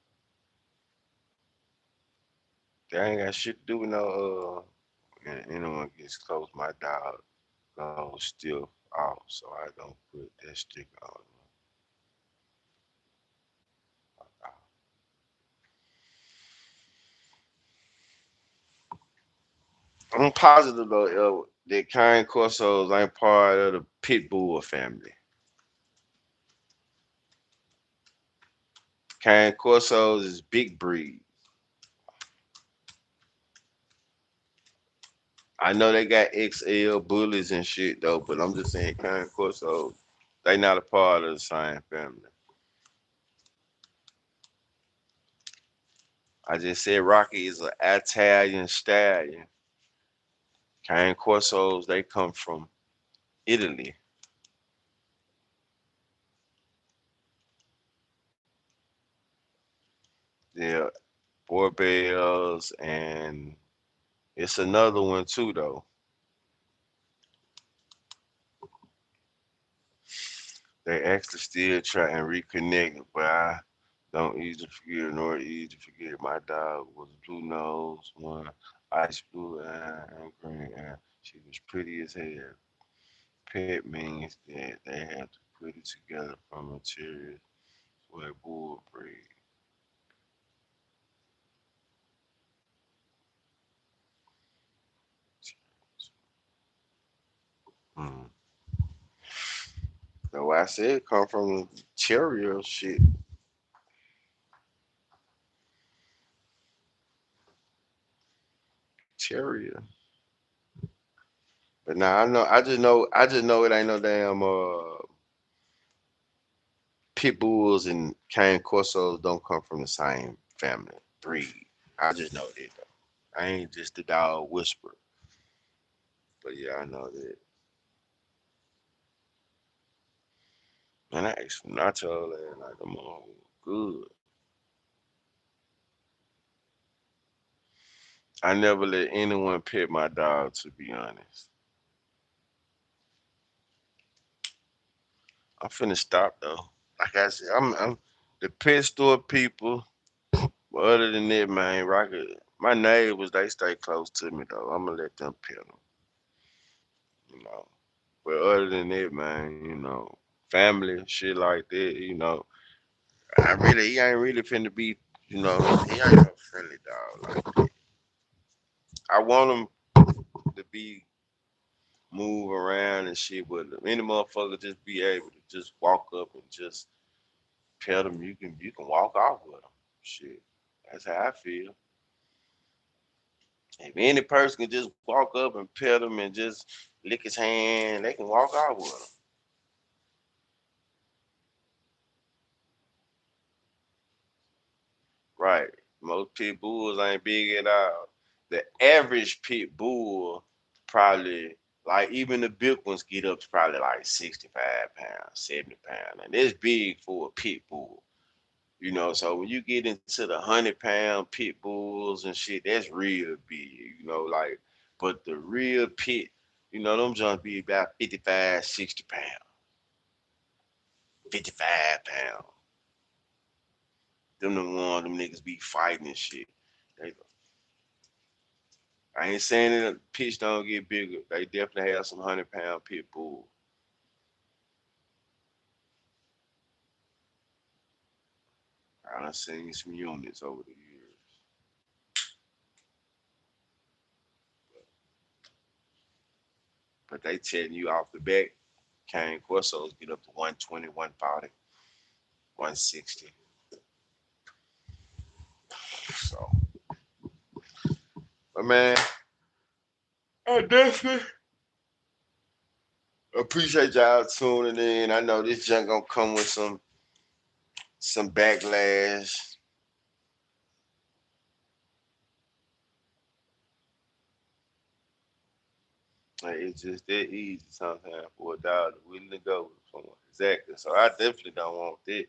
They ain't got shit to do with no anyone gets close. My dog goes still off, so I don't put that sticker on. I'm positive though that cane corsos ain't part of the pit bull family. Cane corsos is big breed. I know they got XL bullies and shit though, but I'm just saying cane corsos, they not a part of the same family. I just said Rocky is an Italian stallion. Cane corsos, they come from Italy. They're Borbales and it's another one too though. They actually still try and reconnect, but I don't easily forget nor easy forget. My dog was blue nose, one ice blue eye and green eye. She was pretty as hell. Pet means that they have to put it together from materials for a bull breed. Mm. That's why I said it come from Cheerio shit. Cheerio. But now I know. I just know it ain't no damn pit bulls and cane corsos don't come from the same family breed. I just know that though. I ain't just the dog whisperer. But yeah, I know that. And I asked for nacho last night. Them all good. I never let anyone pet my dog. To be honest, I'm finna stop though. Like I said, I'm the pet store people. But other than that, man, Rocket, my neighbors, they stay close to me though. I'm gonna let them pet them, you know. But other than that, man, family, shit like that, he ain't really finna be, he ain't no friendly dog. Like, I want him to be move around and shit, but any motherfucker just be able to just walk up and just pet him. You can walk off with him. Shit, that's how I feel. If any person can just walk up and pet him and just lick his hand, they can walk off with him. Right. Most pit bulls ain't big at all. The average pit bull probably, like even the big ones get up to probably like 65 pounds, 70 pounds. And that's big for a pit bull. So when you get into the 100-pound pit bulls and shit, that's real big, like, but the real pit, them jumps be about 55, 60 pounds, 55 pounds. Them niggas be fighting and shit. They, I ain't saying that pitch don't get bigger. They definitely have some 100-pound pit bull. I done seen some units over the years. But they telling you off the back, cane corsos get up to 120, 140, 160. So, but man, I definitely appreciate y'all tuning in. I know this junk gonna come with some backlash. Like, it's just that easy sometimes for a dog to willing to go with someone. Exactly. So I definitely don't want that.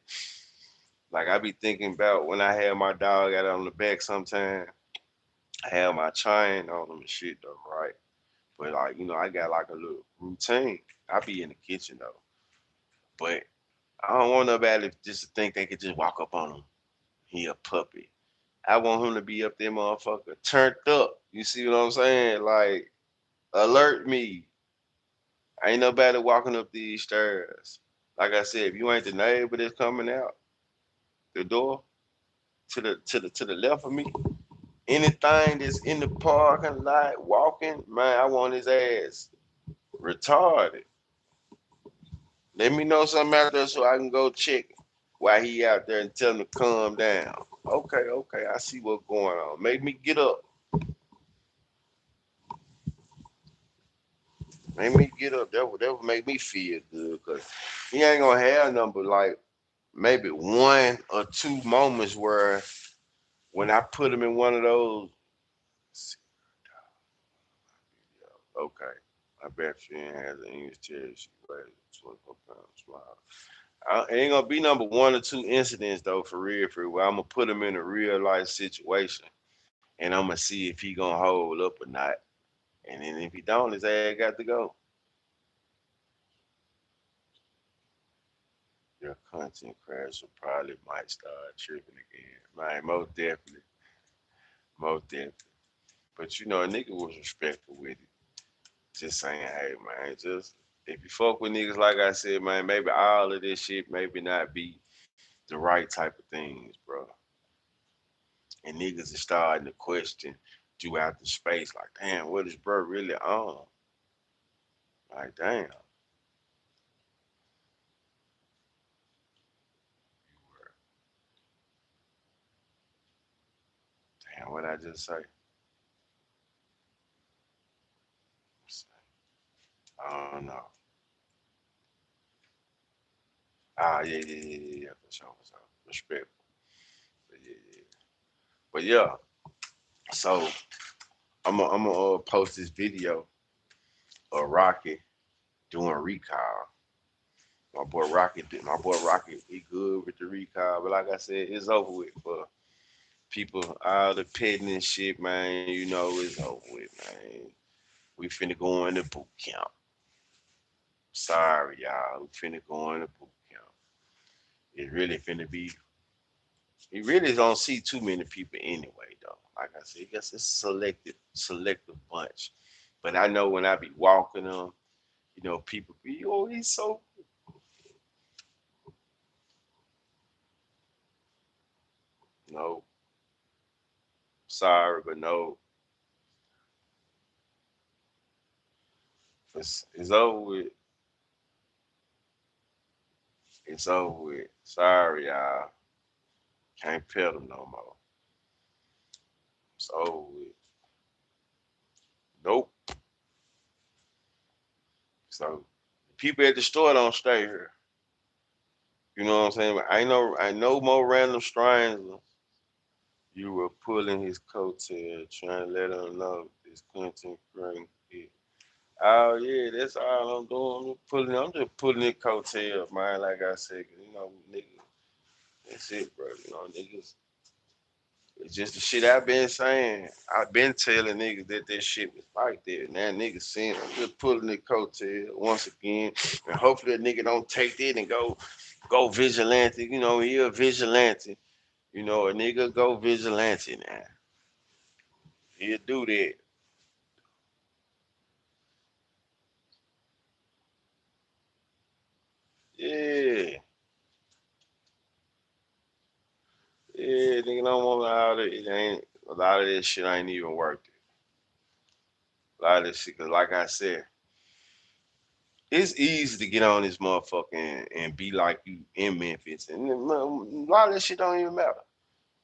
Like I be thinking about when I had my dog out on the back sometime. I had my chain on him and shit though, right? But like, I got like a little routine. I be in the kitchen though. But I don't want nobody just to think they could just walk up on him. He a puppy. I want him to be up there, motherfucker, turned up. You see what I'm saying? Like, alert me. Ain't nobody walking up these stairs. Like I said, if you ain't the neighbor that's coming out the door to the left of me, anything that's in the parking lot walking, man, I want his ass retarded. Let me know something out there so I can go check while he out there and tell him to calm down. Okay, okay, I see what's going on. Make me get up. Make me get up. That would make me feel good because he ain't gonna have number like maybe one or two moments where when I put him in one of those, okay, I bet she ain't has an English chair. She weighs 24 pounds. Smile. Ain't gonna be number one or two incidents though, for real, for real. Where I'm gonna put him in a real life situation, and I'm gonna see if he gonna hold up or not. And then if he don't, his ass got to go. Your content crash will probably might start tripping again. Man, most definitely, most definitely. But a nigga was respectful with it. Just saying, hey man, just if you fuck with niggas like I said, man, maybe all of this shit maybe not be the right type of things, bro. And niggas is starting to question throughout the space, like, damn, what is bro really on? Like, damn. You were, damn, what I just say? I don't know. Ah, yeah, yeah, yeah, yeah, yeah, for sure, for sure. Respect. But yeah, yeah. But yeah, so I'm gonna post this video of Rocky doing recall. My boy Rocky, he good with the recall. But like I said, it's over with for people. All the petting and shit, man. You know, it's over with, man. We finna go into boot camp. Sorry, y'all. We finna go into boot camp. It really finna be. You really don't see too many people anyway, though. Like I said, I guess it's selective bunch. But I know when I be walking them, people be, oh, he's so. No, sorry, but no, it's over with. It's over with. Sorry, y'all. Can't pet them no more. It's over with. Nope. So people at the store don't stay here. You know what I'm saying? I know more random strangers. You were pulling his coattail, trying to let him know this content creating it. Oh yeah, that's all I'm doing. I'm just pulling his coattail, man. Like I said, niggas, that's it, bro. Niggas. It's just the shit I've been saying. I've been telling niggas that shit was like that. Now niggas saying I'm just pulling the coattail once again, and hopefully that nigga don't take that and go vigilante. He a vigilante. A nigga go vigilante now. He'll do that. Yeah, yeah. Nigga don't want all that. It ain't a lot of this shit ain't even worth it. A lot of this shit, cause like I said, it's easy to get on this motherfucker and be like you in Memphis, and a lot of this shit don't even matter.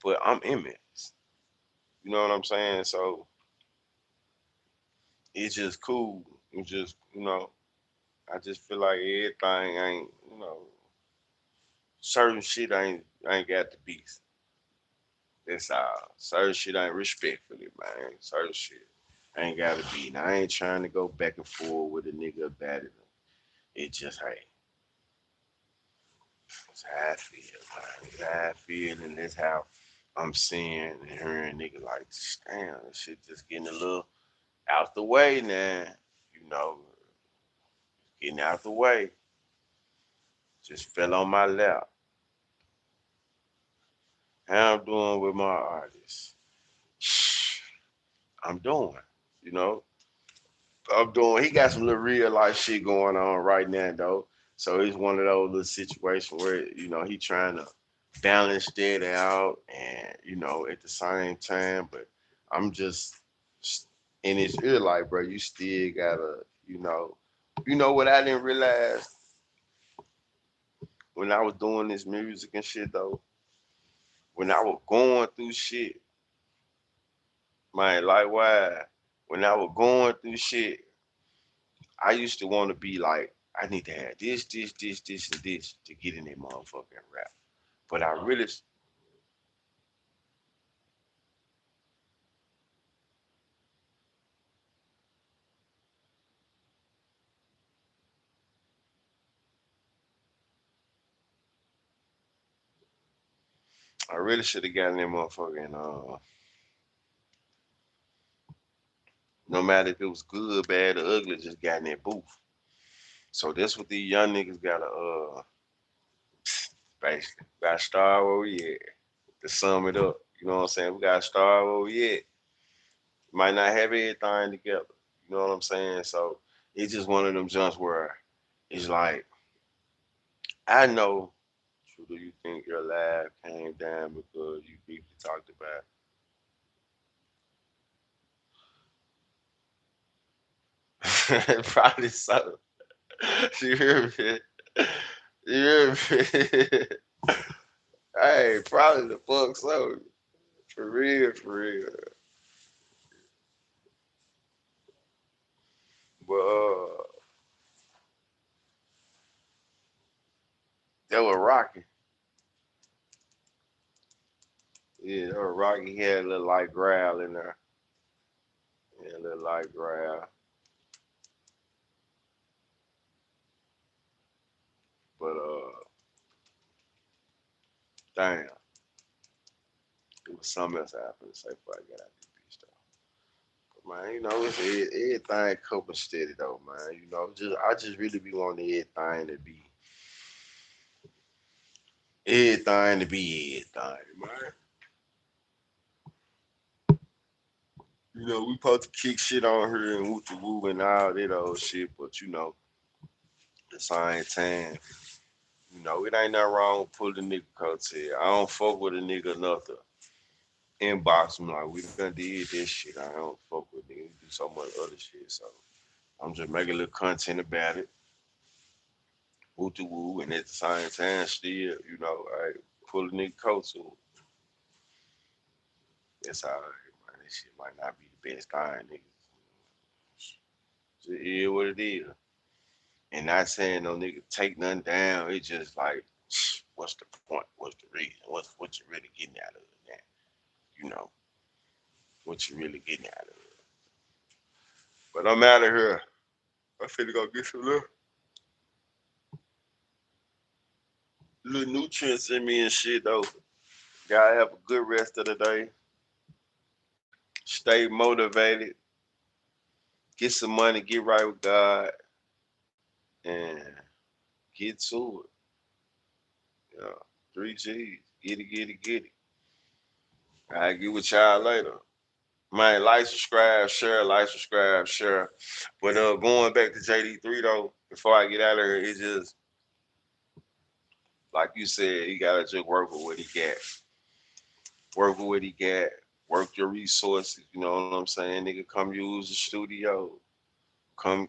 But I'm in Memphis. You know what I'm saying? So it's just cool. It's just I just feel like everything ain't certain shit ain't got to be. That's all. Certain shit ain't respectfully, man. Certain shit ain't gotta be. Now I ain't trying to go back and forth with a nigga about it. It just hey, it's how I feel, man. It's how I feel, and that's how I'm seeing and hearing niggas like, damn, this shit just getting a little out the way now. You know, getting out the way. Just fell on my lap. How I'm doing with my artists. I'm doing, you know. I'm doing. He got some little real life shit going on right now though. So it's one of those little situations where he trying to balance that out, and at the same time, but I'm just in his ear like, bro, you still gotta, what I didn't realize when I was doing this music and shit though, when I was going through shit, man, likewise, when I was going through shit, I used to want to be like, I need to have this, and this to get in that motherfucking rap. But I really should have gotten that motherfucking no matter if it was good, bad, or ugly, just got in that booth. So that's what these young niggas gotta basically gotta start where we at. To sum it up. You know what I'm saying? We gotta start where we at. Might not have everything together. You know what I'm saying? So it's just one of them jumps where it's like, I know. True, do you think your laugh came down because you briefly talked about it? Probably so. You hear me? You hear me? Hey, probably the fuck so. For real, for real. But that was Rocky. Yeah, that was Rocky. He had a little light growl in there. Yeah, a little light growl. But damn, it was something else I happened to say before I got out this bitch though. But man, you know, it's everything couple steady though, man. You know, just I just really be wanting everything to be everything, man. You know, we supposed to kick shit on her and woo to woo and all that old shit, but you know, at the same time, you know, it ain't nothing wrong with pulling the nigga coattail. I don't fuck with a nigga enough to inbox him like we done did this shit. I don't fuck with niggas. We do so much other shit. So I'm just making a little content about it. Woo to woo and at the same time still, you know, I pull a nigga coattail. That's all right, man. This shit might not be the best thing, nigga. It is what it is. And not saying no nigga take nothing down. It's just like, what's the point? What's the reason? What you really getting out of it now? You know, what you really getting out of it. But I'm out of here. I finna go get some little nutrients in me and shit though. Gotta have a good rest of the day. Stay motivated. Get some money. Get right with God. And get to it. Yeah. 3 G's. Get it, get it, get it. I'll get with y'all later. Man, like, subscribe, share, like, subscribe, share. But going back to JD3 though, before I get out of here, it's just like you said, you gotta just work with what he got. Work with what he got. Work your resources. You know what I'm saying? Nigga, come use the studio. Come.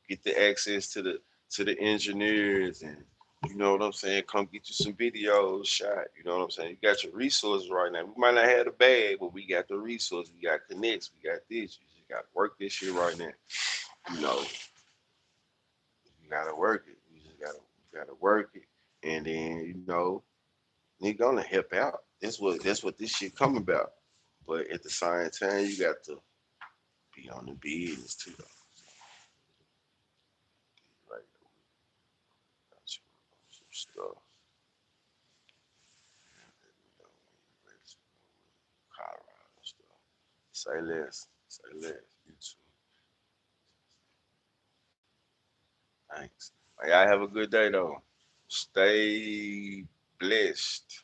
Get the access to the engineers and you know what I'm saying? Come get you some videos shot. You know what I'm saying? You got your resources right now. We might not have the bag, but we got the resources. We got connects. We got this. You just got to work this shit right now. You know, you got to work it. You gotta work it. And then, you know, nigga gonna help out. That's what this shit come about. But at the same time, you got to be on the business too, though. Like, got some stuff. You know, Colorado and stuff. Say less. Say less. You too. Thanks. Y'all have a good day though. Stay blessed.